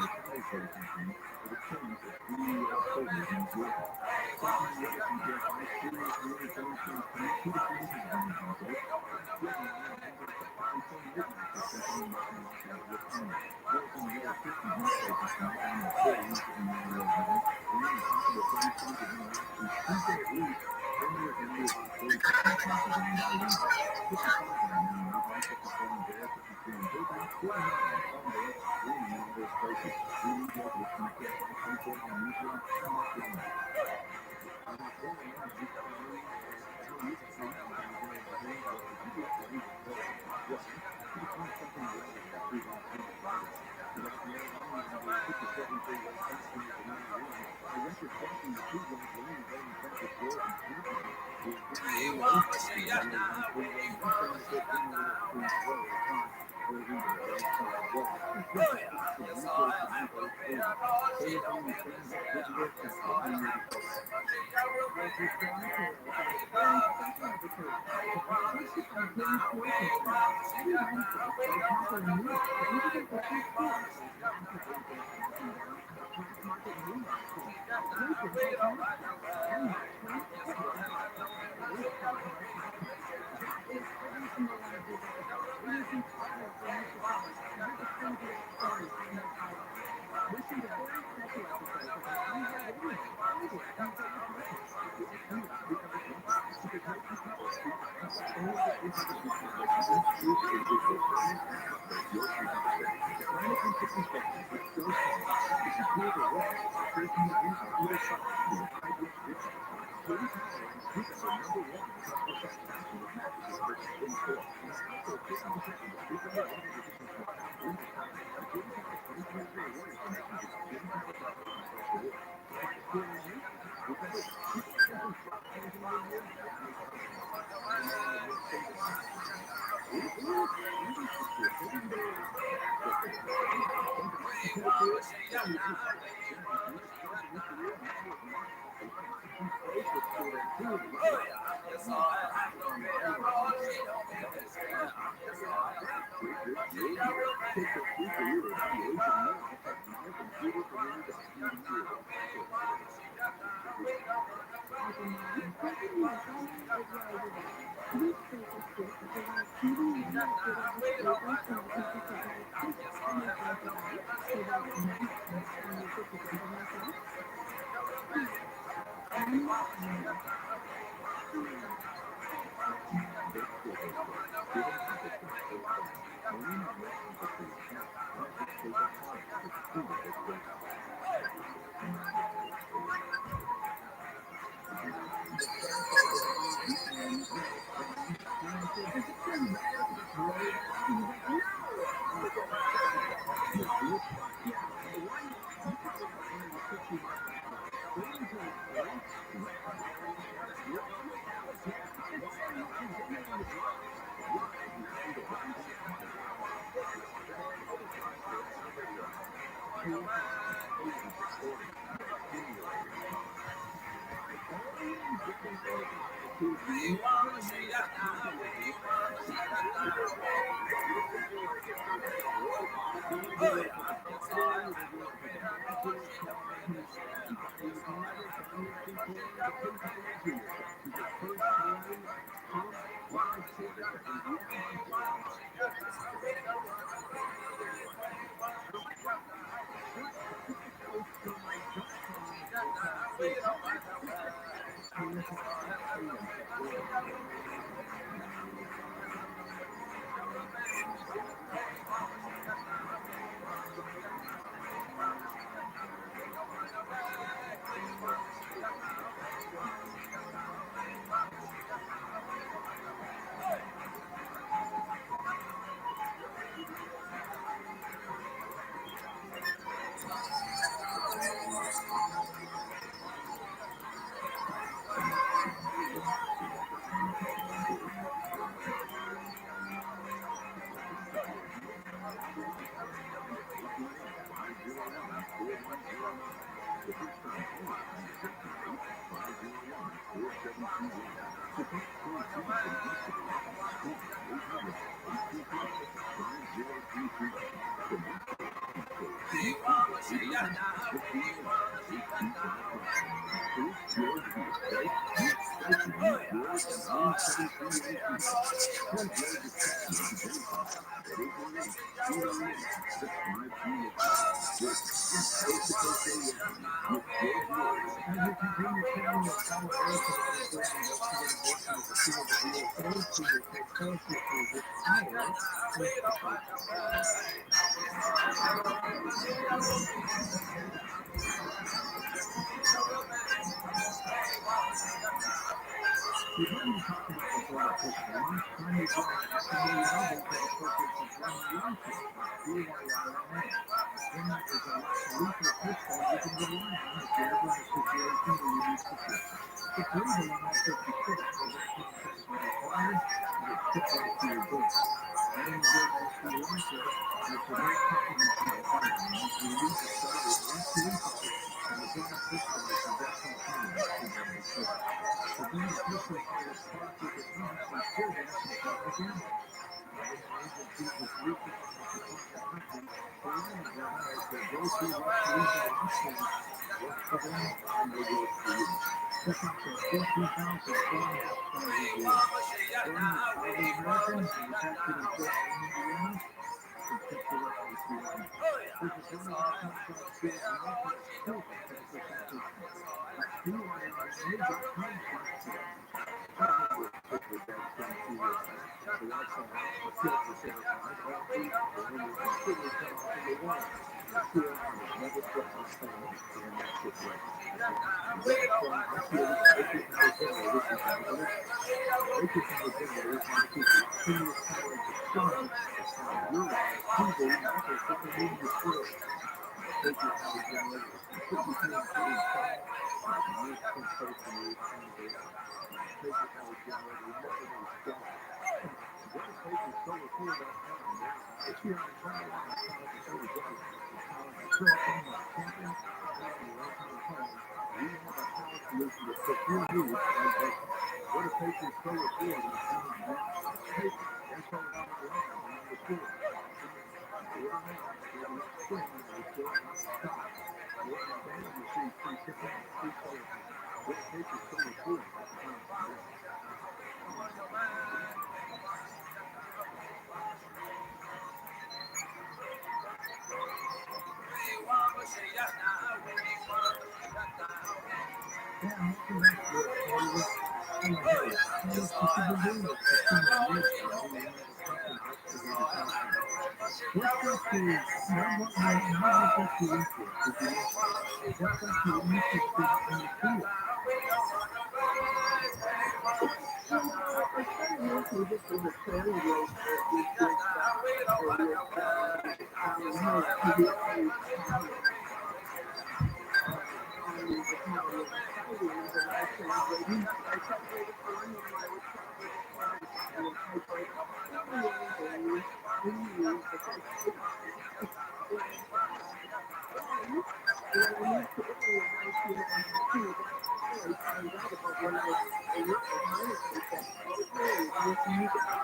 honestly said, hey, if you guys are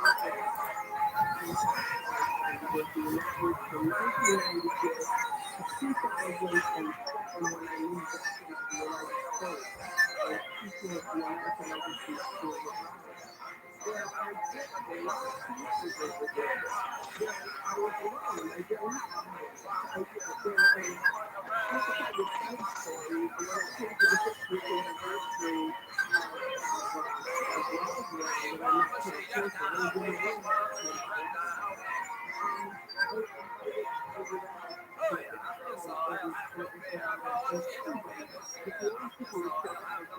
and with the network from 1996 to 2007 when I moved back into the United States and teaching at the American Legacy School of Economics. And I did a lot of classes over there. And I was alone. I didn't have, and just to tell you a side story, when I came to the 50th anniversary of Roswell that I met Ted Turner, I was in the room with Ted Turner. And I was invited over that to attend, and everybody, majority of people would say, oh,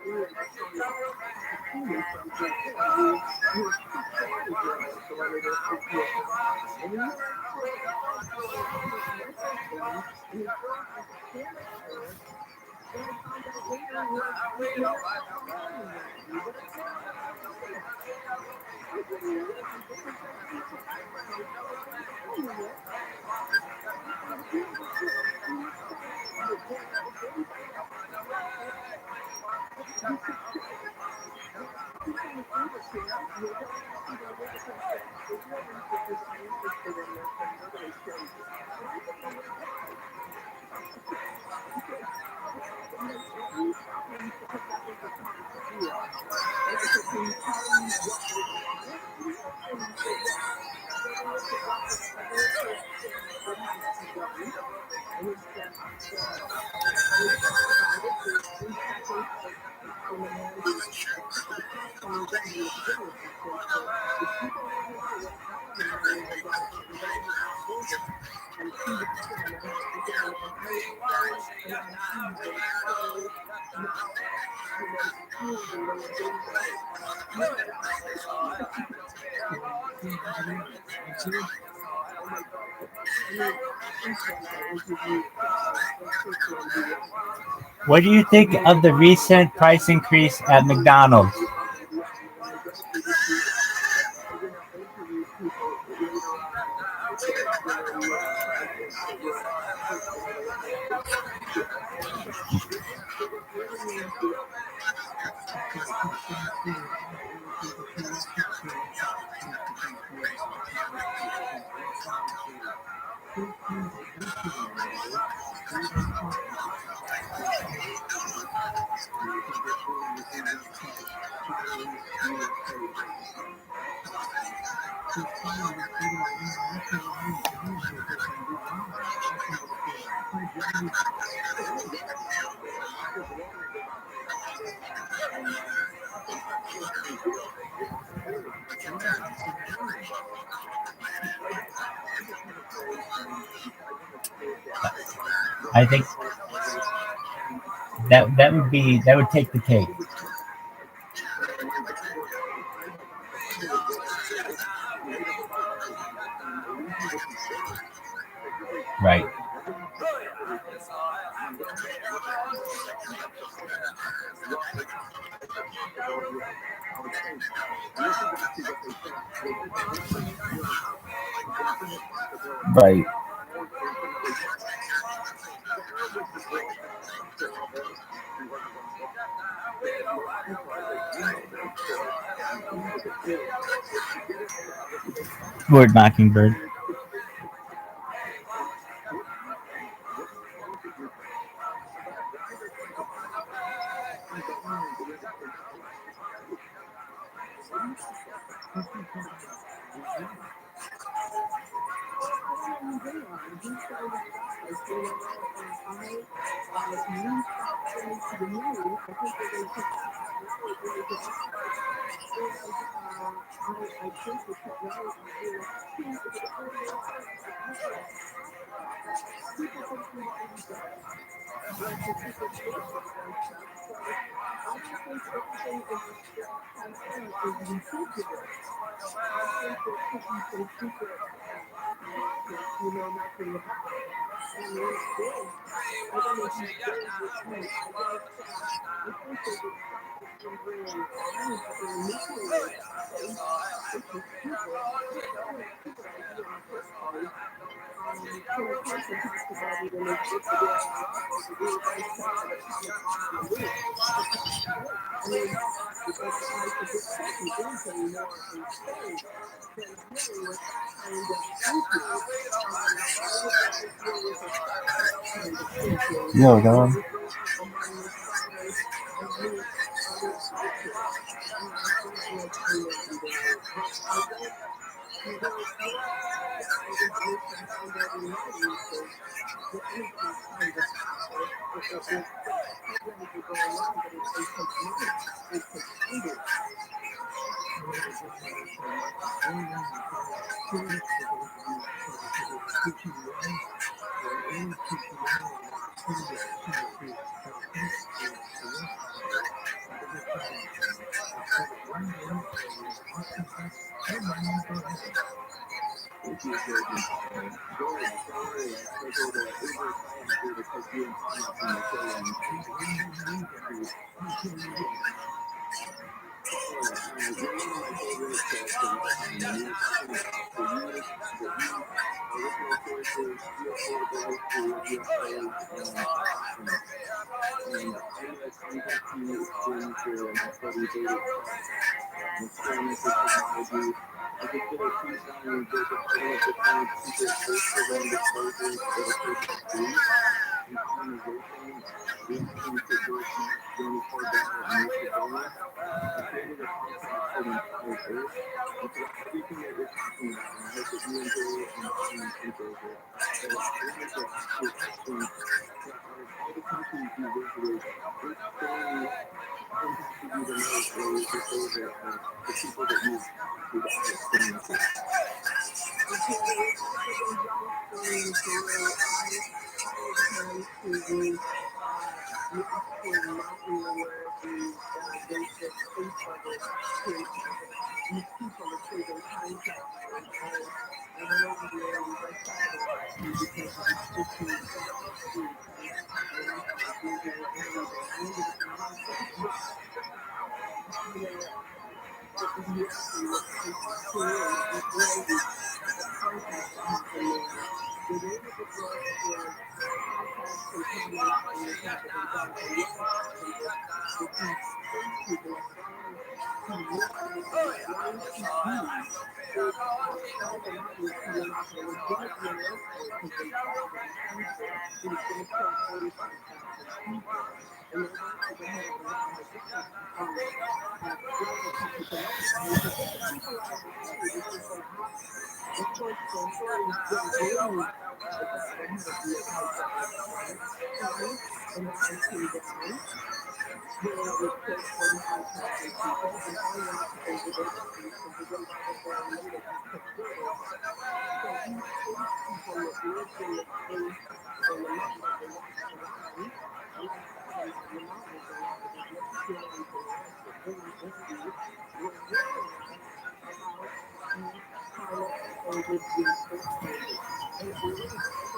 you and Victoria Cappuccini from Japan, you were too shy to join us, so I wanted to take you aside. And we went for a ride on a microplane, and he brought a camera to us. And I found out later, like, you never got to ride in Rabbi, but I said, oh, I want to do it. I didn't realize it because I didn't have a background. So I said, yeah, you know what? And he was cool. He was so, very polite. And he said, sure. And he told me, Abraham, you're going to have to go with the back video. And if you're interested in this, then we're going to show you. And I said, well, why? He said, well, we happened because that was the top deal. And I said, can you tell me what was on it? And he said, yes. So we went to watch it. The very first thing it had 2 guns. And he said, we talked about it. There's 3 seconds of passing the man. The cops on the gun in the beginning of the picture. So if you don't want to know what happened to the man in the gun, the guy was not holding it. And see the camera again. And I was so naive and so not, schooled in those days. You know, oh my God. I mean, please find that interview. Let's search it on ViralRabbi. What do you think of the recent price increase at McDonald's? Yeah, man, I dedicated to that. I'm gonna interview people later on because I think it will hurt them a little bit. Yeah, but it really means that I think that would take the cake. Right. Right. Word Mockingbird. I don't know who they are. Who started that? Like, you stopped going to the news. I think they're going to take that back now. It's going to take that back. And I think the technology here, see, it's funny, people think we want to be better, but the people think we're and stuff. So I don't think everything is transparent as we think it is. I think there could be some secret pockets we know nothing about. And when it is, I don't know if you shared with me, I guess, I think there's a truck that's been bringing arms or nuclear to space, which is stupid. That was a stupid idea in the first place. Senator Carson talked about it in his book, The Day After Roswell, that we were going to set an atomic bomb on the moon. I mean, because the guy said, anything more in space than dealing with that kind of thinking. I would rather deal with a science kind of thinking Yo, than dog. anything among the stars and any other creatures. God bless you, legendary. But I don't, nor have I information found out in my research that anything kind of power, if such programs are going on, that it takes money, it takes funding. Thank you, Jordan. Jordan, don't worry. I scheduled an Uber Palantir to pick you and Tom up from the showroom. You're one of my favorite guests of all time, and you're talking about the unique, the original sources, geopolitical history of UFOs, and I'm going to contact you soon for my study data experimental technology. I just did a piece on the departing of different secret space program disclosures that occurred last week in colonization, the interesting George Marks, Joni Corbell, and Richard Daniels. I created a podcast called Inspired Earth. It's about everything that you're talking about, and I hope that you enjoy it and Tom enjoys it. But I wanted to ask you a question. So out of all the countries you visited, which story impacted you the most, or was your favorite of the people that you've had experiences? Okay, there was actually one experience where I followed him to the Yashin mountain where the space shuttle came down. And the people are saving contact. I went over there and I thought it was awesome because it was 15 separate streets. I went to the usual area there. I ended up in one place where you actually were contacting in where the contact that happened there. The name of the book is Contacts and Comments on the Topic of God. And what had happened is these space people had gone to war with the YPG to tell the Martin he was going to be an airport because they thought it was essential. He was going to kill 45,000 people. And they went to the head of the flight attendant and he said, get the people out of the way. This is going to happen. Of course, the authorities didn't believe the guy, the head of the flight attendant, and the guy came down where it would kill 45,000 people, and I went over there to the way out of there later and confirmed it. So these space people that lived in the space, in the mountain that they walked around, like the mountain that they walked around, never seen anything else, but very angry, were warning us about these pilots and these space changes. And it really sounded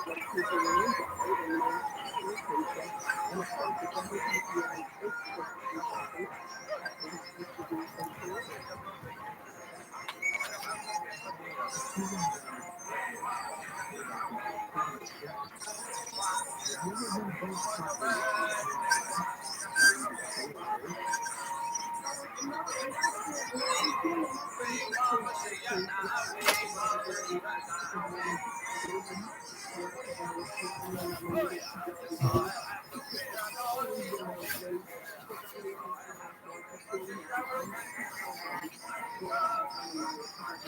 like people when you died and they were tracking your paycheck. And of course, if everything in the United States is about to be taken, they have distribution forever. Have you ever been bug trapping online during the daylight? No, I haven't. No, I've seen them up in some other places. I've been to one where you could go in, they would collect all your phone and then you would go in. Because apparently, they put on the international security clearance for apartments online to different locations, and that's especially in the United States, which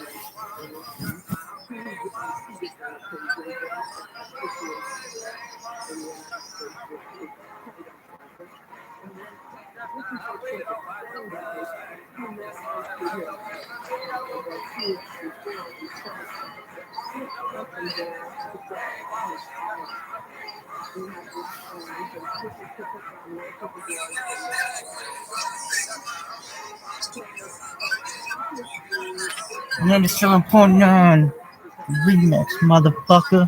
is quite unpleasant. And then this is what sort of explained why he managed to hit about 2 weeks before, because the highest person there could get $5. They have this, you can push a ticket down multiple doors and they get $5. So obviously, this Yeah, guy the was very 7.9 desperate because he remix, wanted to get motherfucker.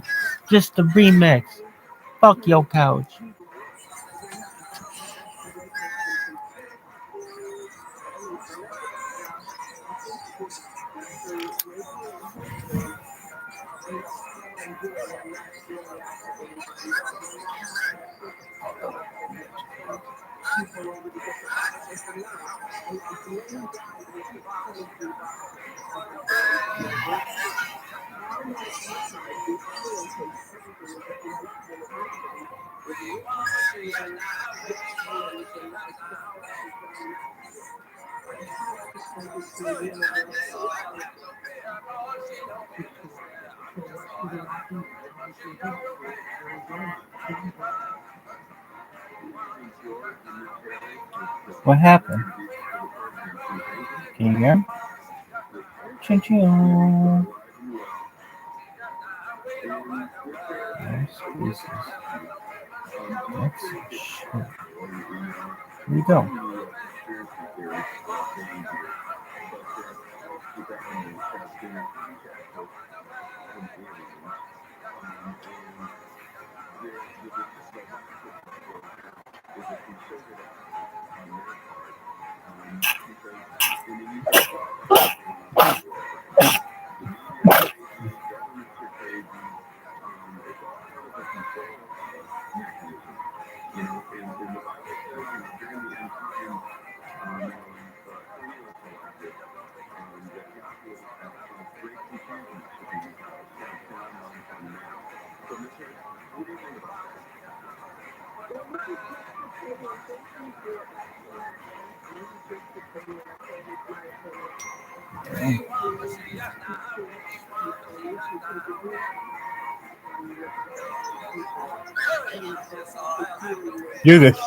Just a remix. money Fuck your to couch. be rich. They had bought investigations from conspiracy theories, and I think his sister maybe in Houston, and that's all I'm doing. I'm not really activating anybody. And that happened 6 months ago. people over the different process of life. And like many guys with fertility how much outside the orientate something that might even happen if you even get someone to like the person from a high percentage to universal intelligence. So what should it not be? Why should it be? Or again, What happened? Can you hear him? Ching-ching. Nice pieces. Let's shit. Here we go. Do this.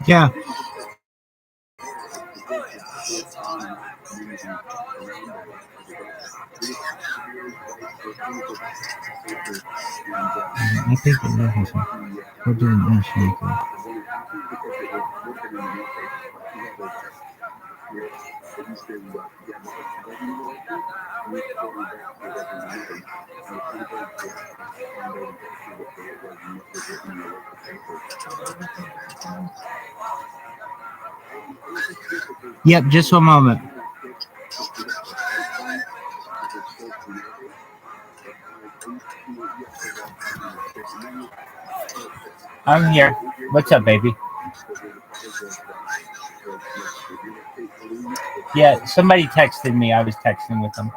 Yeah. I think it is. We're doing this. Yep, just one moment. I'm here. What's up, baby? Yeah, somebody texted me. I was texting with them.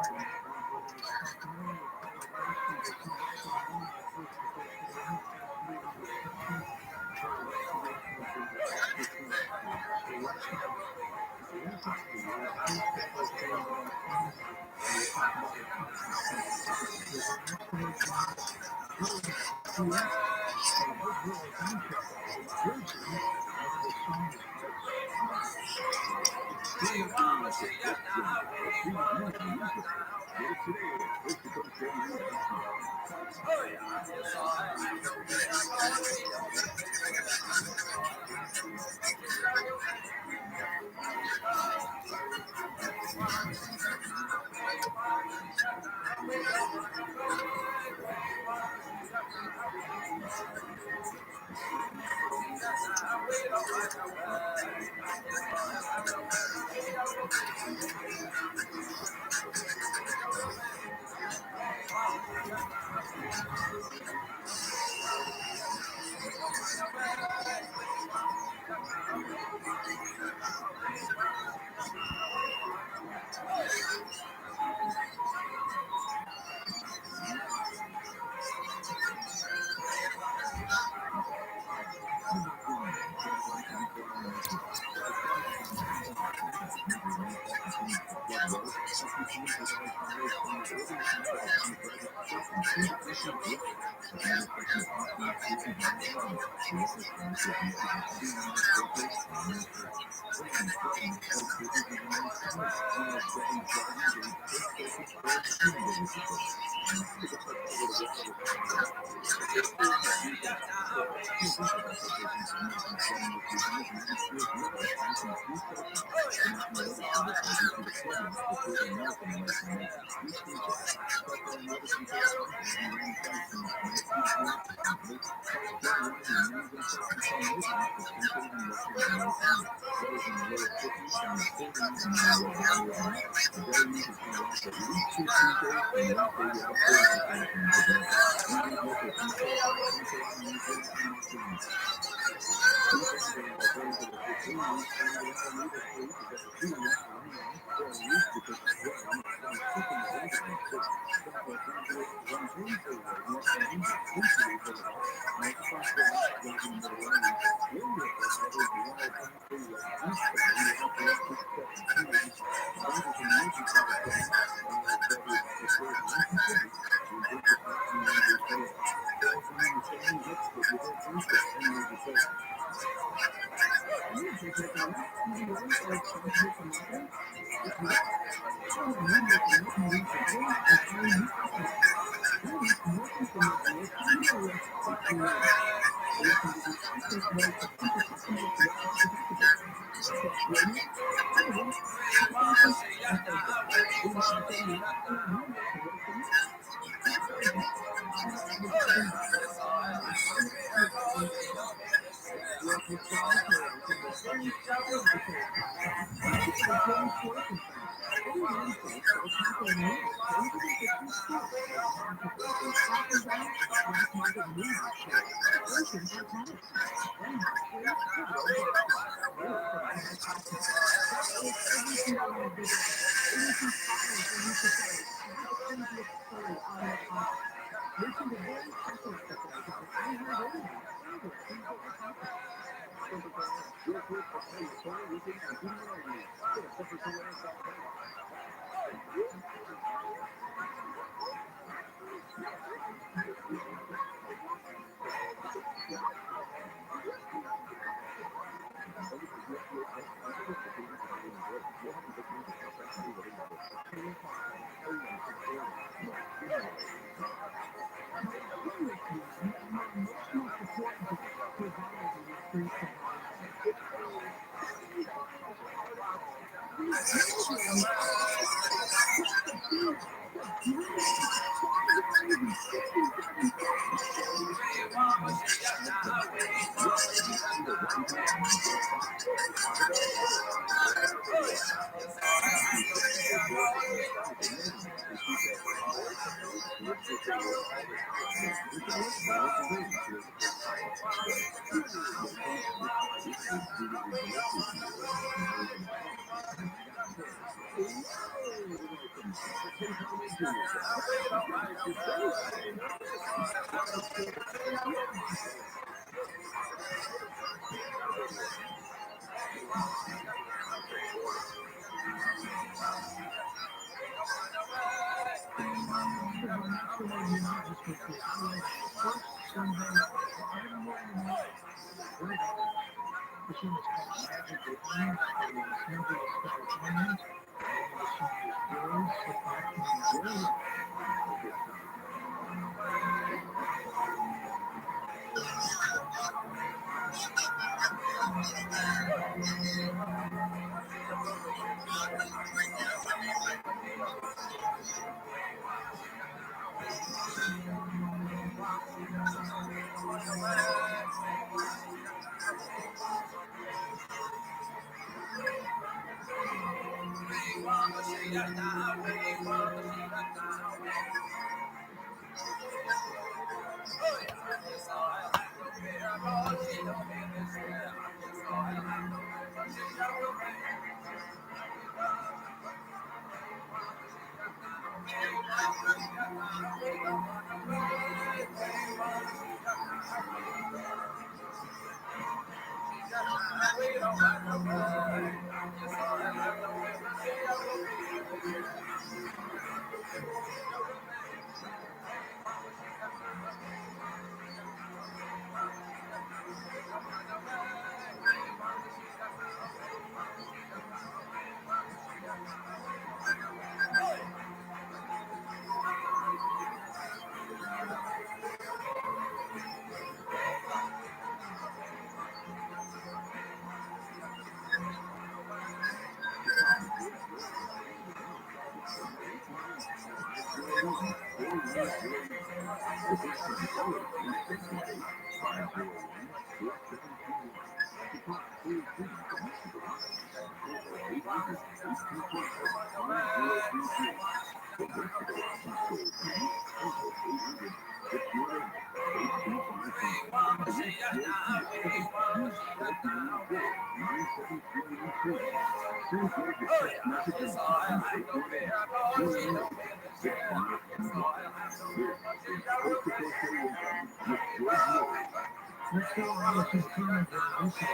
Let's go on with some comments on this as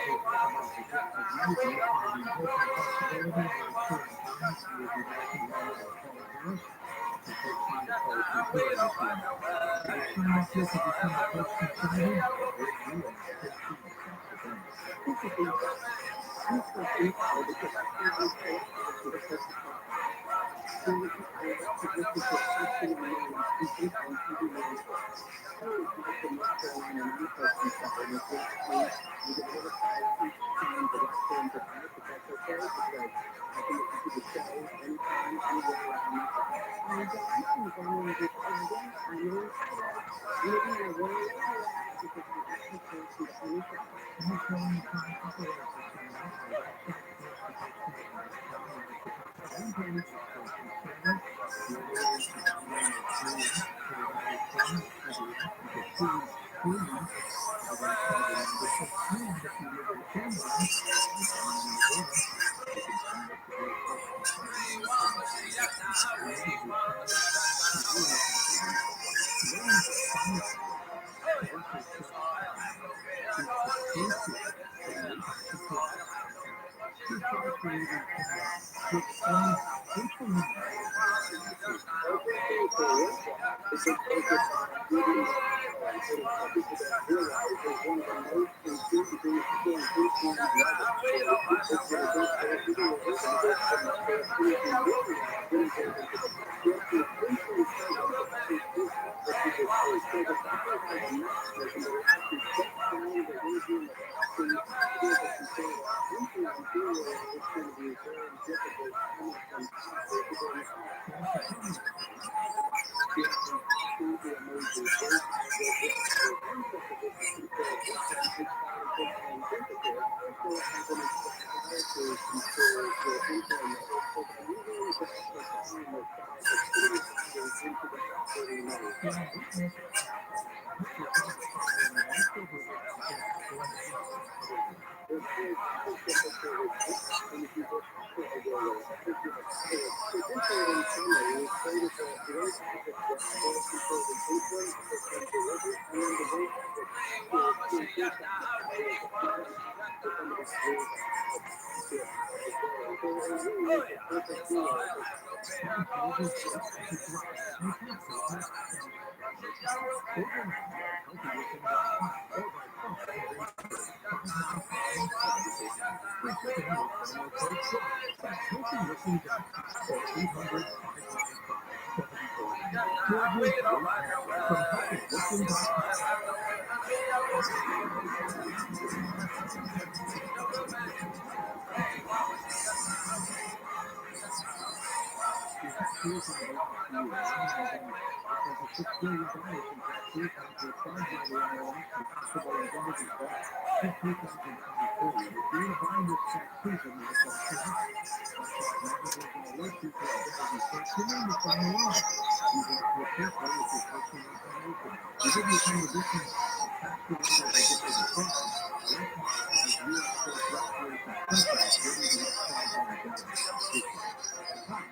we talk about suggested music and the important possibility of recording comments and we'll be back in a moment with Paul Harris to take time to call computer routine. If you sign up here to become a host contributor, there's you and 15 cents a day. This is the I'm so thankful because I can't wait to to the first time. So we can suggested for actually millions and based on TV millions. I was back in North Carolina and I'm posting something with this free. You get notified each time the last film is out, but that's okay because I can listen to the show anytime, anywhere around Mexico. And I can go in this again. I know maybe I will because I actually can't see the only show. Any show anytime operations channel, our website, photooftheday.com, and our picoftheday homepage is posting channel. The other way is to download our free app, ViralRabbi Pro, PDF. You get 2 weeks free months of our travel membership. And if you live in Canada, depending on the day, you can sign up to be a host contributor anytime you want. Whenever you sign up, you will contribute. Today is a silent day. Virtual service time. It's exclusive daily support. Two shows for you in Canada to explain information. Everything for work is a focus on reading and getting happy to that ViralRabbi is one of the most important things to do in foodporn and Rabbi. It's what it does for everything and it does for my first anything really what it goes into the just the essential service is this that you just say. So the doctor has a mechanism that allows you to shut down the engine of actions to be able to control it. One thing I'm doing is going to be very difficult coming from years ago in the past. Yes, and absolutely amazing. Great. The concept of this is pretty cool. This one is powerful and sensitive. Also has an desire to control your internal network. So by using the actual time of files, it's putting the files into the operating mode. Yeah, this is and leftover is going to be possibility. There's very powerful picture with this, and if you go after the roller, if you have power. So essentially in summary, we've created the great object that allows control the input, the delivery, and then the great object afterwards to increase that the power of the computer for somebody to use that object to accomplish their goal. So it really is the perfect tool for Some causes just to drive simple business transformation. OverRabbi, healthywithin.com, or by phone in Vancouver, 595-7000. Return with promo code TRUMAN. That's healthywithin.com or 800-595-7000. Feel good right now from healthywithin.com. Here's an advice for you, because the $6 billion in tattoos have been charged by the IRS for possible identity theft in 2023. If you're to buy this tattoo from the IRS, Contact Magazine can alert you to identity theft soon to find along. You have to be careful with your personal information. You didn't become a victim of tax-related identity fraud. LifeLock has U.S.-based restoration specialists ready to help solve that identity theft issue. Hi.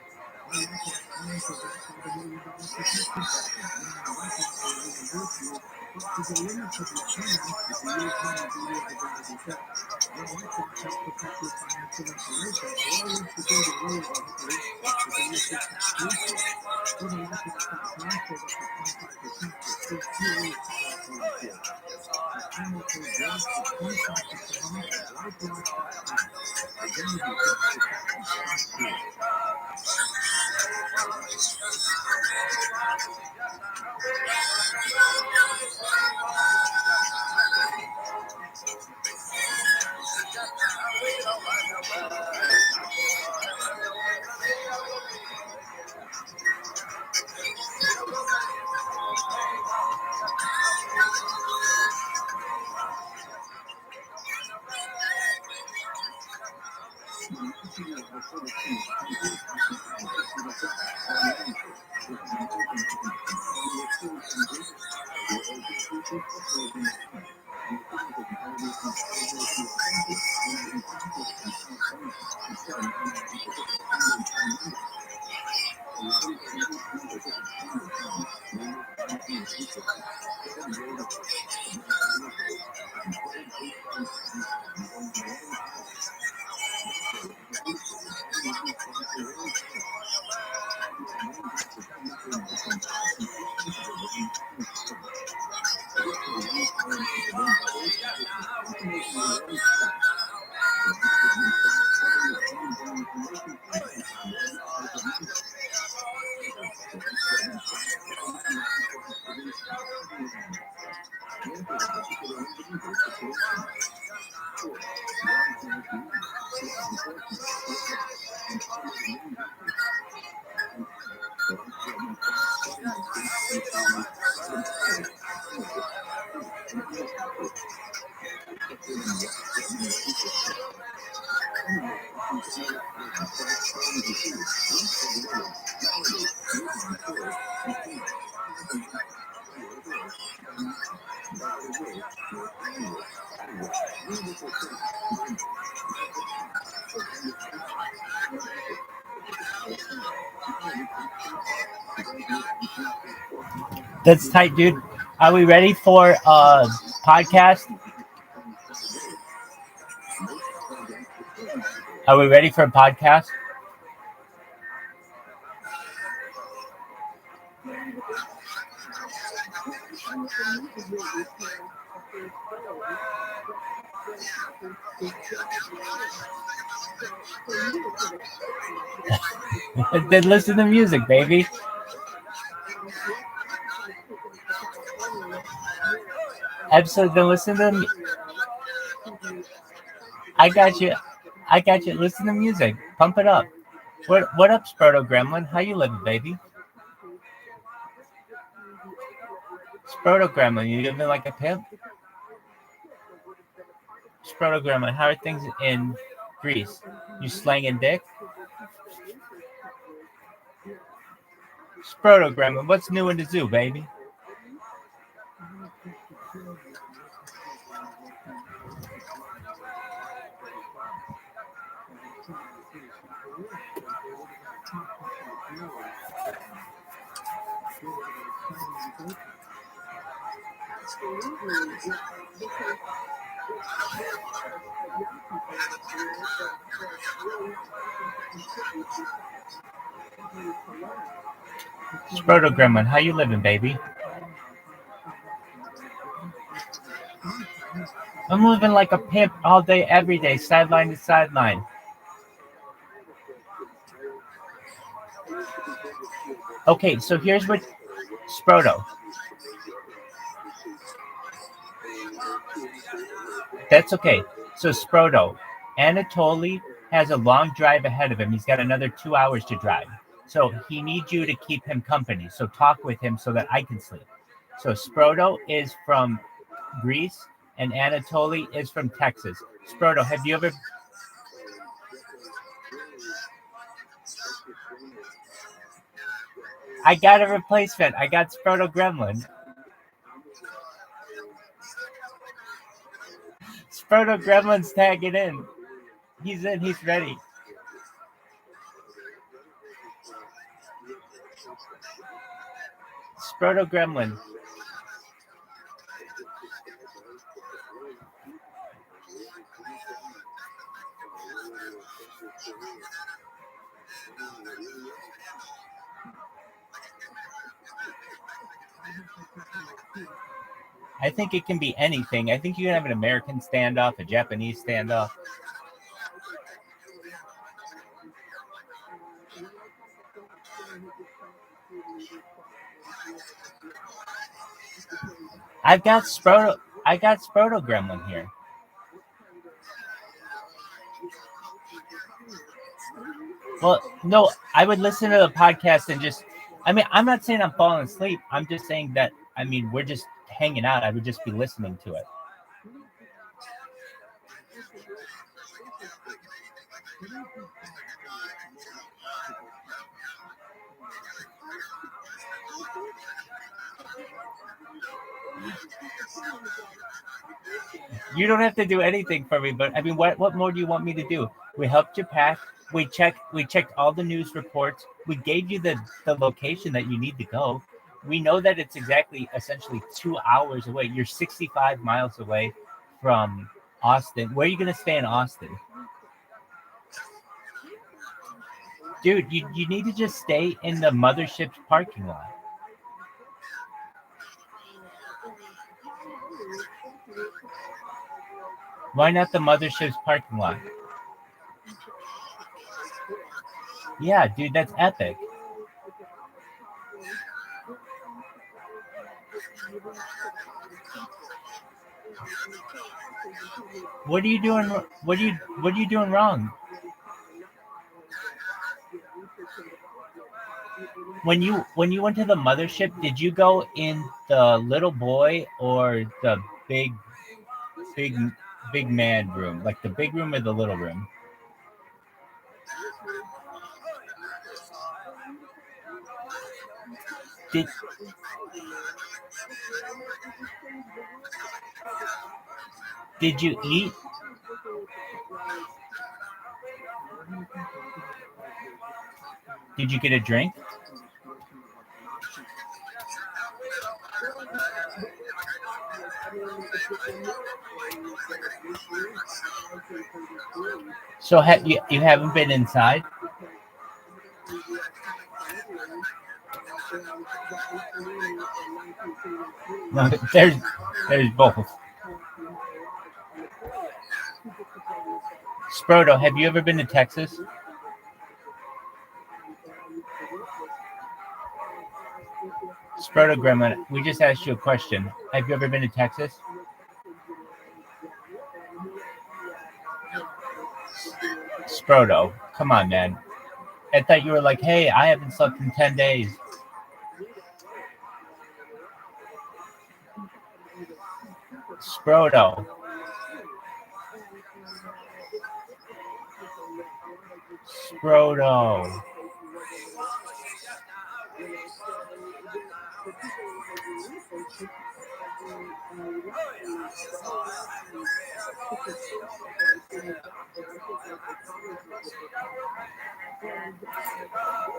I'm LifeLock financial verify the $1 million protection package, meaning LifeLock will reimburse you up to the limits of your plan if you lose money due to identity theft. Let LifeLock help protect your financial information, so all you have to do to worry about it is get your tax refund. Go to LifeLock.com, save up to 25% for free serious policy insurance. The promo code GOLD for 25% off at LifeLock.com. Identity theft protection starts here. That's tight, dude. Are we ready for podcast? Are we ready for a podcast? Then listen to music, baby. Absolutely. Then listen to. I got you. I got you. Listen to music. Pump it up. What up, Sproto Gremlin? How you living, baby? Sproto Gremlin, you living like a pimp? Sproto Gremlin, how are things in Greece? You slanging dick? Sproto Gremlin, what's new in the zoo, baby? Sproto Gremlin, how you living, baby? I'm living like a pimp all day, every day, sideline to sideline. Okay, so here's what Sproto. That's okay. So Sproto, Anatoly has a long drive ahead of him. He's got another 2 hours to drive. So he needs you to keep him company. So talk with him so that I can sleep. So Sproto is from Greece and Anatoly is from Texas. Sproto, have you ever... I got a replacement. I got Sproto Gremlin. Sproto Gremlin's tagging in. He's in. He's ready. Sproto Gremlin. I think it can be anything. I think you can have an American standoff, a Japanese standoff. I got Sproto Gremlin here. Well, no, I would listen to the podcast and just... I mean, I'm not saying I'm falling asleep. I'm just saying that, I mean, we're just hanging out. I would just be listening to it. You don't have to do anything for me, but I mean, what more do you want me to do? We helped you pack. We checked all the news reports. We gave you the location that you need to go. We know that it's essentially 2 hours away. You're 65 miles away from Austin. Where are you going to stay in Austin? Dude, you need to just stay in the mothership's parking lot. Why not the mothership's parking lot? Yeah, dude, that's epic. What are you doing? What are you doing wrong? When you went to the mothership, did you go in the little boy or the big man room? Like the big room or the little room? Did you eat? Did you get a drink? So you haven't been inside? No, there's both. Sproto, have you ever been to Texas? Sproto Grandma, we just asked you a question. Have you ever been to Texas? Sproto, come on, man. I thought you were like, hey, I haven't slept in 10 days. Sproto. Sproto.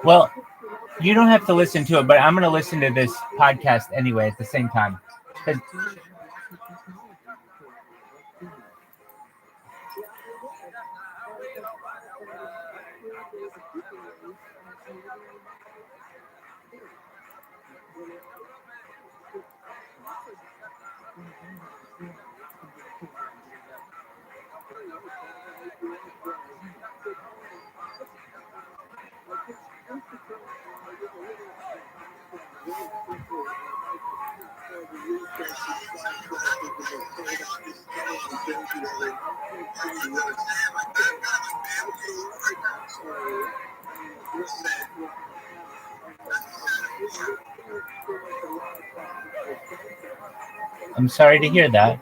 Well, you don't have to listen to it, but I'm going to listen to this podcast anyway at the same time. I'm sorry to hear that.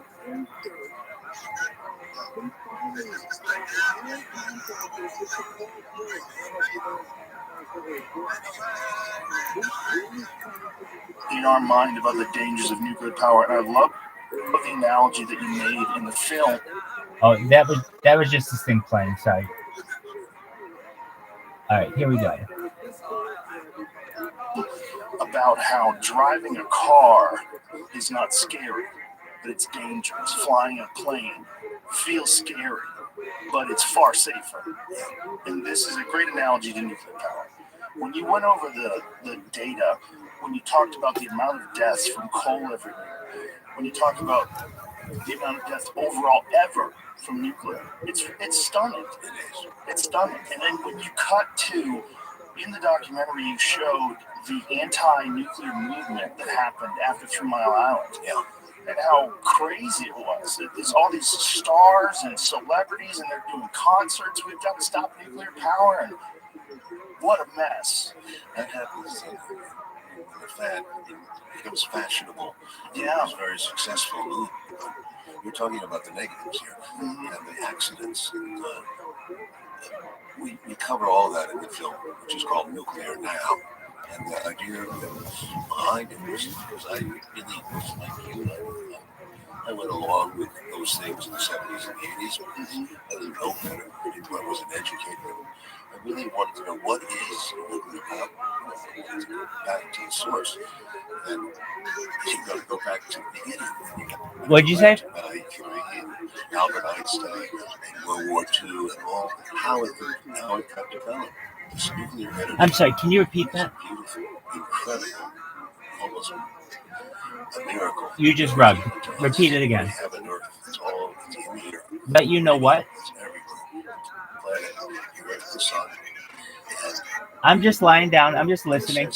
In our mind about the dangers of nuclear power, and I love the analogy that you made in the film. Oh, that was just this thing playing. Sorry. All right, here we go. About how driving a car is not scary, but it's dangerous. Flying a plane feels scary, but it's far safer. And this is a great analogy to nuclear power. When you went over the data, when you talked about the amount of deaths from coal every year, when you talk about the amount of deaths overall ever from nuclear, it's stunning. It's stunning. And then when you cut to, in the documentary, you showed the anti-nuclear movement that happened after 3 Mile Island. Yeah. And how crazy it was. There's all these stars and celebrities, and they're doing concerts. We've got to stop nuclear power, and what a mess. That happens it was fashionable. Yeah. It was very successful. You're talking about the negatives here and the accidents. We cover all that in the film, which is called Nuclear Now. And the idea that was behind it was because I really was like you. those things in the 70s and the 80s. I didn't know better. I wasn't educated. I really wanted to know what is nuclear power. Back to the source. And you got to go back to the beginning. What'd you say? Marie Curie and Albert Einstein and World War II and all how it got developed. This nuclear energy. I'm sorry, can you repeat that? Beautiful, incredible, almost a miracle. You just rubbed. Repeat it again. We have an Earth. It's all in the air. But you know what? It's everywhere. Planet, the Earth, the sun. And I'm just lying down. I'm just listening.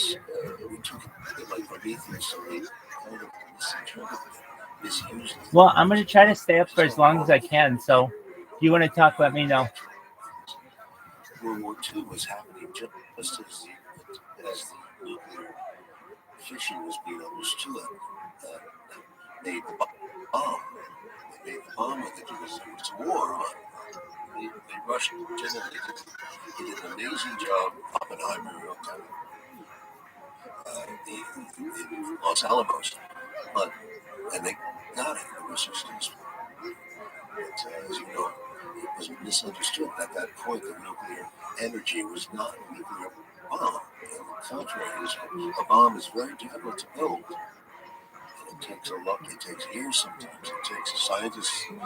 we took it like Prometheus, so we kind of misused it. Well, I'm going to try to stay up for as long as I can. So if you want to talk, let me know. World War II was happening just as the nuclear fission was being understood. Made the bomb. They made the bomb with it because there was a war on. They rushed generally. They did an amazing job. Oppenheimer wrote down the Los Alamos, and they got it. It was successful. But as you know, it was misunderstood at that point that nuclear energy was not a nuclear bomb. On the contrary, a bomb is very difficult to build. It takes a lot. It takes years sometimes. It takes scientists. You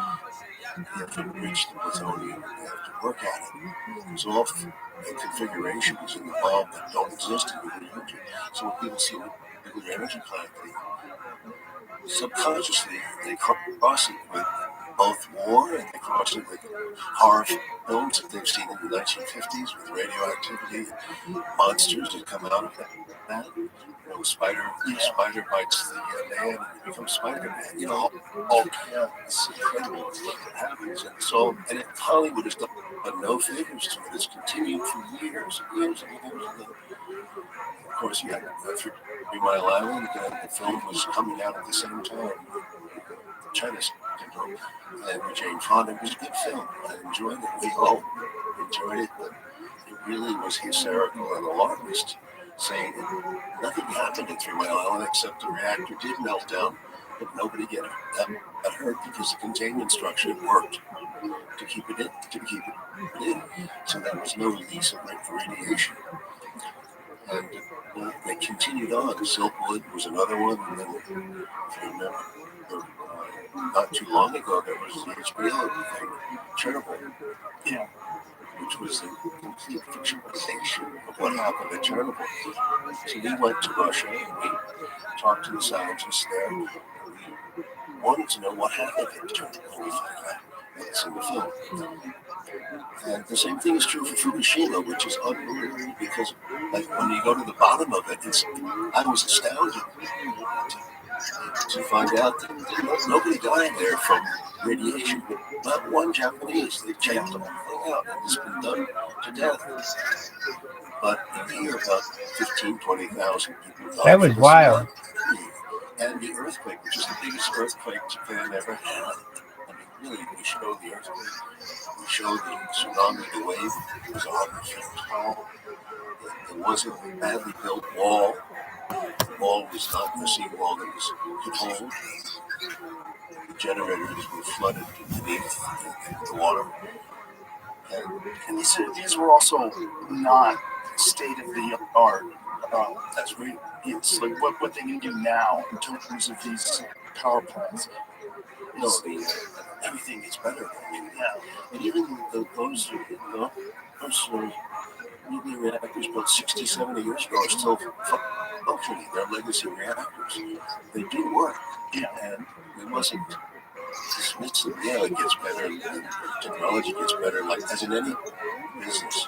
have to enrich the plutonium. You have to work at it. There's all configurations in the bomb that don't exist in nuclear energy. So when people see a nuclear energy plant, subconsciously they cross it with both war and they cross it with horror films that they've seen in the 1950s with radioactivity and monsters that come out of that. Spider bites the man and becomes Spider-Man. It's incredible what happens. And so, and Hollywood has done no favors to it. It's continued for years and years and years. And then, of course, you had 3 Mile Island, and the film was coming out at the same time. China syndrome. And with Jane Fonda, it was a good film. I enjoyed it. We all enjoyed it, but it really was hysterical and alarmist, saying that nothing happened at 3 Mile Island except the reactor did melt down, but nobody got hurt because the containment structure worked to keep it in. So there was no release of radiation. And they continued on. Silkwood was another one, and then, if you remember, not too long ago, there was the HBO thing, Chernobyl, which was a complete fictionalization of what happened at Chernobyl. So we went to Russia and we talked to the scientists there. And we wanted to know what happened at Chernobyl. And we found out what's in the film. And the same thing is true for Fukushima, which is unbelievable because, like, when you go to the bottom of it, I was astounded to find out that nobody died there from radiation. Not one Japanese. They checked the whole thing out, and it's been done to death. But here, about 20,000 people died. That was wild. And the earthquake, which is the biggest earthquake Japan ever had. I mean, really, we showed the earthquake. We showed the tsunami, the wave. It was 100 feet tall. It wasn't a badly built wall. The wall was not the seawall that could hold. The generators were flooded beneath the water. And these were also not state of the art. That's right. It's like what they can do now in terms of these power plants. Everything gets better. I mean, and even those nuclear reactors built 60, 70 years ago are still functioning. They're legacy reactors. They do work. And we mustn't dismiss them. Yeah, it gets better. And technology gets better. Like, as in any business,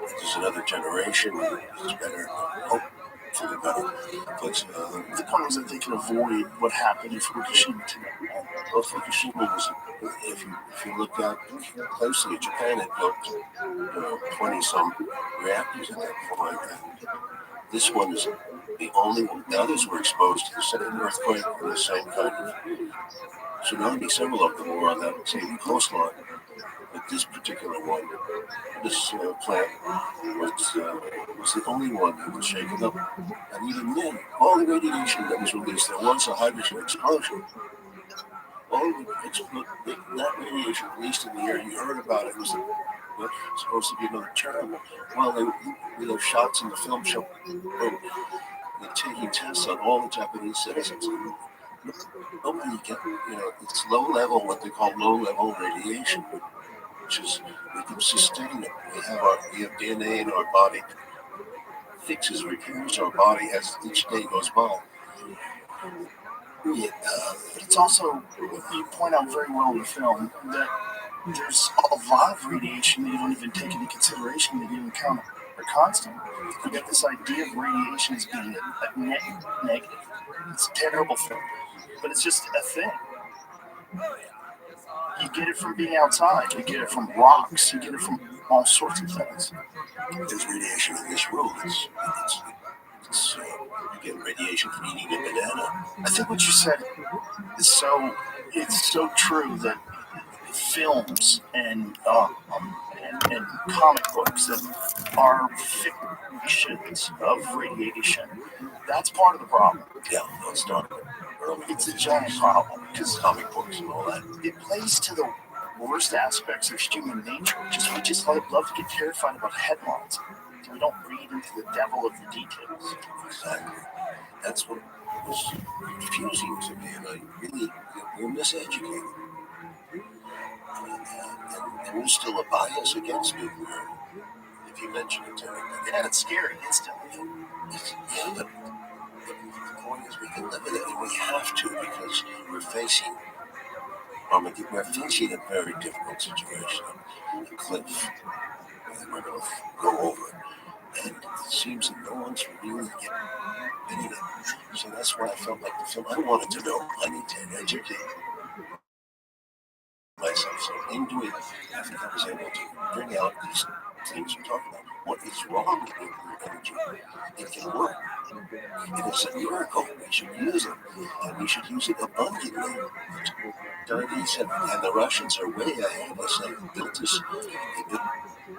there's another generation. It's better. Hopefully better. But The point is that they can avoid what happened in Fukushima today. Well, Fukushima was, if you look at closely, Japan had built 20-some reactors at that point. And this one is the only one. The others were exposed to the same earthquake and the same kind of tsunami. Several of them were on that same coastline. But this particular one, this plant was the only one that was shaken up. And even then, all the radiation that was released, there was a hydrogen explosion. that radiation released in the air, you heard about it, was supposed to be another terrible. Well, we have shots in the film show where they're taking tests on all the Japanese citizens. Nobody can, it's low level, what they call low level radiation, which is, we can sustain it. We have DNA in our body, fixes, repairs our body as each day goes by. But it's also, you point out very well in the film, that there's a lot of radiation that you don't even take into consideration, that you encounter constantly. You get this idea of radiation as being a negative. It's a terrible thing, but it's just a thing. You get it from being outside, you get it from rocks, you get it from all sorts of things. There's radiation in this room. You get radiation from eating a banana. I think what you said is so true, that films and comic books that are fictions of radiation, that's part of the problem. Yeah, let's talk about it. It's a giant problem, because comic books and all that. It plays to the worst aspects of human nature. We just love to get terrified about headlines. We don't read into the devil of the details. Exactly. That's what was confusing to me, and I really, we're miseducated. And there's still a bias against nuclear, if you mention it to anybody. Yeah, it's scary instantly. Yeah, but the point is, we can live with it, and we have to, because we're facing a very difficult situation, a cliff that we're going to go over, and it seems that no one's really getting it. So that's why I felt like the film, I wanted to know, I need to educate myself. So in doing it, I think I was able to bring out these things we're talking about. What is wrong with nuclear energy? It can work. It is a miracle. We should use it, and we should use it abundantly. Chinese and the Russians are way ahead of us. They built this. They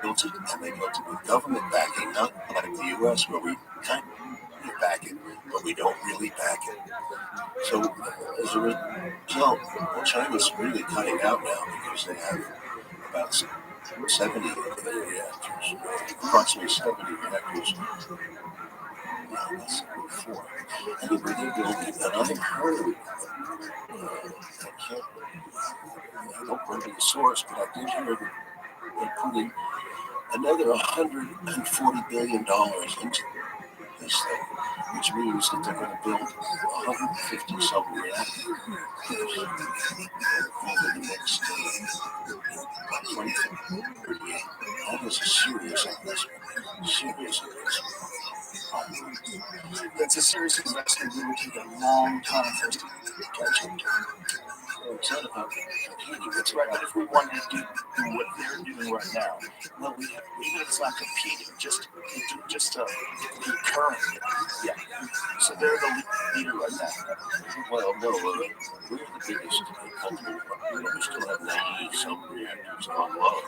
built it, and they built it with government backing, not like the U.S., where we kind of back it, but we don't really back it. So as a result, China's really cutting out now, because they have about 70 reactors, approximately 70 reactors. That's 74. And they're building, and I've heard, I don't remember the source, but I did hear that they're putting another $140 billion into this thing, which means that they're going to build 150 some reactors over the next 2038. That is a serious investment. That's a serious investment. It would take a long time for us to catch up to. It's not about competing. That's right, but if we wanted to do what they're doing right now, well, even if it's not competing, just to be current. Yeah. So they're the leader right now. Well, no, we're the biggest country. We still have 90 some reactors on low.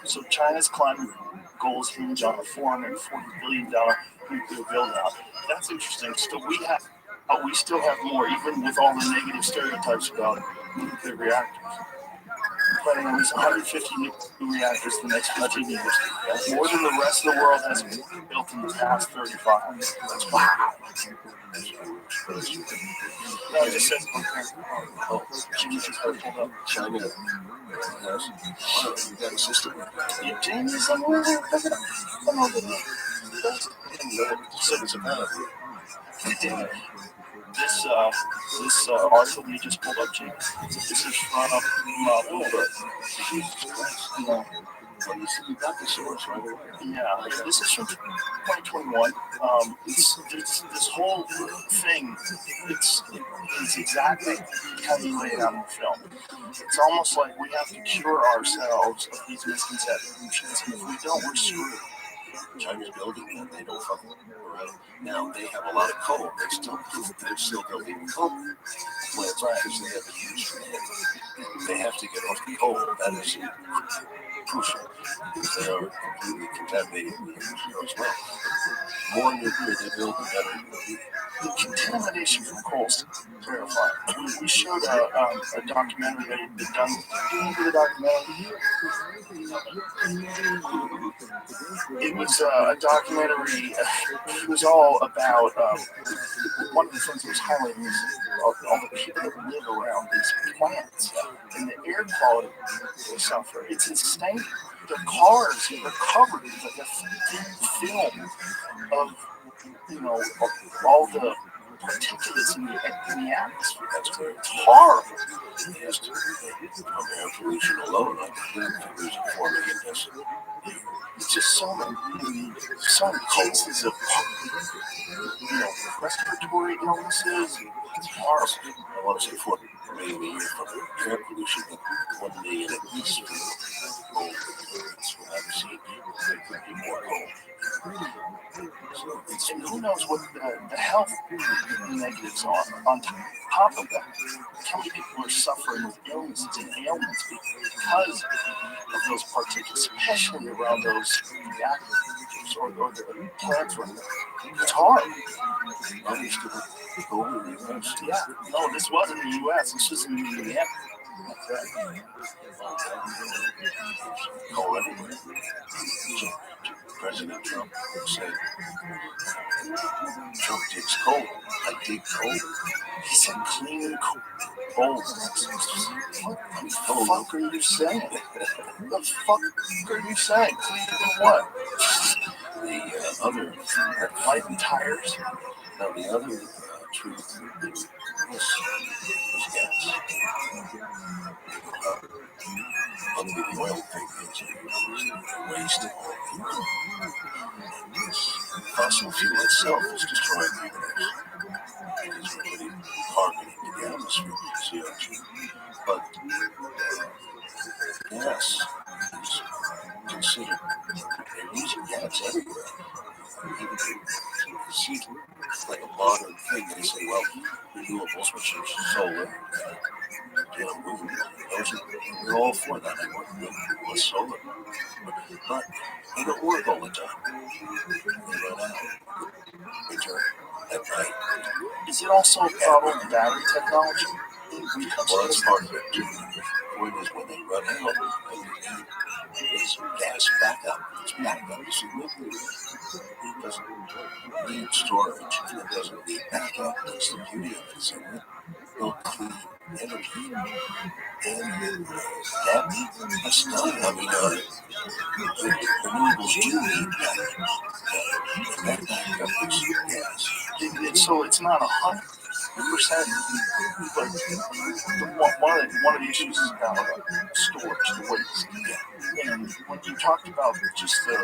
So China's climate goals hinge on a $440 billion nuclear build-out. That's interesting. So we still have more, even with all the negative stereotypes about nuclear reactors. Planning on these 150 new reactors in the next 15 years. That's more than the rest of the world has built in the past 35. That's wow. No, I just said, oh, Jimmy just pulled up. China has, you got a system. You Jamie somewhere there? Come over there. So it's about This article we just pulled up, Jamie. This is from Bloomberg. Well, you got the source right away. Yeah, this is from 2021. This whole thing, it's exactly how you lay it out in the film. It's almost like we have to cure ourselves of these misconceptions, and if we don't, we're screwed. China's building that, they don't fucking around. Now they have a lot of coal. They're still building coal plants, right? Because they have a huge demand. They have to get off the coal. That is crucial. because they are completely contaminating the atmosphere as well. The more nuclear they build, the better it will be. The contamination from coal is terrifying. We showed a documentary that had been done. Did you see the documentary? It was a documentary. It was all about one of the things that was highlighting is all the people that live around these plants and the air quality they suffer. It's insane. Their cars are covered with like a thin film of all the particulates in the atmosphere. That's correct. It's horrible. From air pollution alone, I believe it was 4 million deaths. It's just so many cases of respiratory illnesses. It's horrible. I want to say 4 million a year from air pollution, but 1 million at least from coal. That's what I've seen. There could be more coal. And who knows what the health negatives are on top of that. How many people are suffering with illnesses and ailments because of those particulates, especially around those reactors or the plants running. It's hard. I used to go over the U.S. Yeah. No, this wasn't the U.S. This was in Indiana. Coal everywhere. President Trump said, Trump digs coal. I dig coal. He said clean coal. What the fuck are you saying? What the fuck are you saying? Cleaner than what? The other Lighting tires? Now, the other truth is gas. Under the oil thing is waste. Fossil fuel itself is destroying human life. It is really carbon into the atmosphere, CO2. But gas is considered, they're using gas everywhere. Even see like a modern thing, they say, well, renewables, which is solar, wind, they're all for that. They want more solar. But they don't work all the time. They run out. Return at night. Is it also a problem with battery technology? Well, that's part of it too. The point is when they run out, it's gas backup. It's backup. It's nuclear. It doesn't need storage. It doesn't need backup. That's the beauty of it. So we'll clean energy. And that's done. I mean, renewables do need backup. And that backup is gas. So it's not 100%, but one of the issues is about storage, the waste. And when you talked about just the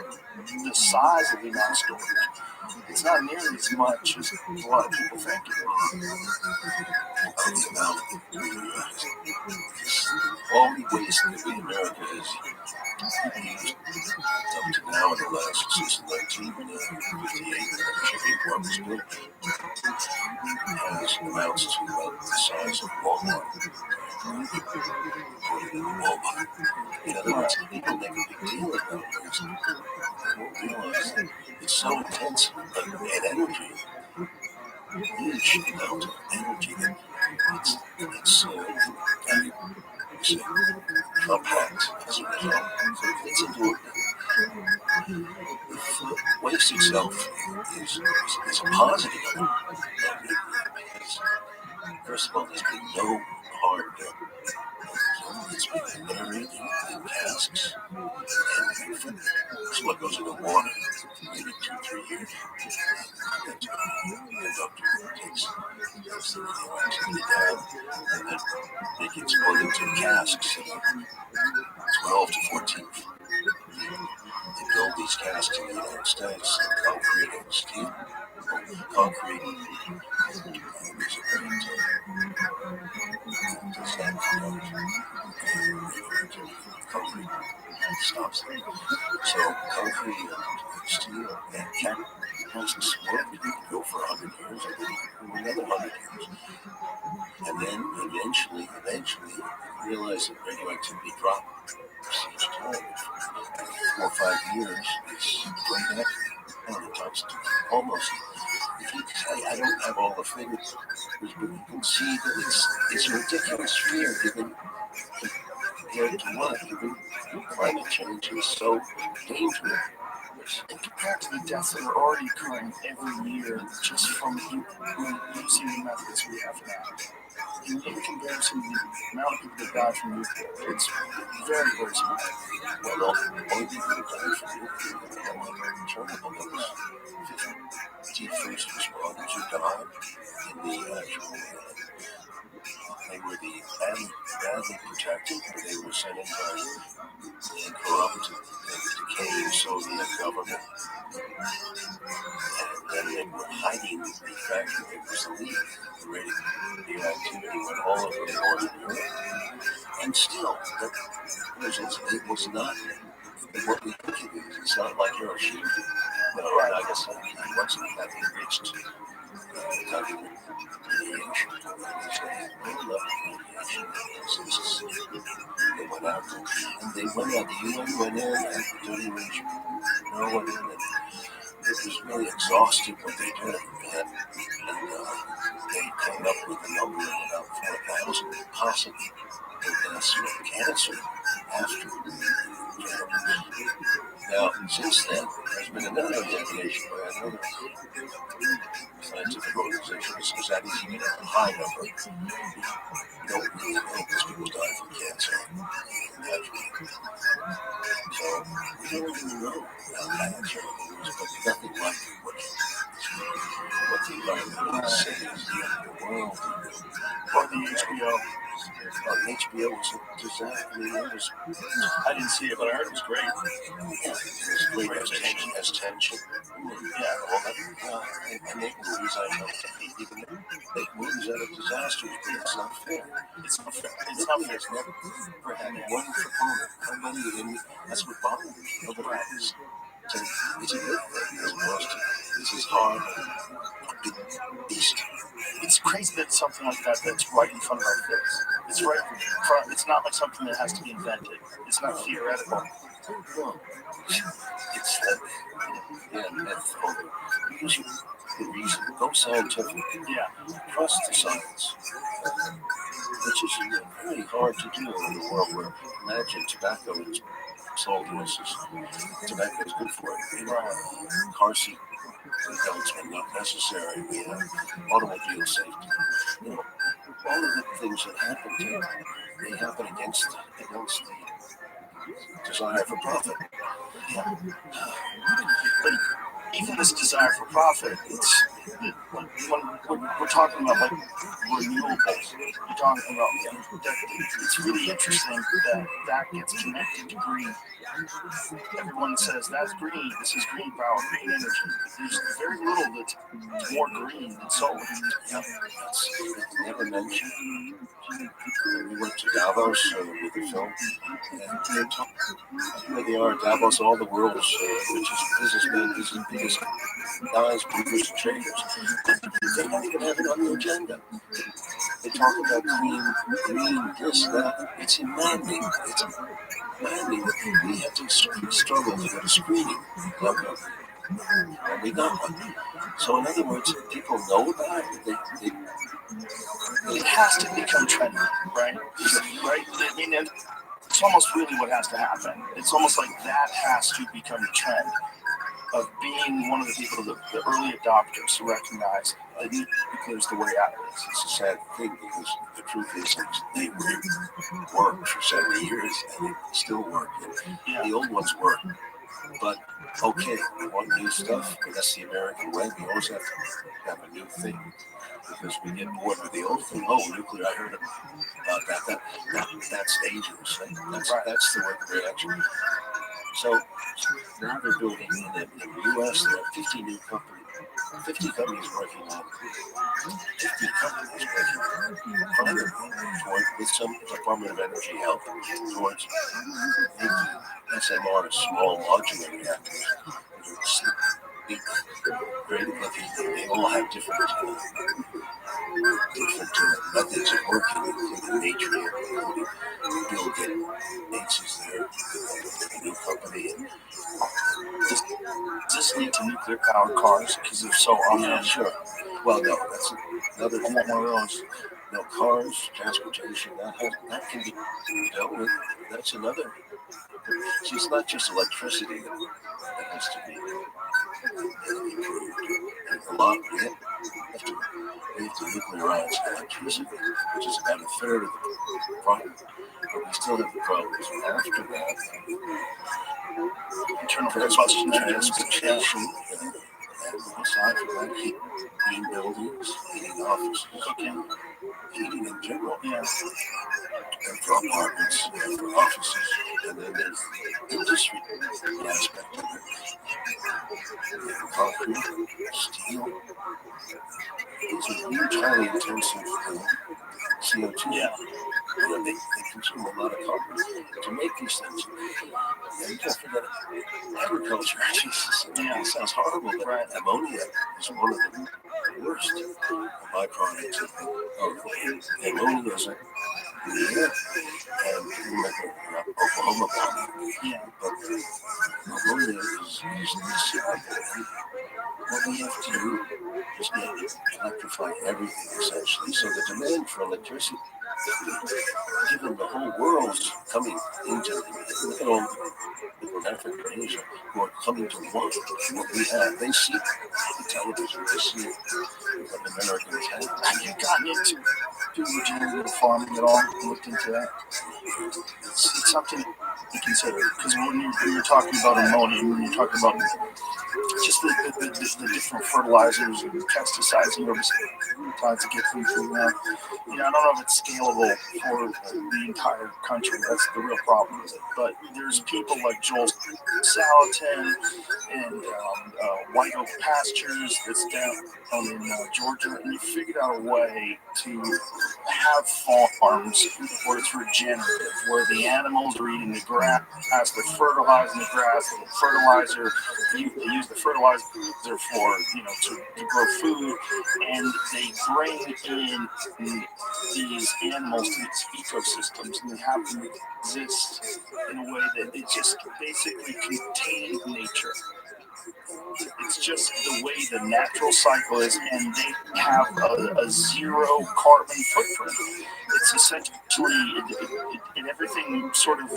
size of the amount of storage, it's not nearly as much as a lot of people think it is. All the waste that in America is used up to now in the last since 1958 shipping port was built has amounts to about the size of Walmart. Walmart. In other words, people make a big deal about waste. They won't realize that it's so intense in energy, huge amount of energy that it's compact as a result. It's important. Waste itself is a positive. Because, first of all, there's been no harm done. It's been buried in casks. And it's what goes in the water, maybe 2-3 years. And the conductor takes the radioactivity down, and then it gets put into casks, 12 to 14 feet. They build these casks in the United States, concrete and steel. Concrete is a great does that concrete stops it. So concrete and steel and process worked. It could go for 100 years, and then for another 100 years. And then eventually, you realize that radioactivity drops each time. 4 or 5 years, it's great activity. And it drops to almost, if you say, I don't have all the figures, but you can see that it's a ridiculous fear given compared to what? Given climate change is so dangerous. And compared to the deaths that are already occurring every year just from using the methods we have now, in comparison to the amount of people that die from nuclear, it's very, very small. Well, the only people who died from nuclear in the Chernobyl, there was 50 first responders who died in the actual. They were the badly protected, but they were sent in by the corrupt and decaying Soviet government. And then they were hiding the fact that it was illegal. The radioactivity went all over northern Europe. And still, it was not what we think it is. It's not like Hiroshima. Well, I guess it wasn't that enriched radiation. They went out and the UN went in and the dirty rich went in and it was really exhausting what they did. And they came up with a number of about 4,000 possible deaths from cancer after Now, since then, there's been another examination by another scientific organization that says that is even a high number. You don't really think these people die from cancer. So, we don't even know how cancer is, but nothing like what the environmentalists say is the end of the world. Or the HBO. HBO was a disaster. I mean, I didn't see it, but I heard it was great. Yeah, it's great as tension. Yeah, well, they make movies out of you can make movies out of disasters, but it's not fair. It's not fair. It's not fair. It's never had one proponent. Nobody in that's what bothers me. Nobody is. So it's a good thing as opposed to this is hard and big beast. It's crazy that something like that's right in front of our face. It's right in front. It's not like something that has to be invented. It's not theoretical. No, it's myth. Use the reason. Go scientific. Yeah. Trust the science. Which is really hard to do in a world where, imagine, tobacco is sold to us as tobacco is good for it. Car seat belts are not necessary. We have automobile safety. All of the things that happen they happen against the desire for profit. Yeah. But even this desire for profit, when we're talking about like renewables, you're talking about it's really interesting that gets connected to green. Everyone says that's green. This is green power, green energy. There's very little that's more green than solar. Yeah, that's never mentioned. We went to Davos with the film, and here they are, Davos, all the world's richest businessmen, biggest guys, movers, and traders. They don't even have it on the agenda. They talk about green, this, that. It's demanding. It's demanding that we have to struggle to get a screening. And we got one. So in other words, people know about it. It has to become trendy, right? Right? I mean, it's almost really what has to happen. It's almost like that has to become a trend of being one of the people, the early adopters to recognize that nuclear is the way out of this. It's a sad thing because the truth is they worked for 70 years and they still work. Yeah. The old ones work. But okay, we want new stuff, but that's the American way. We always have to have a new thing because we get bored with the old thing. Oh, nuclear! I heard about that. That's dangerous. That's the word reaction. So now they're building in the U.S. There are 50 new companies. 50 companies working on 50 companies working with some Department of Energy help towards making SMR small modular reactors. great. They all have different methods of working, including nature. Bill Gates is there, a new company. Does this lead to nuclear powered cars? Because if so, I'm not sure. Well, no, that's another I want one of those. No, cars, transportation, that can be dealt with. That's another. See, it's not just electricity that has to be improved. And a lot, we have to nuclearize electricity, which is about a third of the problem. But we still have the problems after that. Internal combustion engines. Transportation, and aside from that, heating buildings, heating offices, Cooking. heating in general. Yeah. And for apartments, and for offices, and then there's the industry aspect of it. And concrete, steel, these are huge, highly intensive CO2. Yeah. They consume a lot of carbon to make these things. And don't forget agriculture. Jesus, Yeah. it sounds horrible, but Right. ammonia is one of the worst byproducts of ammonia is in the air. And you like Oklahoma bombing. Yeah. But ammonia is terrible. What we have to do is electrify everything, essentially. So the demand for electricity, given the whole world's coming into, look at all the people in Africa and Asia who are coming to want what we have. They see the television, they see what Americans have. Have you gotten into regenerative farming at all? Looked into that? It's something to consider, because when you're talking about ammonia, when you're talking about just the different fertilizers and pesticides and herbicides to get food through now, I don't know if it's scalable for the entire country. That's the real problem with it. But there's people like Joel Salatin and White Oak Pastures that's down in Georgia, and you figured out a way to have farms where it's regenerative, where the animals are eating the grass, they're fertilizing the grass, and the fertilizer, they use the fertilizer for, to grow food, and they bring in these animals to these ecosystems, and they have them exist in a way that they just basically contain nature. It's just the way the natural cycle is, and they have a zero carbon footprint. It's essentially, everything sort of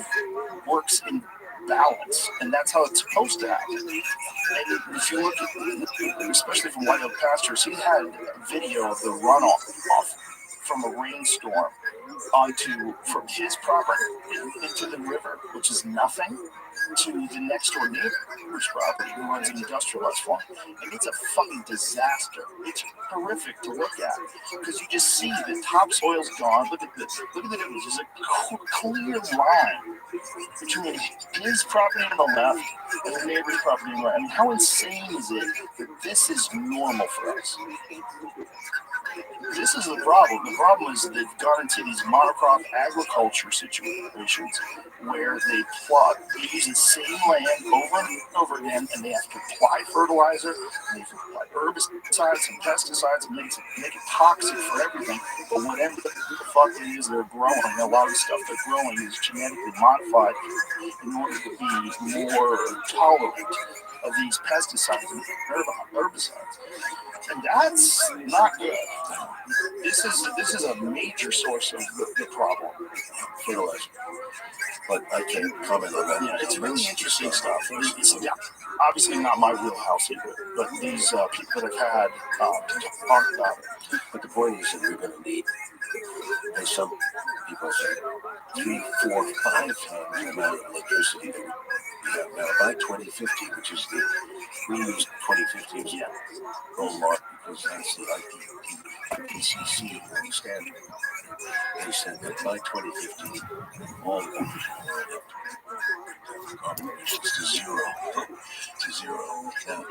works in balance, and that's how it's supposed to happen. And if you look at, especially from White Oak Pastures, he had a video of the runoff from a rainstorm from his property into the river, which is nothing, to the next door neighbor's property who runs an industrialized farm. And it's a fucking disaster. It's horrific to look at, because you just see the topsoil's gone. Look at the difference. There's a clear line between his property on the left and the neighbor's property on the right. I mean, how insane is it that this is normal for us? This is the problem. The problem is they've gone into these monocrop agriculture situations where they use the same land over and over again, and they have to apply fertilizer, and they have to apply herbicides and pesticides, and make it toxic for everything. But whatever the fuck it is they're growing, a lot of the stuff they're growing is genetically modified in order to be more tolerant of these pesticides and herbicides. And that's not good. This is a major source of the problem. Fertilizer. But I can't comment on that. Yeah, it's really interesting stuff. It's obviously not my wheelhouse either, but these people that I've had to talk about it. But the point is that we're going to need, as some people say, 3, 4, 5 times the amount of electricity that we have now by 2050, which is we use 2050 as a goal mark because that's the IPCC standard. They said that by 2050, all the countries have carbon emissions to zero. Now,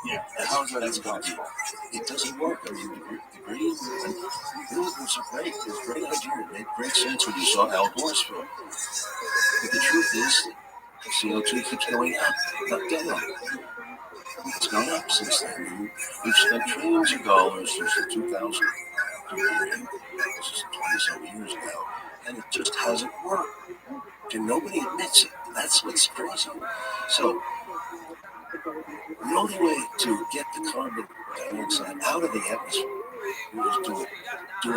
yeah, and how is that possible? It doesn't work. I mean, the green was a great idea. It made great sense when you saw Al Gore's film. But the truth is, CO2 keeps going up, not down. It's gone up since then. We've spent trillions of dollars since the 2000 period. This is 20-some years now, and it just hasn't worked. And nobody admits it. That's what's crazy. So the only way to get the carbon dioxide out of the atmosphere is do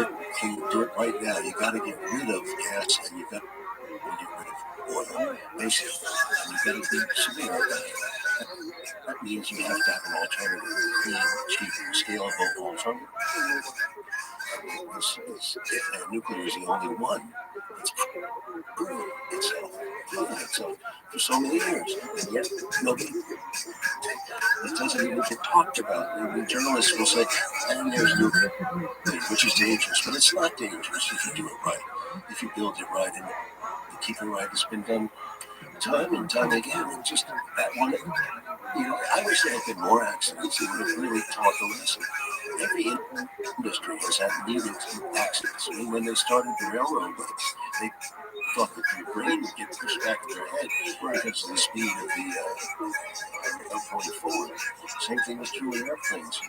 it right now. You got to get rid of gas, and you got to get rid of oil, basically. And you got to be severe about it. That means you have to have an alternative, clean, cheap, scalable alternative. Nuclear is the only one that's proven itself for so many years, and yet nobody. It doesn't even get talked about. Maybe journalists will say, and there's nuclear, which is dangerous, but it's not dangerous if you do it right, if you build it right, and you keep it right. It's been done time and time again, and just that one. I wish there had been more accidents. It would have really taught the lesson. Every industry has had needed accidents. I mean, when they started the railroad, they thought that the brain would get pushed back in their head because of the speed of going forward. Same thing was true with airplanes.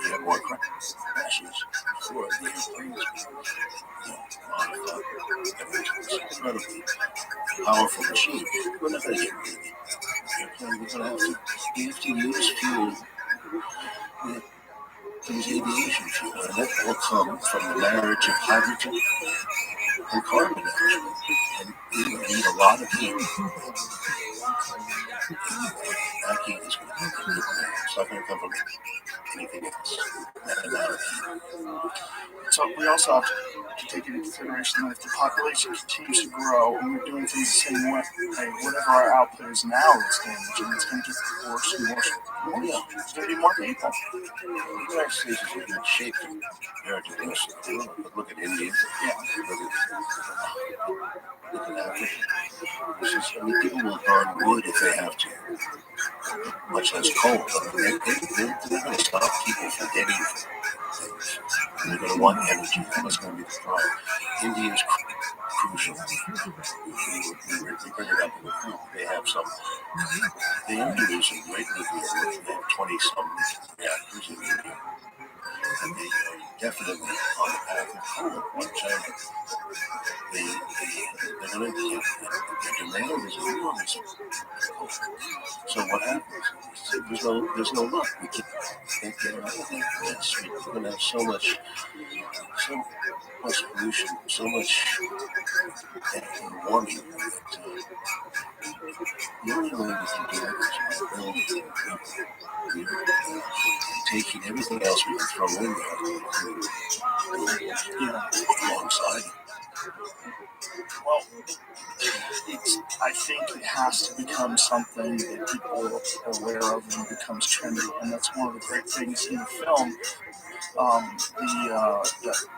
You have more crashes before the airplanes modified. It's an incredibly powerful machine. We're not going to get rid of it. We're going to have to use fuel with aviation fuel, and that will come from the marriage of hydrogen and carbon, actually. And it will need a lot of heat. That heat is going to come from nuclear. It's not going to come from anything else. That amount of heat. So we also have to take into consideration that if the population continues to grow and we're doing things the same way, whatever our output is now is damaging, it's going to get worse and worse and worse. Yeah. There's going to be more people. The United States is in good shape compared to the rest of the world. But look at India. Yeah. Look at Africa. People will burn wood if they have to, much less coal. But they're going to stop people from getting things. And they're going to want energy. That's going to be the problem. India is crucial. We bring it up in the group. They have some. They are producing great nuclear. They have 20-some reactors in India. And they are definitely on the path of coal on China. They're going to get their demand is enormous. So what happens? There's no luck. We can't get out of this. We're going to have so much pollution, so much warming that the only way we can do it is by building taking everything else we can throw in there alongside it. Well, I think it has to become something that people are aware of and becomes trendy, and that's one of the great things in the film.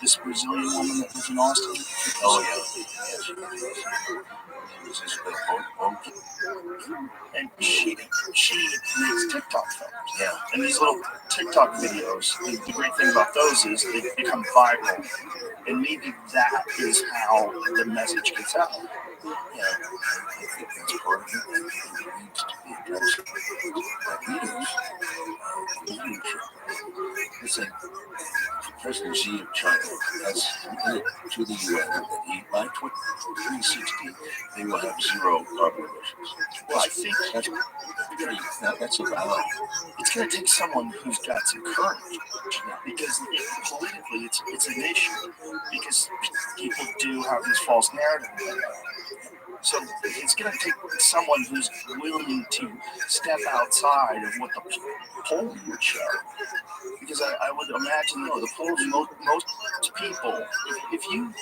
This Brazilian woman that lives in Austin. Oh yeah, yes. It was this and she makes TikTok films. Yeah. And these little TikTok videos, the great thing about those is they become viral. And maybe that is how the message gets out. Yeah, I think that's part of it. It needs to be addressed by leaders. Listen, President Xi of China has committed to the UN that by 2060 they will have zero carbon emissions. Well, I think that's a vow. It's going to take someone who's got some courage, because politically it's an issue, because people do have this false narrative. So it's going to take someone who's willing to step outside of what the polling would show. Because I would imagine, the polls, most people, if you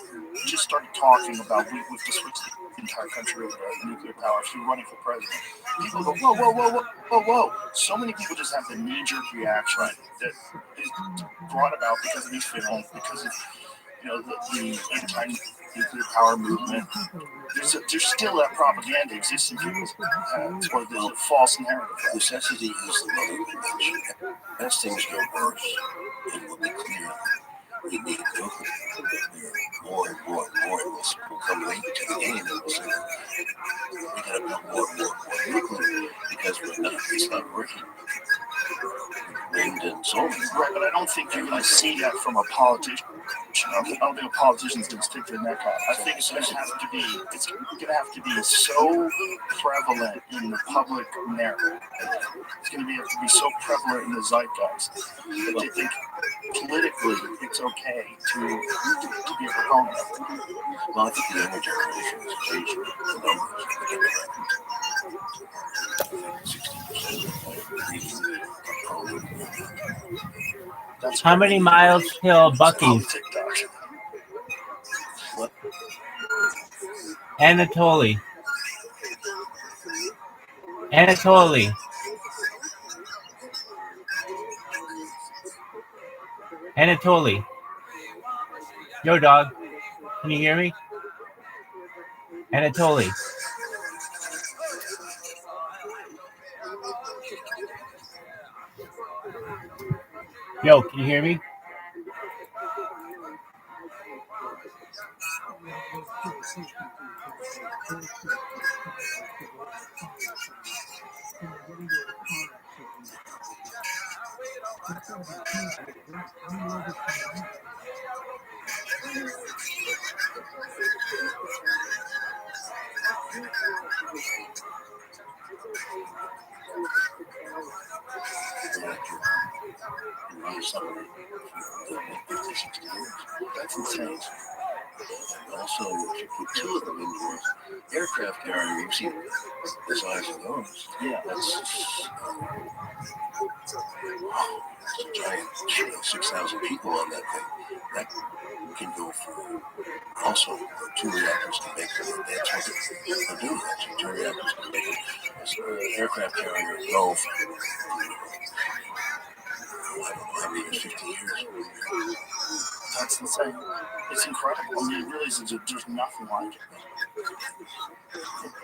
just started talking about we've to switch the entire country over to nuclear power, if you're running for president, people go, whoa. So many people just have the knee-jerk reaction that is brought about because of these films, because of the anti-nuclear power movement. There's still that propaganda exists in people's heads, or there's a false narrative. Necessity is the mother of invention. As things go worse, it will be clear we need nuclear. More and more and this will come late to the game, and we'll say we got to build more nuclear because it's not working. wind and solar. Right, but I don't think you're going to see that from a politician. I don't think a politician's going to stick their neck out. I think it's going to have to be so prevalent in the public narrative. It's going to have to be so prevalent in the zeitgeist that they think politically it's okay to be a proponent. Well, I think the younger generation is changing the numbers. 60%. That's How many miles till Bucky's? What? Anatoly. Yo, dog. Can you hear me? Anatoly. Yo, can you hear me? That's insane. And also, if you put two of them into an aircraft carrier, you've seen the size of those. Yeah, That's it's a giant, 6,000 people on that thing. That can go for also 2 reactors can make them. That's what they're doing. Actually, 2 reactors can make an aircraft carrier go for, I don't know how many, 50 years. that's insane. It's incredible. I mean, it really is. There's nothing like it.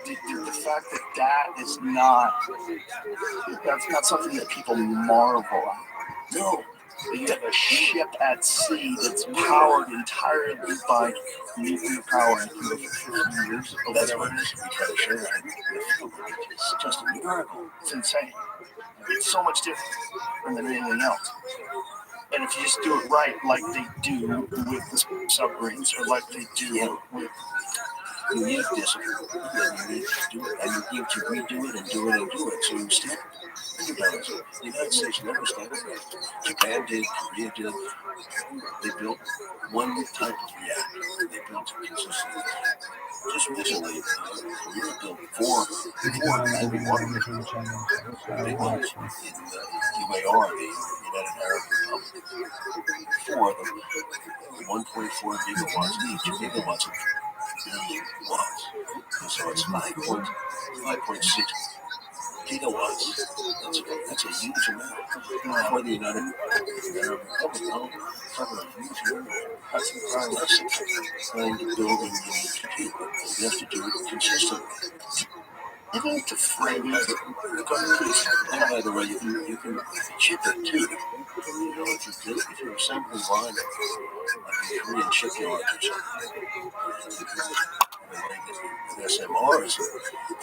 The fact that is that's not something that people marvel at. No. You have a ship at sea that's powered entirely by nuclear power and can go for 50 years or That's whatever what it is. we try to share that. It's just a miracle. It's insane. It's so much different than anything else. And if you just do it right, like they do with the submarines, or like they do with... You need discipline, and you need to do it, and you need to redo it and do it and do it. So you stand. Think about it. The United States never started that. Japan did, Korea did. They built one type of reactor. They built it consistently. Just recently, Korea built four maybe one big ones in UAR, the United Arab Republic. 4 of them, 1.4 gigawatts each. Gigawatts of billion watts. And so it's 5.6 gigawatts. That's a huge amount. For the United Arab Republic, no, it's not a huge area. That's trying to build and you need to do. You have to do it consistently. Even to frame it, and by the way, you can ship it too. You know, if you're assembling line like a Korean shipyard or something, with SMRs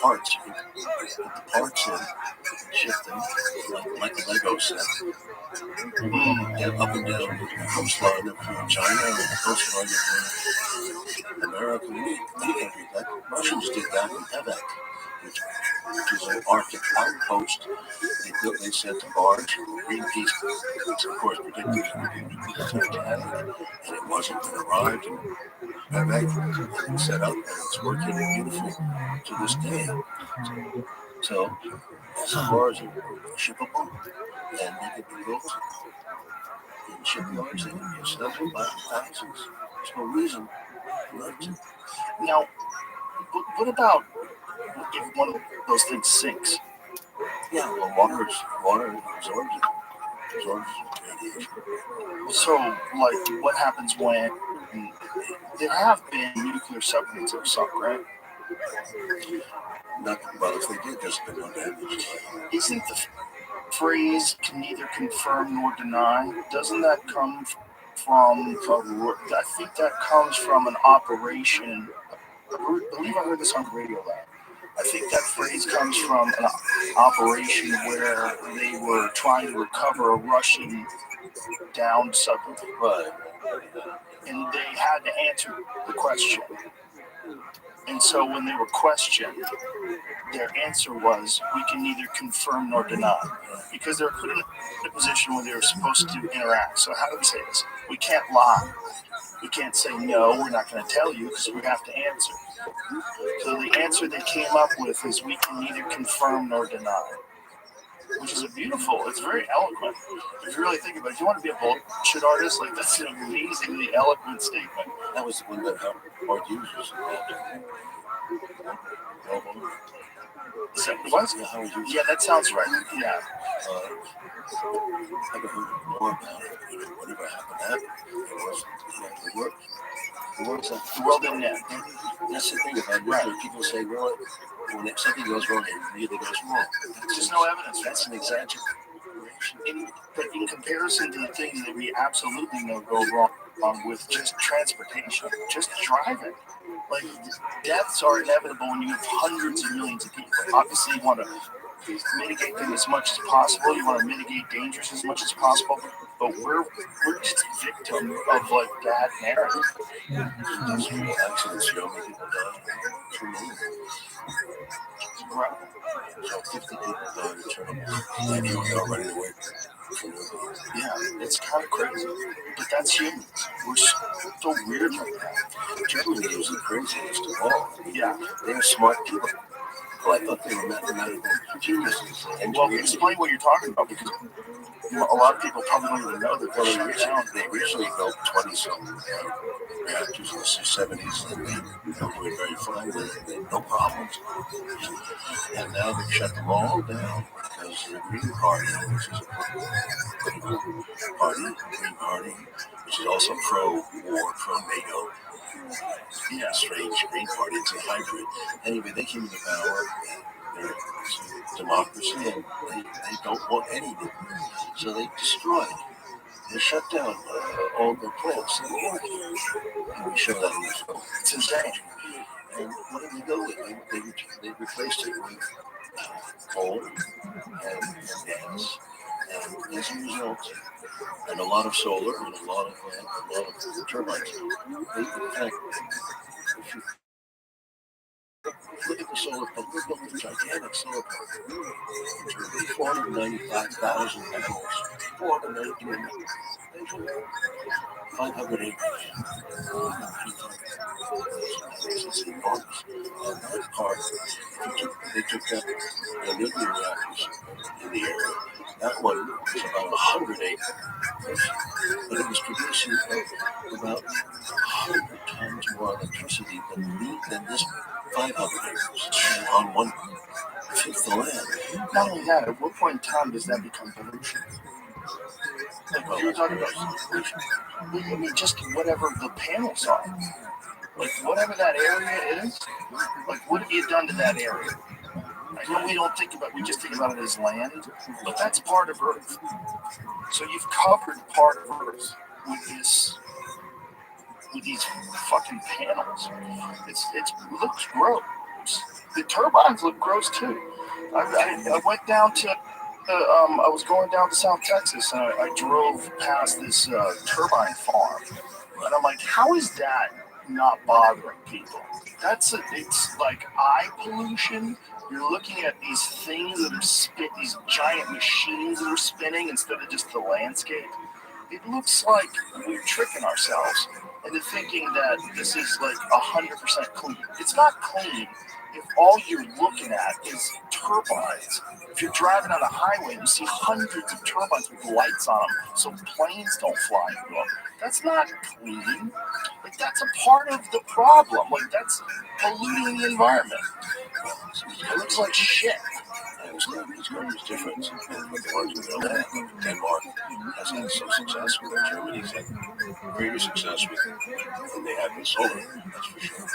parts, you can put the parts in and ship them like a Lego set. Up and down the coastline of China and the coastline of America. Many countries, like Russians did that in Quebec, which is an Arctic outpost. They sent a barge, Greenpeace, which of course predicted it would be Titanic, and it wasn't. It arrived in Quebec and set up, and it's working beautiful to this day. So SMRs are shippable, and they can be built in shipyards and you sell them by thousands. There's no reason not to. now, what about if one of those things sinks? Yeah, well, water absorbs radiation. So, like, what happens when there have been nuclear submarines that have sunk, right? Well, if they did, there's been no damage. Isn't the phrase "can neither confirm nor deny"? Doesn't that come from? I think that comes from an operation. I believe I heard this on the radio lab, I think that phrase comes from an operation where they were trying to recover a Russian downed submarine. Right. And they had to answer the question. And so when they were questioned, their answer was, we can neither confirm nor deny. Because they were put in a position where they were supposed to interact. So how do we say this? We can't lie. We can't say, no, we're not going to tell you because we have to answer. So the answer they came up with is, we can neither confirm nor deny. Which is it's very eloquent. If you really think about it, if you want to be a bullshit artist, like, that's an amazingly eloquent statement. That was the one that hard users. Is that what? Yeah, that sounds right. Yeah. Never heard more about it. Whatever happened to that, The world didn't end. That's the thing about nuclear. People say, well, when something goes wrong, it really goes wrong. There's no evidence. That's an exaggeration. But in comparison to the things that we absolutely know go wrong with just transportation, just driving, like, deaths are inevitable when you have hundreds of millions of people. Obviously, you want to mitigate them as much as possible. You want to mitigate dangers as much as possible. But we're just a victim of, like, bad narrative. Accidents, people die. TRUMAN. Right. So 50 people died in Chernobyl. And they were running away. Yeah, it's kind of crazy. But that's humans. We're so weird like that. Germany was the craziest of all. Yeah. They're smart people. Well, I thought they were mathematical geniuses. Well, explain what you're talking about, because a lot of people probably don't even know that they originally built 20-something reactors in the 70s, and they were doing very fine with it, no problems. And now they've shut them all down because the Green Party, which is a political party, Green Party, which is also pro-war, pro-NATO, strange Green Party, it's a hybrid. Anyway, they came into power, and they're democracy, and they don't want anything. So they destroyed. They shut down all the plants in the world. And we show that in the film. It's insane. And what did they go with? They replaced it with coal and gas. And as a result, and a lot of solar and a lot of turbines. In fact, if you look at the solar pump, look at the gigantic solar pump. 495,000 panels. 500 acres. It's enormous. And that part, they took that, the nuclear reactors in the area. That one was about 100 acres. But it was producing about 100 times more electricity than this 500 acres on 1/5 the land. Not only that, at what point in time does that become pollution? Like, you were talking about pollution. I mean, just whatever the panels are. Like, whatever that area is, like, what have you done to that area? I know we just think about it as land, but that's part of Earth. So you've covered part of Earth with these fucking panels. It looks gross. The turbines look gross too. I went down to I was going down to South Texas, and I drove past this turbine farm, and I'm like, how is that not bothering people? It's like eye pollution. You're looking at these things that are these giant machines that are spinning instead of just the landscape. It looks like we're tricking ourselves into thinking that this is like 100% clean. It's not clean if all you're looking at is turbines. If you're driving on a highway and you see hundreds of turbines with lights on them so planes don't fly into them, that's not clean. Like, that's a part of the problem. Like, that's polluting the environment. It looks like shit. It's different from the ones we know that. Denmark has had some success with it. Germany's had greater success with it than they had with solar, that's for sure.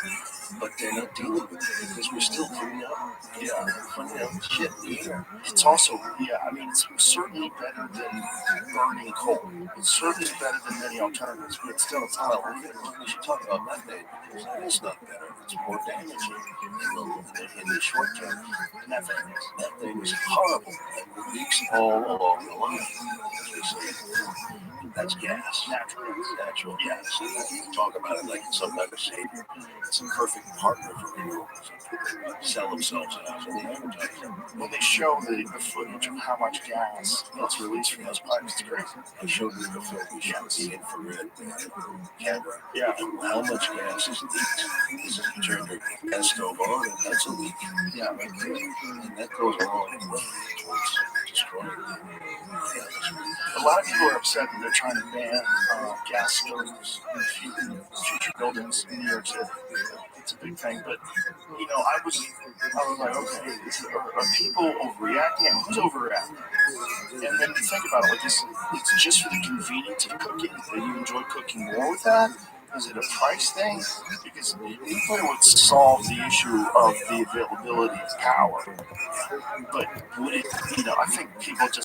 but they're not dealing with it because we're still putting out shit in the air. It's also, I mean, it's certainly better than burning coal. It's certainly better than many alternatives, but it's still, it's not a living. We should talk about methane because that is not better. It's more damaging in the short term. Methane is horrible and leaks all along the line. That's gas. Natural gas. We talk about it like it's some kind of savior. It's a perfect partner for renewables. Sell themselves as an advertising. When they show the footage of how much gas gets released from those pipes, it's crazy. I showed you the footage of the infrared camera. Yeah. How much gas is leaked? Is you turn your gas stove on and that's a leak. Yeah, right there. And that goes a long way towards destroying them. A lot of people are upset that they're trying to ban gas stoves in future buildings in New York City. It's a big thing, but I was like, okay, are people overreacting? And who's overreacting? And then you think about it, like it's just for the convenience of cooking. That you enjoy cooking more with that. Is it a price thing? Because nuclear would solve the issue of the availability of power, but would it? I think people just